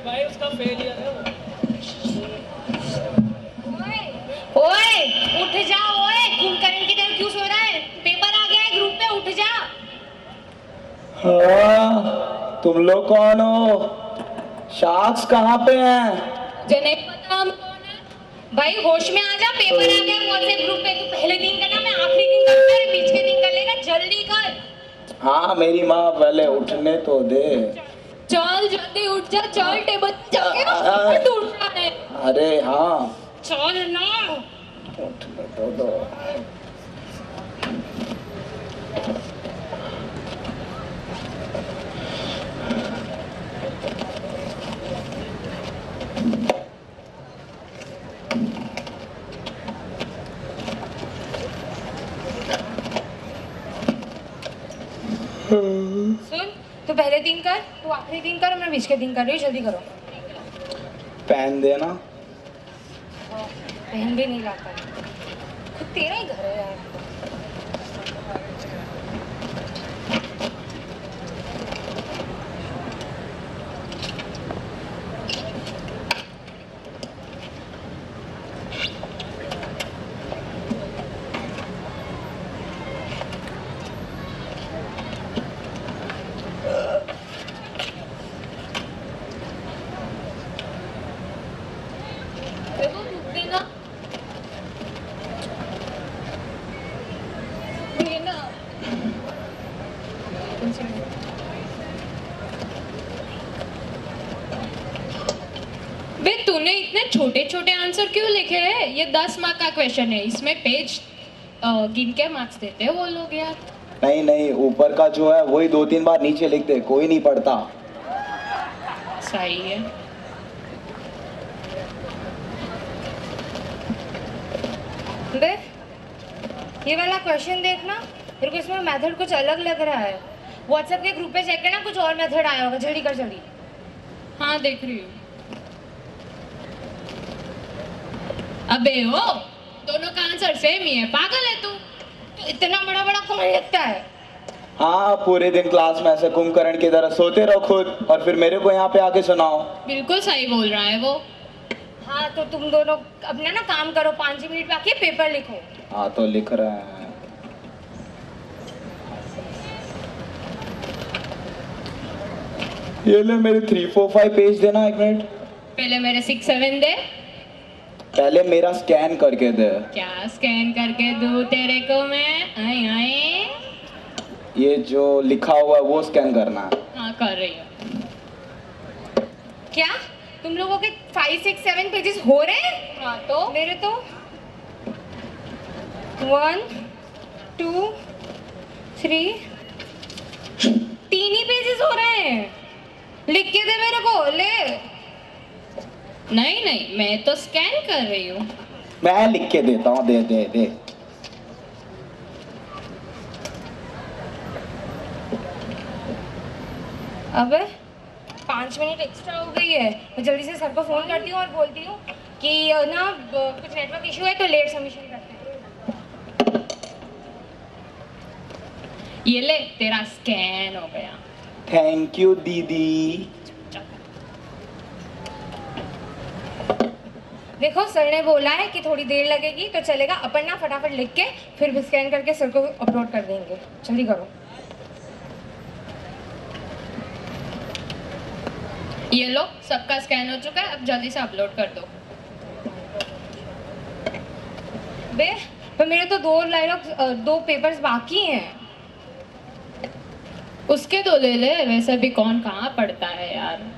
भाई उसका फेलियर है वो। ओए उठ जा, ओए कुंभकर्ण की तरह क्यों सो रहा है? पेपर आ गया है ग्रुप पे, उठ जा। हाँ, तुम लोग कौन हो? शार्क्स कहाँ पे हैं? जो नहीं पता हम कौन है? भाई होश में आ जा, पेपर आ गया व्हाट्सएप ग्रुप पे। तू पहले दिन करना, मैं आखिरी दिन करता है, बीच के दिन कर लेगा, जल्दी कर। हाँ मेरी माँ, पहले उठने तो दे। चल जल्दी उठ जा, चल टेबल पे जाके ना पेपर टूटना है। अरे हाँ, चल ना। उठने तो दो। सुन, तू पहले दिन कर, तू आखिरी दिन कर, मैं बीच के दिन कर रही हूँ, जल्दी करो। पेन देना। पहन भी नहीं लाता, खुद तेरा ही घर है यार। बे तूने इतने छोटे छोटे आंसर क्यों लिखे हैं? ये 10 मार्क का क्वेश्चन है, इसमें पेज गिन के मार्क्स देते हैं वो लोग यार। नहीं नहीं, ऊपर का जो है वही 2-3 बार नीचे लिख दे, कोई नहीं पढ़ता। सही है। बे ये वाला क्वेश्चन देखना, मेरे को इसमें मेथड कुछ अलग लग रहा है। व्हाट्सएप के ग्रुप पे चेक करना, कुछ और मेथड आया होगा, जल्दी कर जल्दी। हाँ देख रही हूँ। अबे ओ, दोनों का आंसर सेम ही है, पागल है तू? तो इतना बड़ा बड़ा कौन लिखता है? हाँ, पूरे दिन क्लास में ऐसे कुंभकर्ण की तरह सोते रहो खुद, और फिर मेरे को यहाँ पे आके सुनाओ। बिल्कुल सही बोल रहा है वो। हाँ तो तुम दोनों अपना ना काम करो, 5 मिनट बाकी पेपर लिखो। हाँ तो लिख रहे हैं। ये ले मेरे 3, 4, 5 पेज देना, 1 मिनट। पहले मेरे 6, 7 दे। पहले मेरा स्कैन करके दे। क्या स्कैन करके दूँ तेरे को मैं? आई आई। ये जो लिखा हुआ है वो स्कैन करना है। हाँ कर रही हूँ। क्या तुम लोगों के 5, 6, 7 पेजेस हो रहे हैं? हाँ तो मेरे तो 1, 2, 3 ही पेजेस हो रहे हैं। लिख के दे मेरे को, ले। नहीं नहीं, मैं तो स्कैन कर रही हूँ। मैं लिख के देता हूँ, दे दे दे। अबे 5 मिनट एक्स्ट्रा हो गई है, मैं जल्दी से सर को फोन करती हूँ और बोलती हूँ कि ना कुछ नेटवर्क इशू है तो लेट सबमिशन करते हैं। ये ले, तेरा स्कैन हो गया। थैंक यू दीदी। देखो सर ने बोला है कि थोड़ी देर लगेगी तो चलेगा, अपन ना फटाफट लिख के फिर भी स्कैन करके सर को अपलोड कर देंगे। जल्दी करो। ये लो, सबका स्कैन हो चुका है, अब जल्दी से अपलोड कर दो। बे पर मेरे तो 2 पेपर्स बाकी हैं। उसके 2 ले ले, वैसे भी कौन कहाँ पढ़ता है यार।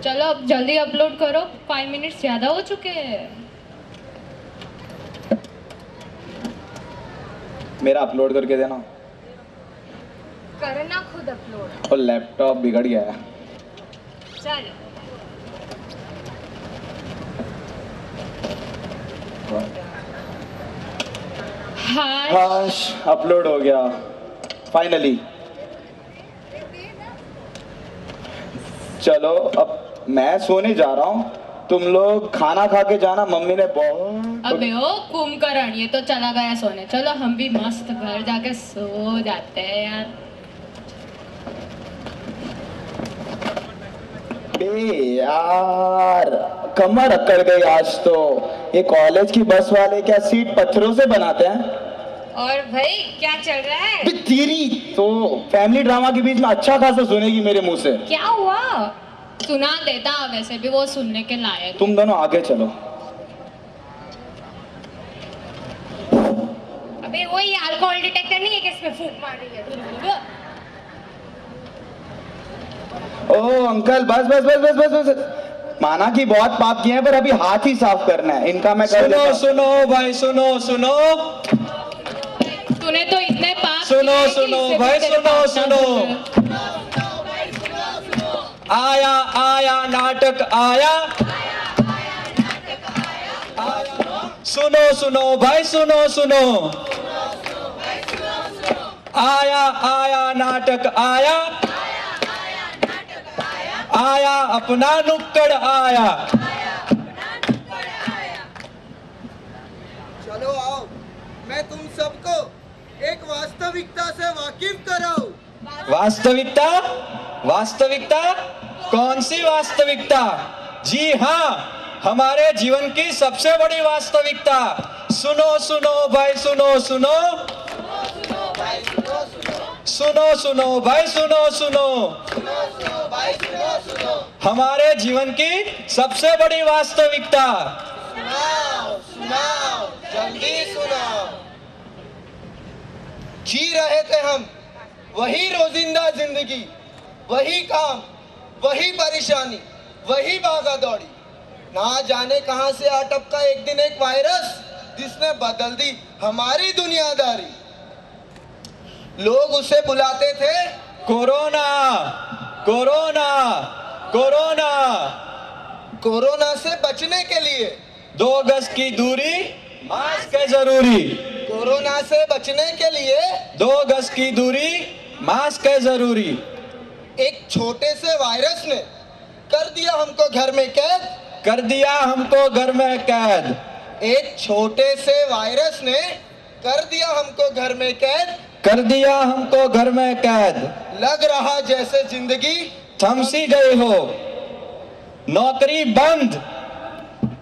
चलो अब जल्दी अपलोड करो, 5 मिनट ज्यादा हो चुके हैं। मेरा अपलोड करके देना। करना खुद अपलोड। और लैपटॉप बिगड़ गया है। चल हाश, अपलोड हो गया फाइनली। चलो अब मैं सोने जा रहा हूँ, तुम लोग खाना खा के जाना, मम्मी ने बहुत। अबे ओ कुंभकर्ण, ये तो चला गया सोने। चलो हम भी मस्त घर जाके सो जाते हैं यार। यार कमर अकड़ गई आज तो। ये कॉलेज की बस वाले क्या सीट पत्थरों से बनाते हैं? और भाई क्या चल रहा है? तेरी तो फैमिली ड्रामा के बीच में अच्छा खासा सुनेगी मेरे मुंह से। क्या हुआ? सुना देता, वैसे भी वो सुनने के लायक। तुम दोनों आगे चलो। अबे वही अल्कोहल डिटेक्टर नहीं है कि इसमें फूंक मारी है? ओ अंकल बस बस बस बस बस बस। माना कि बहुत पाप किए हैं पर अभी हाथ ही साफ करना है इनका। मैं कर सुनो सुनो भाई, सुनो सुनो। तूने तो इतने पाप सुनो सुनो भाई, सुनो सुनो। आया आया नाटक आया। सुनो सुनो भाई, सुनो सुनो। आया आया नाटक आया। आया अपना नुक्कड़ आया। चलो आओ, मैं तुम सबको एक वास्तविकता से वाकिफ कराऊं। वास्तविकता? वास्तविकता? कौन सी वास्तविकता? जी हाँ, हमारे जीवन की सबसे बड़ी वास्तविकता। सुनो सुनो भाई, सुनो सुनो। सुनो सुनो भाई, सुनो सुनो। हमारे जीवन की सबसे बड़ी वास्तविकता। सुनाओ सुनाओ, जल्दी सुनाओ। जी रहे थे हम वही रोजिंदा जिंदगी, वही काम, वही परेशानी, वही भागा दौड़ी। ना जाने कहां से आ टपका एक दिन एक वायरस, जिसने बदल दी हमारी दुनियादारी। लोग उसे बुलाते थे कोरोना कोरोना कोरोना। कोरोना से बचने के लिए 2 गज की दूरी, मास्क है जरूरी। कोरोना से बचने के लिए 2 गज की दूरी, मास्क है जरूरी। एक छोटे से वायरस ने कर दिया हमको घर में कैद। कर दिया हमको घर में कैद। एक छोटे से वायरस ने कर दिया हमको घर में कैद। कर दिया हमको घर में कैद। लग रहा जैसे जिंदगी थम सी गई हो। नौकरी बंद,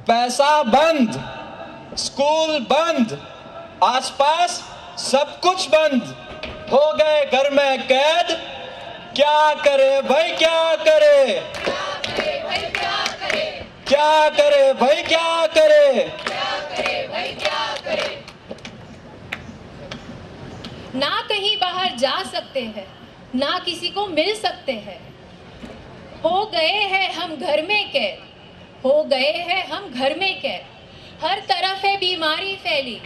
पैसा बंद, स्कूल बंद, आसपास सब कुछ बंद। हो गए घर में कैद। क्या करे भाई, क्या करे? क्या करे भाई, क्या करे? ना कहीं बाहर जा सकते हैं, ना किसी को मिल सकते हैं। हो गए हैं हम घर में कैद। हो गए हैं हम घर में कैद। हर तरफ है बीमारी फैली,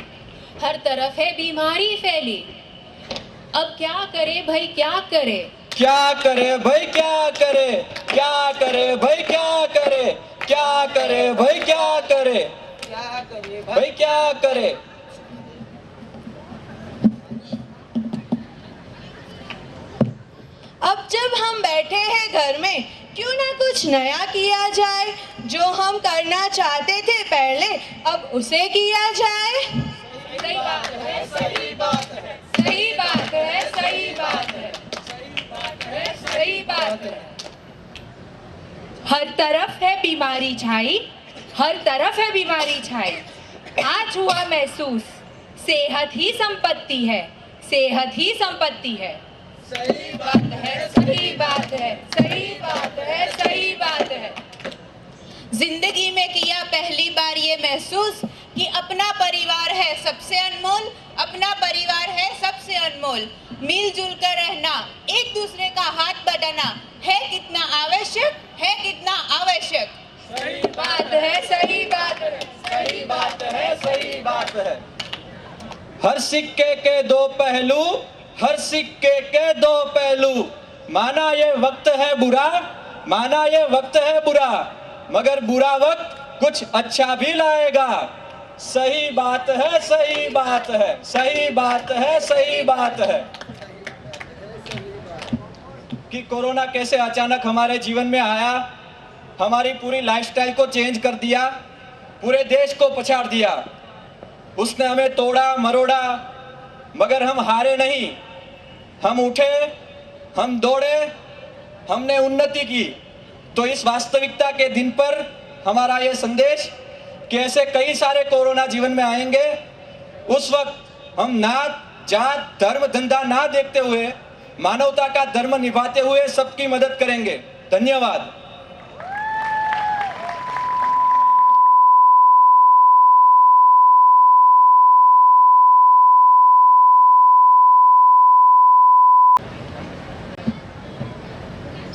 हर तरफ है बीमारी फैली। अब क्या करे भाई, क्या करे? क्या करे भाई, क्या करे? क्या करे भाई, क्या करे? क्या करे भाई, क्या करे? क्या करे भाई, क्या करे? अब जब हम बैठे हैं घर में, क्यों ना कुछ नया किया जाए। जो हम करना चाहते थे पहले, अब उसे किया जाए। सही बात है, सही बात है, सही बात है, सही बात है, सही बात है, सही बात है। हर तरफ है बीमारी छाई, हर तरफ है बीमारी छाई। आज हुआ महसूस, सेहत ही संपत्ति है, सेहत ही संपत्ति है। सही बात है, सही बात है, सही बात है, सही बात है। जिंदगी में किया पहली बार ये महसूस कि अपना परिवार है सबसे अनमोल, अपना परिवार है सबसे अनमोल। मिलजुल कर रहना, एक दूसरे का हाथ बटाना है कितना आवश्यक, है कितना आवश्यक। सही बात है, सही बात है, सही बात है, सही बात है। हर सिक्के के 2 पहलू, हर सिक्के के 2 पहलू। माना ये वक्त है बुरा, माना ये वक्त है बुरा, मगर बुरा वक्त कुछ अच्छा भी लाएगा। सही बात है, सही बात है, सही बात है, सही बात है। कि कोरोना कैसे अचानक हमारे जीवन में आया, हमारी पूरी लाइफस्टाइल को चेंज कर दिया, पूरे देश को पछाड़ दिया। उसने हमें तोड़ा मरोड़ा, मगर हम हारे नहीं। हम उठे, हम दौड़े, हमने उन्नति की। तो इस वास्तविकता के दिन पर हमारा ये संदेश कि ऐसे कई सारे कोरोना जीवन में आएंगे, उस वक्त हम नात जात धर्म धंधा ना देखते हुए मानवता का धर्म निभाते हुए सबकी मदद करेंगे। धन्यवाद।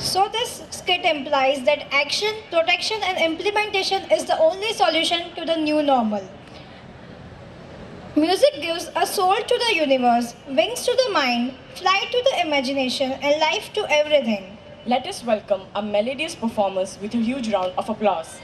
So this skit implies that action, protection and implementation is the only solution to the new normal. Music gives a soul to the universe, wings to the mind, flight to the imagination and life to everything. Let us welcome our melodious performers with a huge round of applause.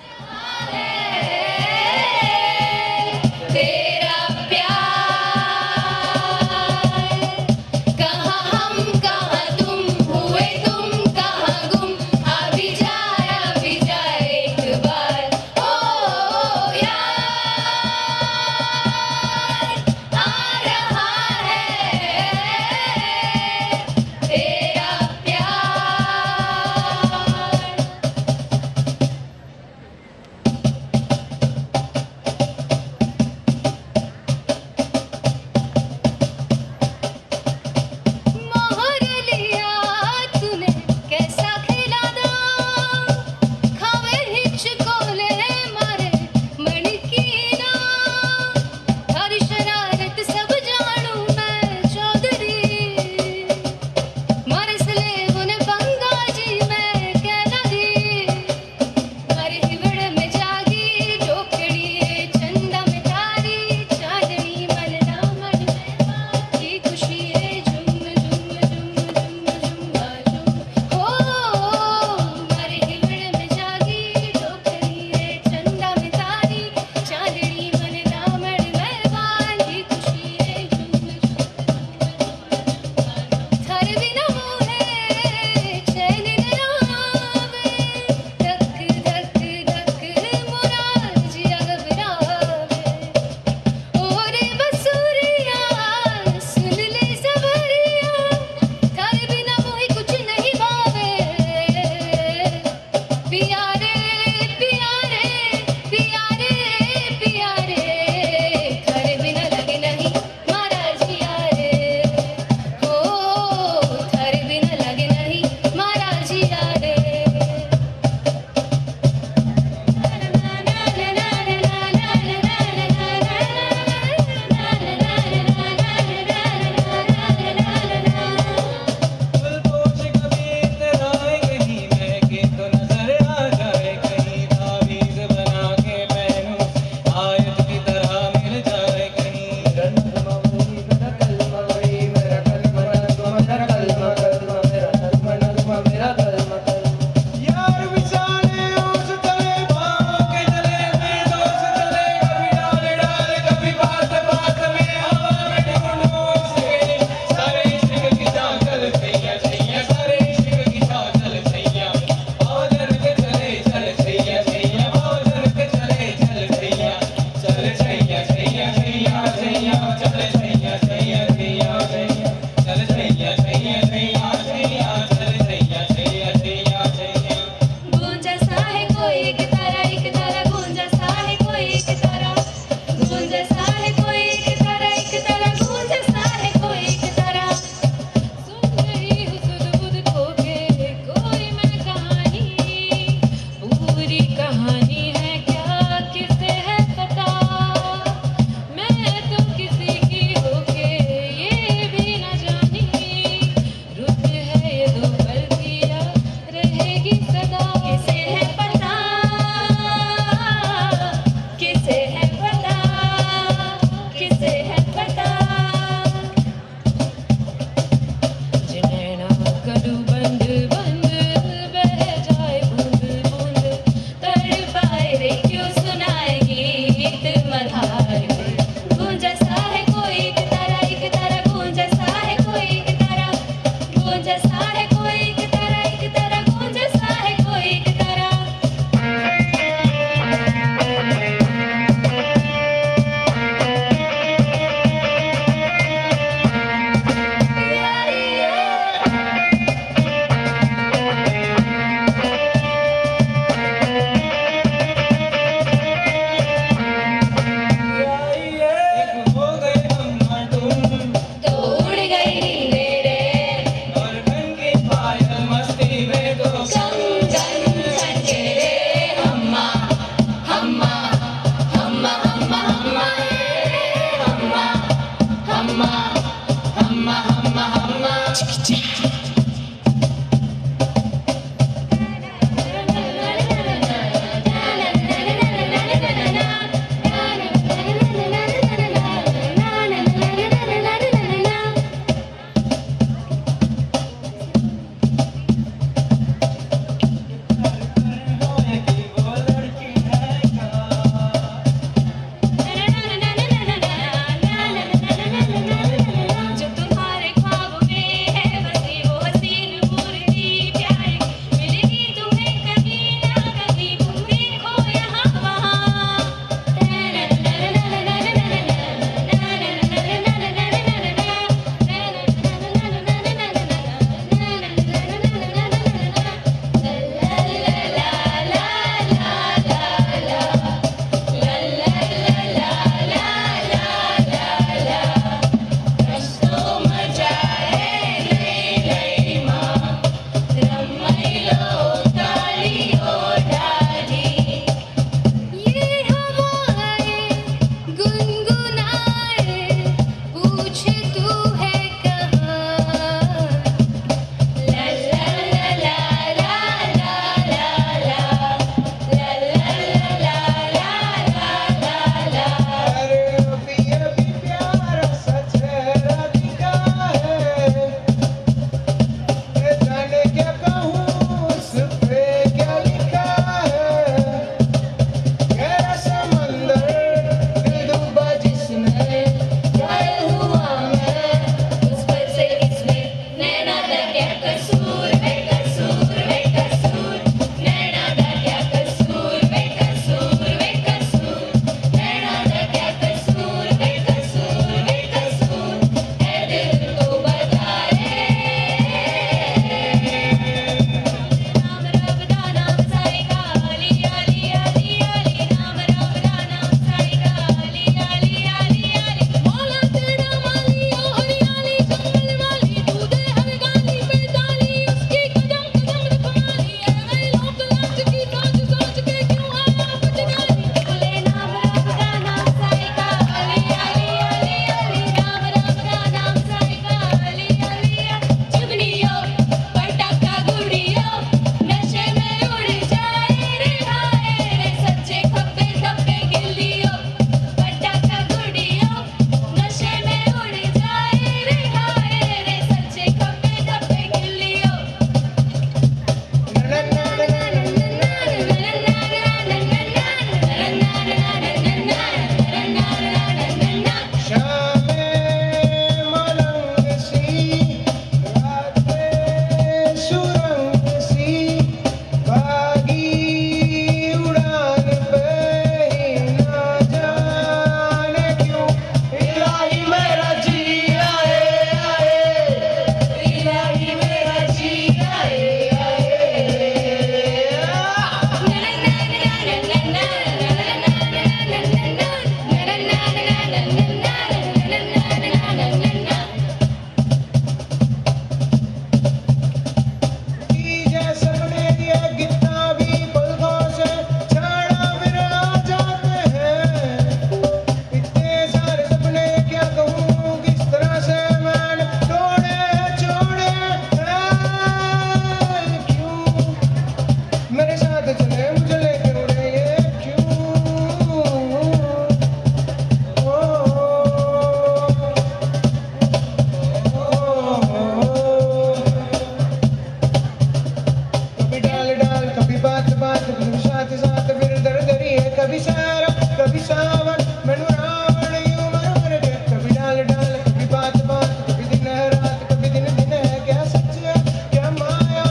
कभी सारा कभी सावन मैनू रावण यूं मर दे कभी डाल डाल कभी बात बात कभी दिन है रात कभी दिन दिन है क्या सच है क्या माया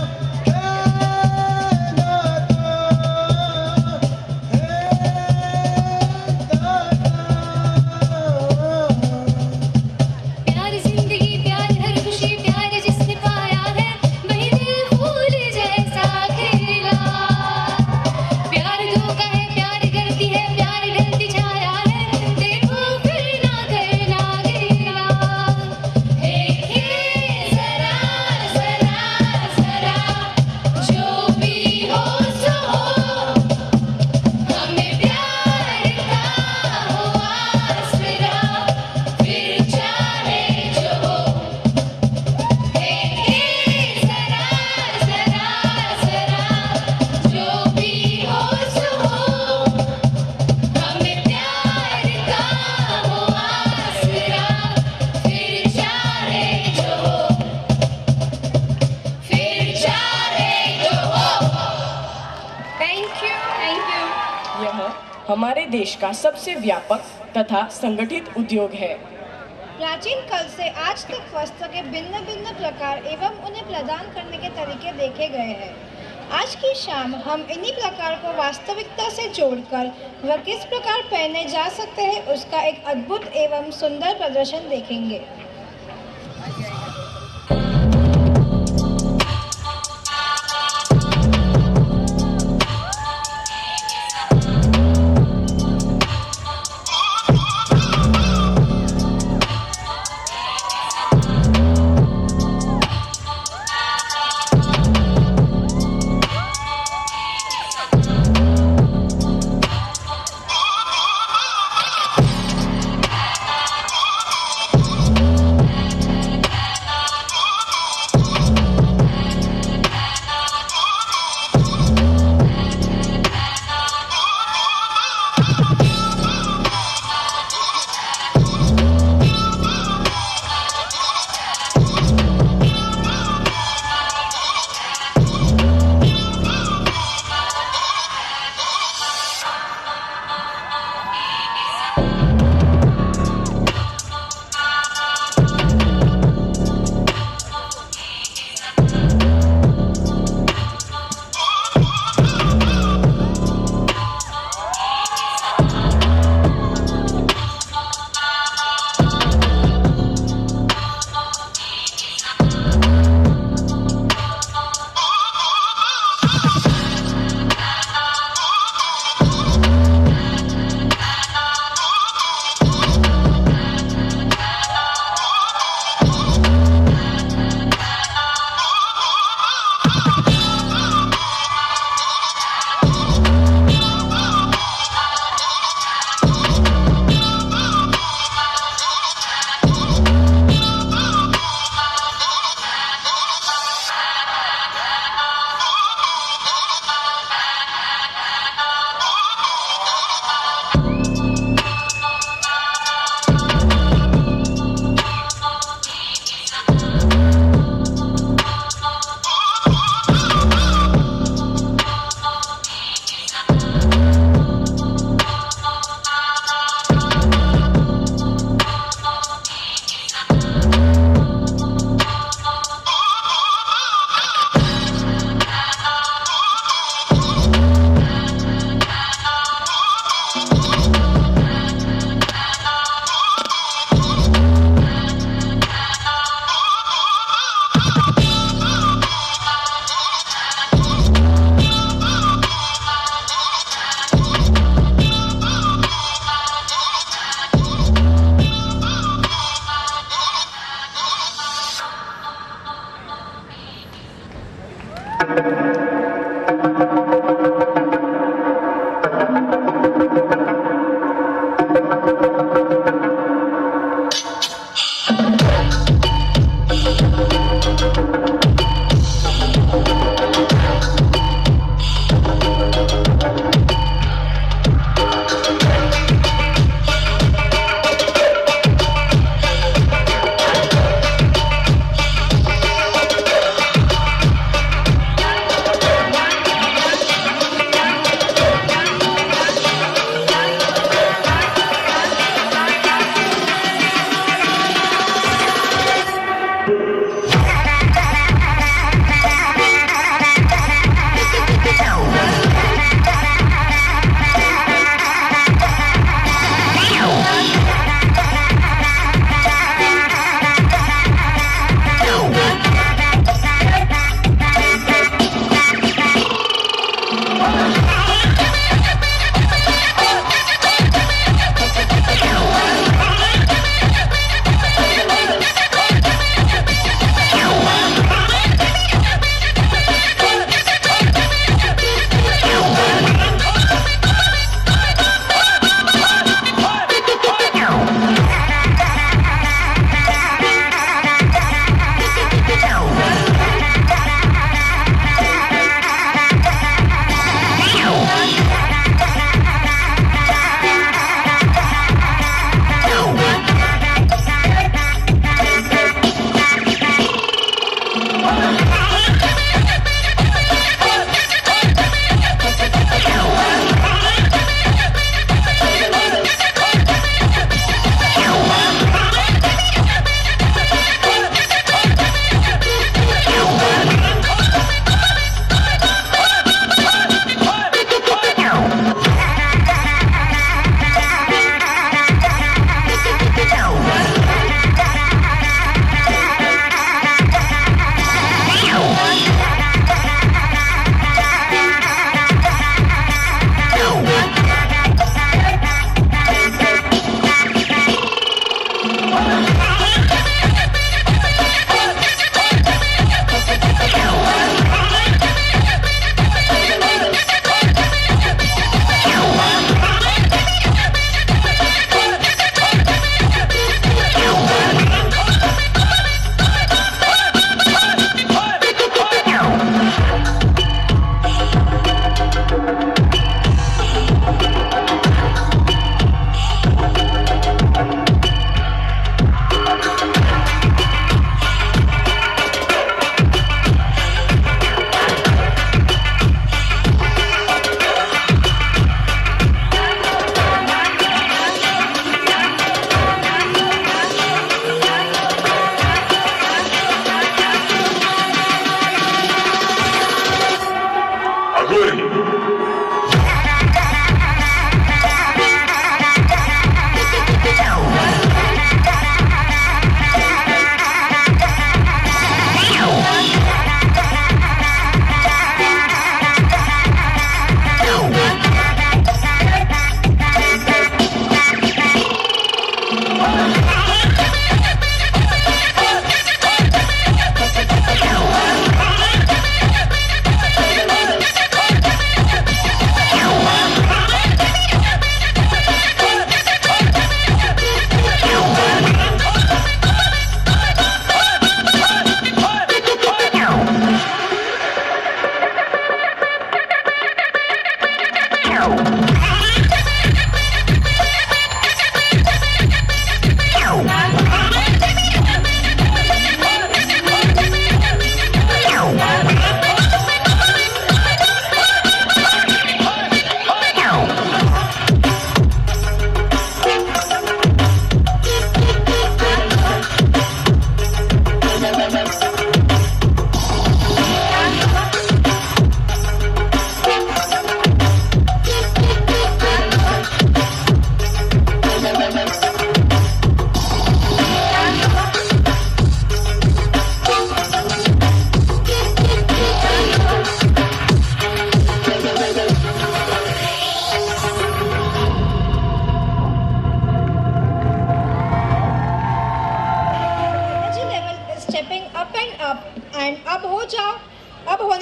है दाता प्यार जिंदगी प्यार हर खुशी प्यार जिसने पाया है वही दिल फूल जैसा खिला प्यार धोखा है प्यार करती है प्यार ढलती छाया है देखो फिर ना करना गिला हे जरा जरा जरा जो भी हो सो हो हमें प्यार का हो आसरा फिर चाहे जो हो हे जरा जरा जरा जो भी हो सो हो हमें प्यार का हो आसरा फिर चाहे जो हो फिर चाहे जो हो थैंक यू यह हमारे देश का सबसे व्यापक तथा संगठित उद्योग है। प्राचीन काल से आज तक वस्त्र के भिन्न भिन्न प्रकार एवं उन्हें प्रदान करने के तरीके देखे गए हैं। आज की शाम हम इन्हीं प्रकार को वास्तविकता से जोड़कर वह किस प्रकार पहने जा सकते हैं उसका एक अद्भुत एवं सुंदर प्रदर्शन देखेंगे।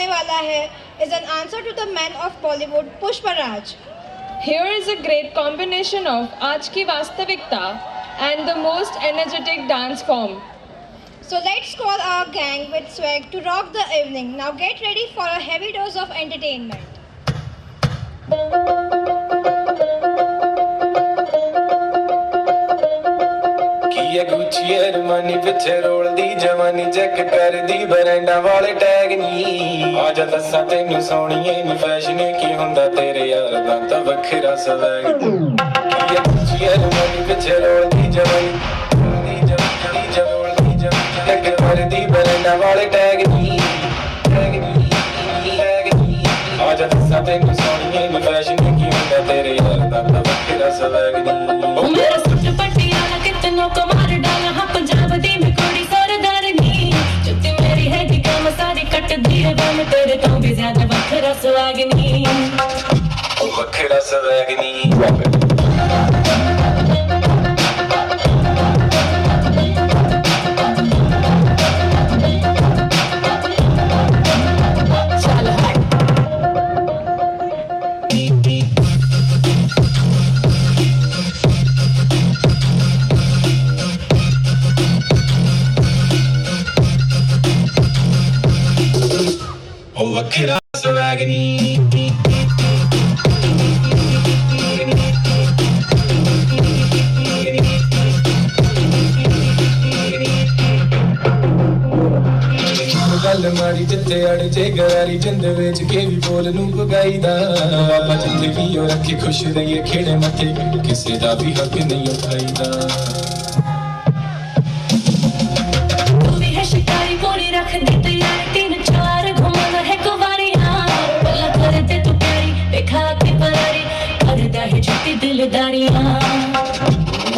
होने वाला है is an answer to the man of Bollywood Pushparaj. Here is a great combination of Aaj Ki Vastavikta and the most energetic dance form. So let's call our gang with swag to rock the evening. Now get ready for a heavy dose of entertainment. ये Gucci Armani पिछे role दी जवानी check कर दी बरंडा वाले tag नी आजा दसा तेनू सोनिए नी fashion की हुंदा तेरे यार दा तां वखरा स्वैग ये गुच्ची अरमानी पिछे रोल दी जवानी चेक कर दी बरंडा वाले टैग नी आजा दसा तेनू सोनिए नी फैशन की हुंदा तेरे यार दा तां वखरा स्वैग नी मेरा सुट पटियाला कितनों को मार डाला हाँ पंजाब दी मैं कोड़ी सरदारनी जुत्ती मेरी है कि काम सारी कट दी है मैं तेरे तो भी ज्यादा वखरा सुहागनी ओ वखरा सुहागनी वखरा स्वैगनी गल माड़ी जिथे अड़ जे गरारी जिंद विच के भी बोल नू पगाईदा बाबा जिथे भी ओ रखे खुश रहिए खेड़े मथे किसे दा भी हक नहीं उठाईदा तू भी है शिकारी पूरी रख दी तैयारी तीन चार घुमाना है कुवारियां बल्ला कर दे तू प्यारी देखा के परारी करदा है झूठी दिलदारियां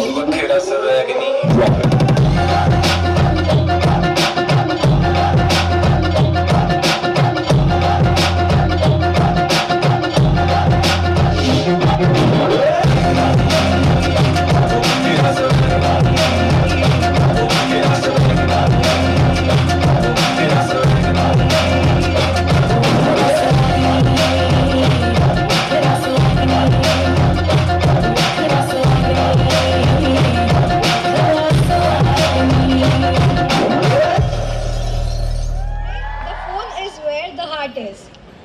ओ वखरा स्वैगनी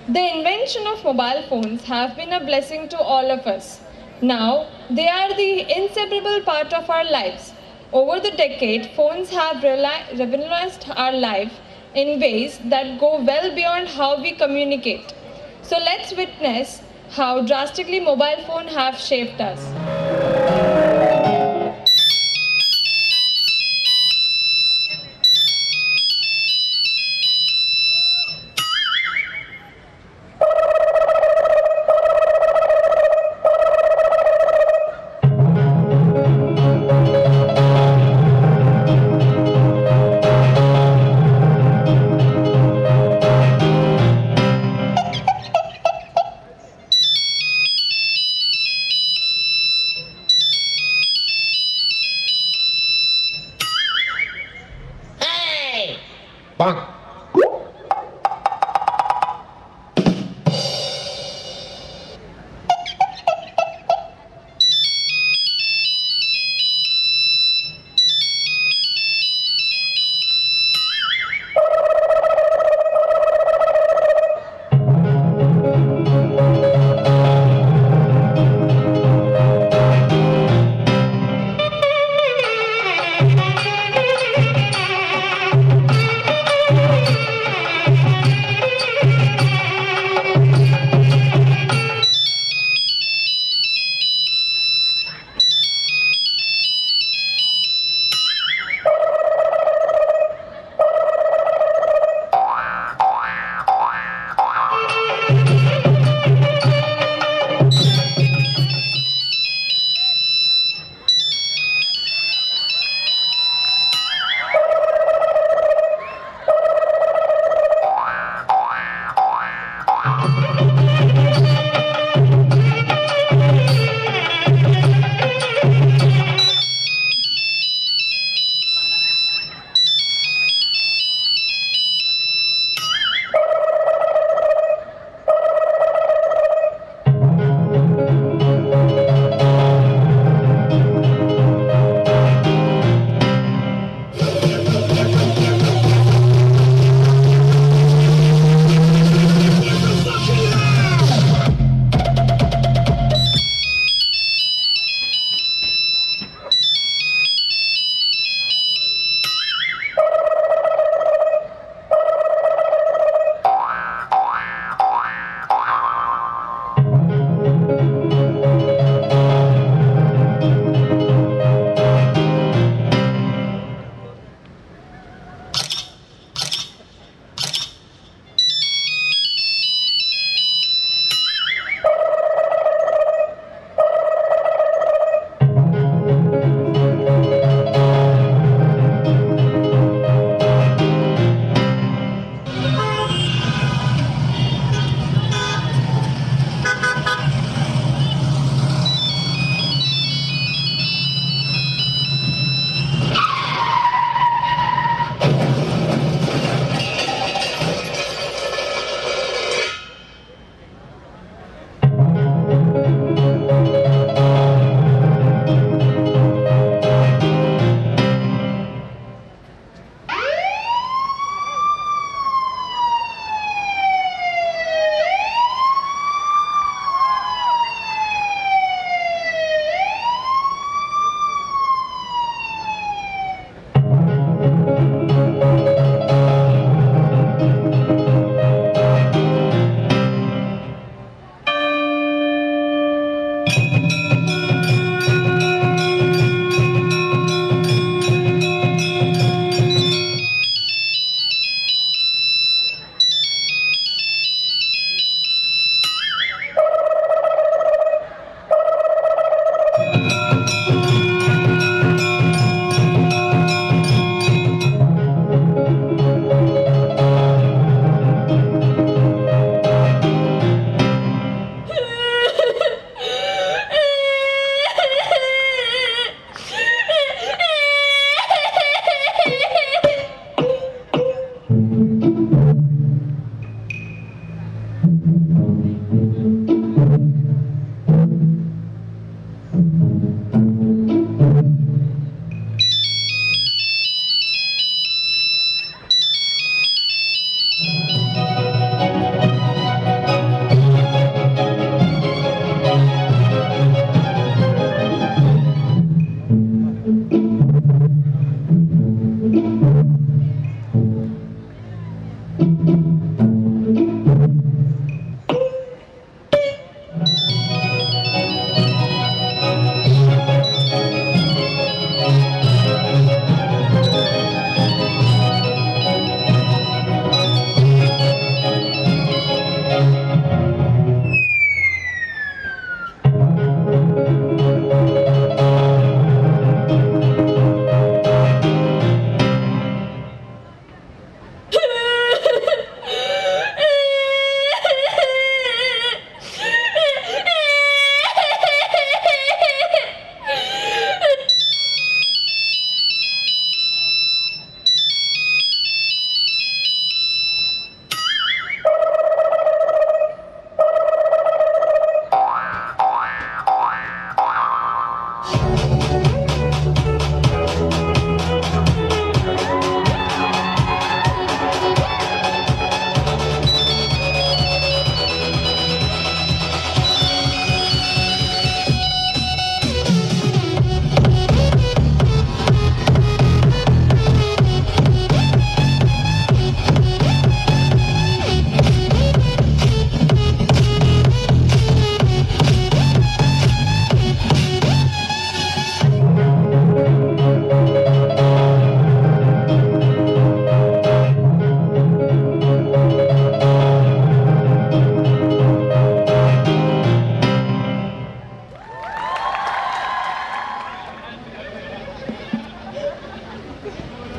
The invention of mobile phones have been a blessing to all of us. Now, they are the inseparable part of our lives. Over the decade, phones have revolutionized our life in ways that go well beyond how we communicate. So let's witness how drastically mobile phones have shaped us.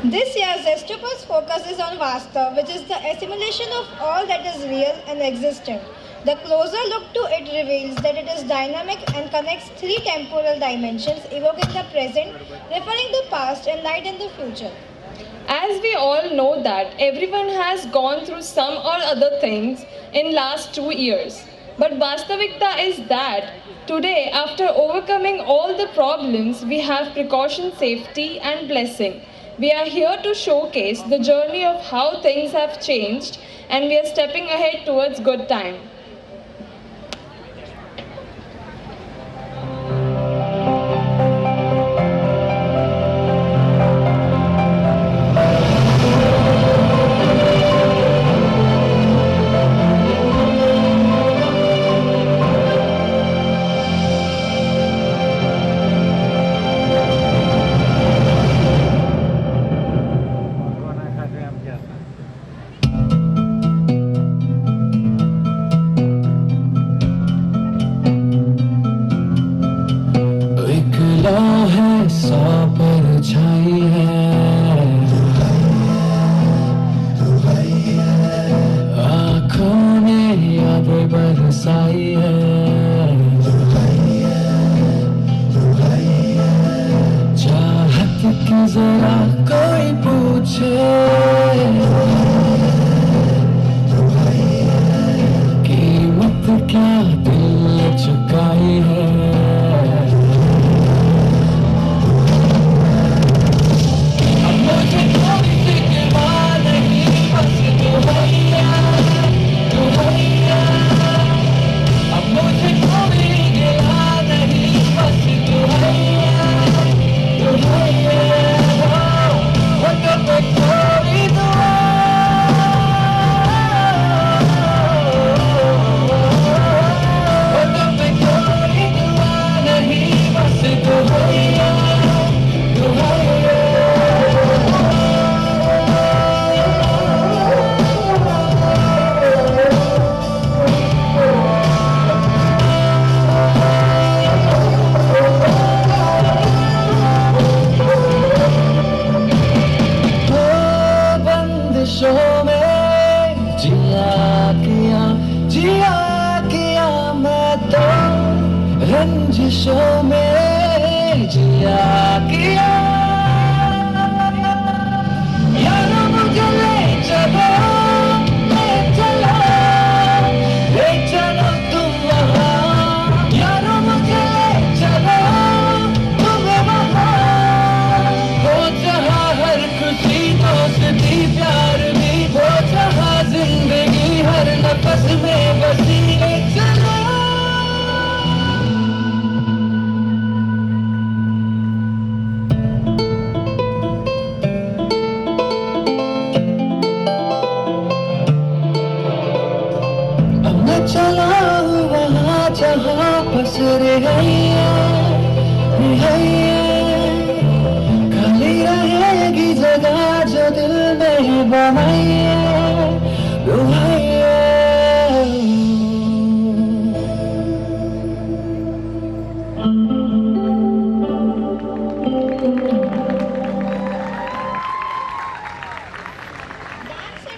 This year's Zest-O-Pus focuses on Vasta, which is the assimilation of all that is real and existent. The closer look to it reveals that it is dynamic and connects three temporal dimensions, evoking the present, referring the past, and light in the future. As we all know that everyone has gone through some or other things in last 2 years. But Vastavikta is that today, after overcoming all the problems, we have precaution, safety and blessing. We are here to showcase the journey of how things have changed and we are stepping ahead towards good time. जरा कोई पूछे कीमत क्या दिल चुकाई है अब मुझे कोई फिक्र नहीं बस तू हैया अब मुझे कोई गिला नहीं बस तू हैया रंजिशों में जिया किया यारों मुझे ले चलो बस में बसी चलो चला वहाँ जहाँ बस रही खाली रहेगी जगह जो दिल में बनाई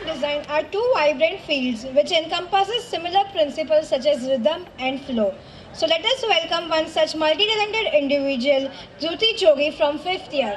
Design are two vibrant fields which encompasses similar principles such as rhythm and flow. So let us welcome one such multi-talented individual, Dhruti Jogi from 5th year.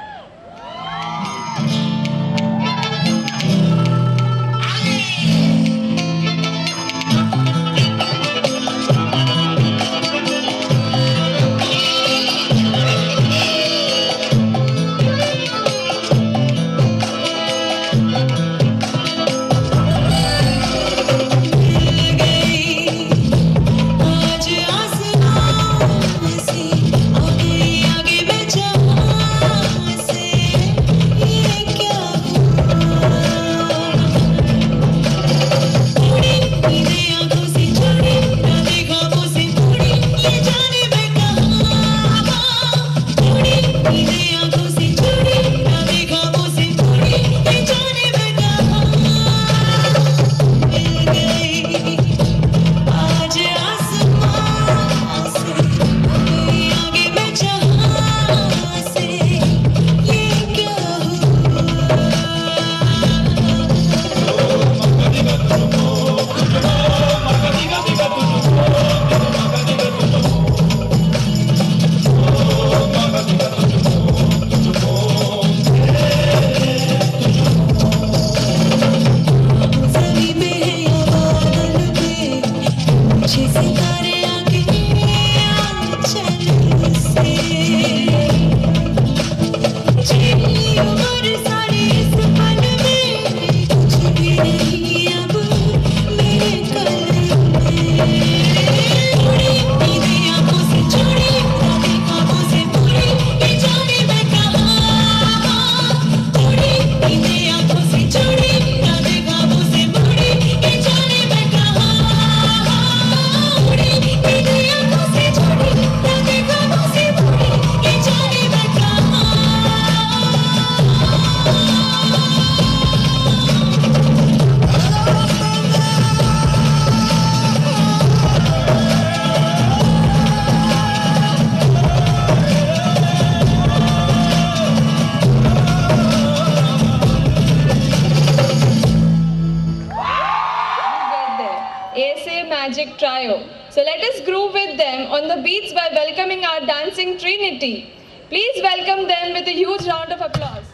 Magic Trio. So let us groove with them on the beats by welcoming our dancing trinity. Please welcome them with a huge round of applause.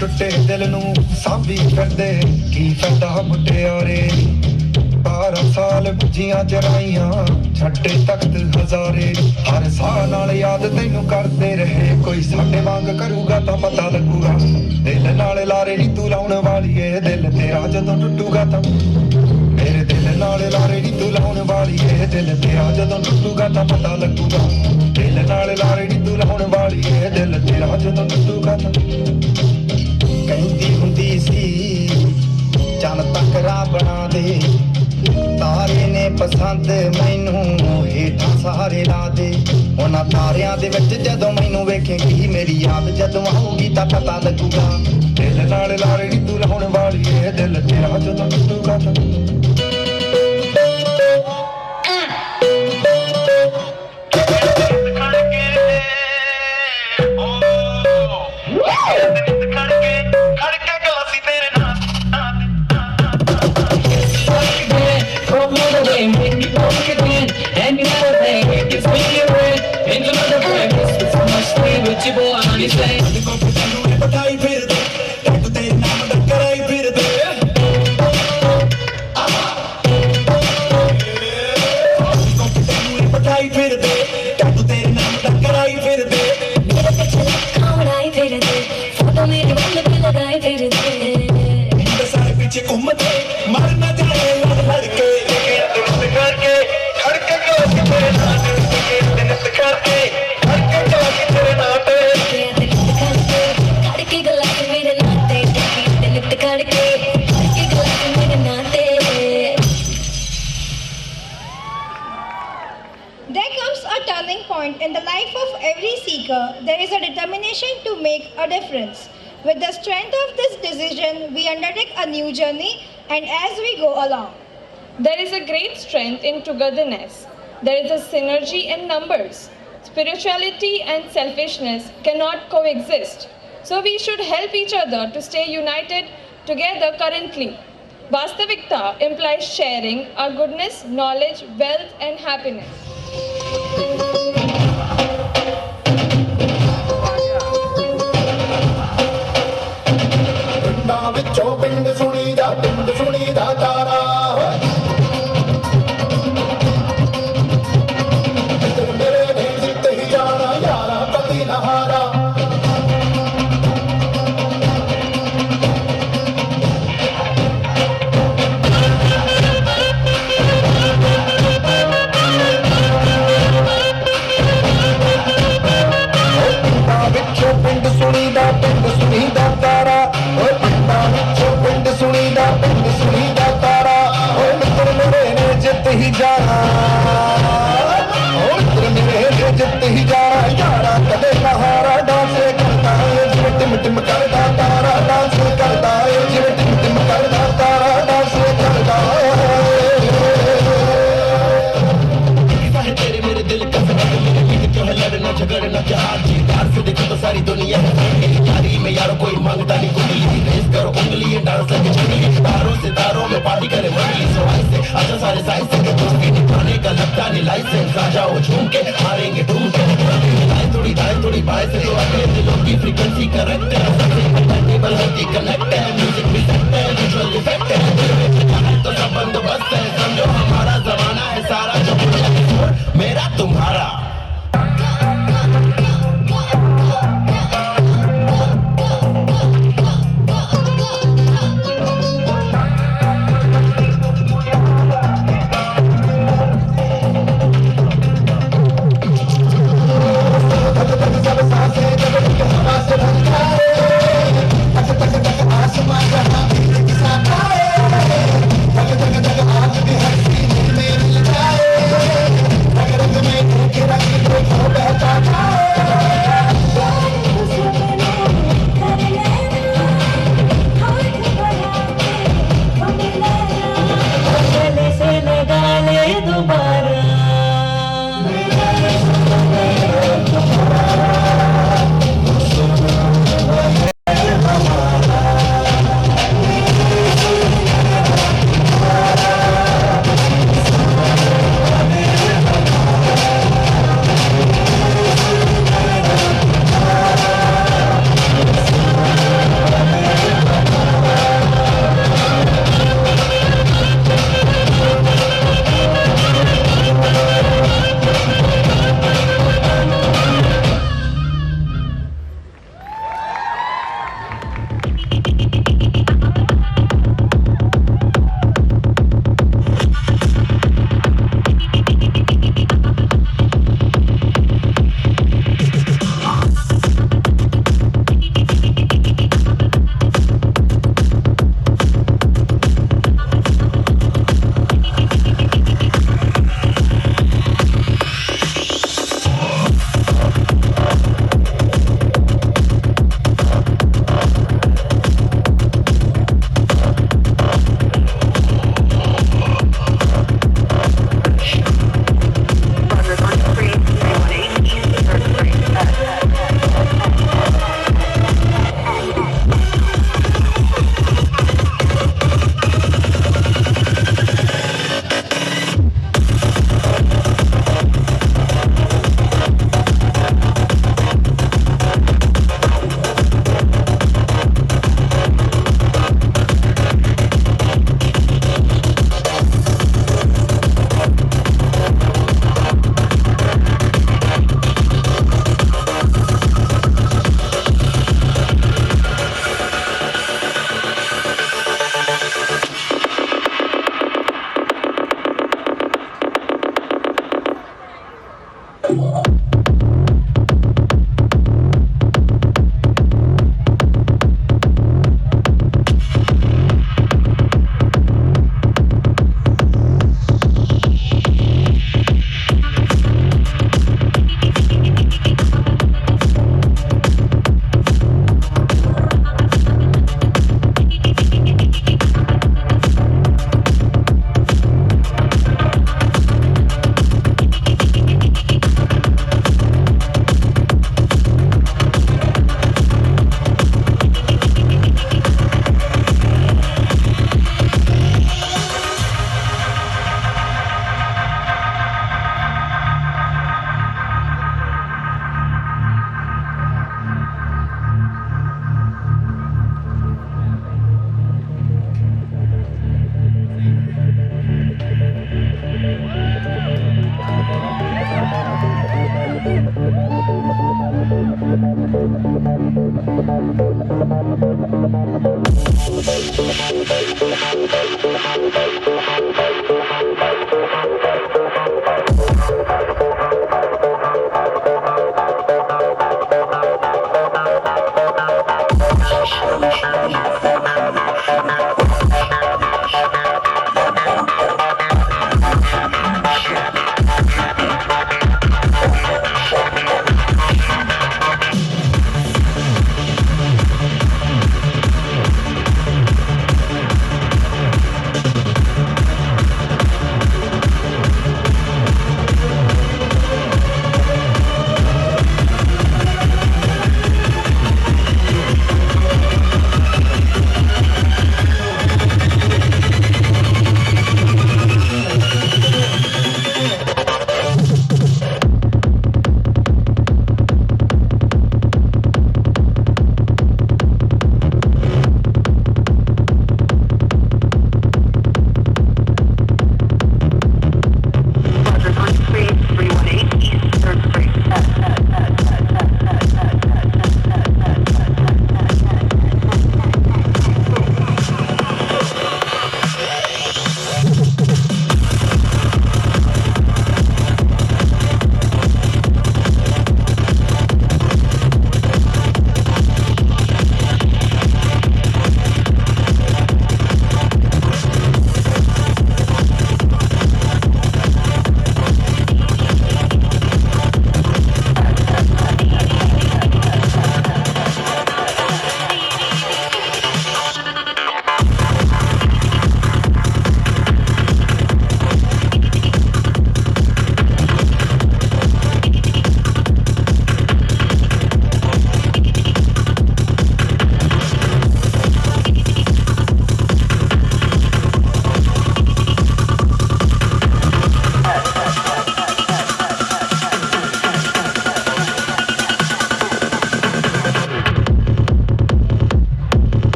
टुटे दिल नू सांभी करदे की फायदा मुटियारे 12 साल बुझियां जराइयां छड्डे तख्त हजारे हर साह नाल याद तैनू करदे रहे कोई साडे वांग करूगा तां पता लगूगा दिल नाल लारे नी तू लाउण वाली ए दिल तेरा जदों टुटूगा तां मेरे दिल नाल लारे नी तू लाउण वाली ए दिल तेरा जदों टुटूगा तां पता लगूगा दिल नाल लारे नी तू लाउण वाली ए दिल तेरा जदों टुटूगा तां कहंदी हुंदी सी चन तकरा बना दे तारे ने पसंद मैनू हेठां सारे ला दे उन्हां तारियां दे विच जदों मैनू वेखेंगी मेरी याद जदों आऊगी तां पता लगूगा दिल नाल लारे नी तू लाउण वाली ए दिल तेरा जदों टुटूगा तां There comes a turning point in the life of every seeker. There is a determination to make a difference. With the strength of this decision, we undertake a new journey and as we go along. There is a great strength in togetherness. There is a synergy in numbers. Spirituality and selfishness cannot coexist. So we should help each other to stay united together currently. Vastavikta implies sharing our goodness, knowledge, wealth and happiness. सारी दुनिया है यारी में यारो कोई मांगता नहीं कुंडली रेस करो उंगली डांस लगे चुनली तारों से तारों में पार्टी करे मंडली सवाई से अच्छा सारे साइज से दोस्ती निभाने का लगता नहीं लाइसेंस आ जाओ झूम के मारेंगे ढूंढ के दाएं थोड़ी बाएं से तो अगले दिलों की फ्रीक्वेंसी करेक्ट है सबसे कंफर्टेबल होती कनेक्ट है म्यूजिक भी सेट है विजुअल इफेक्ट है तो सब बंदोबस्त है समझो हमारा जमाना है सारा जो मेरा तुम्हारा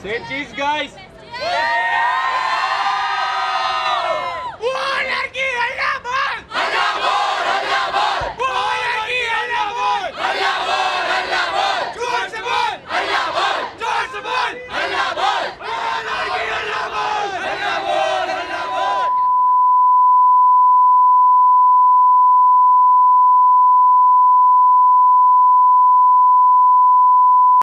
Say cheese, guys.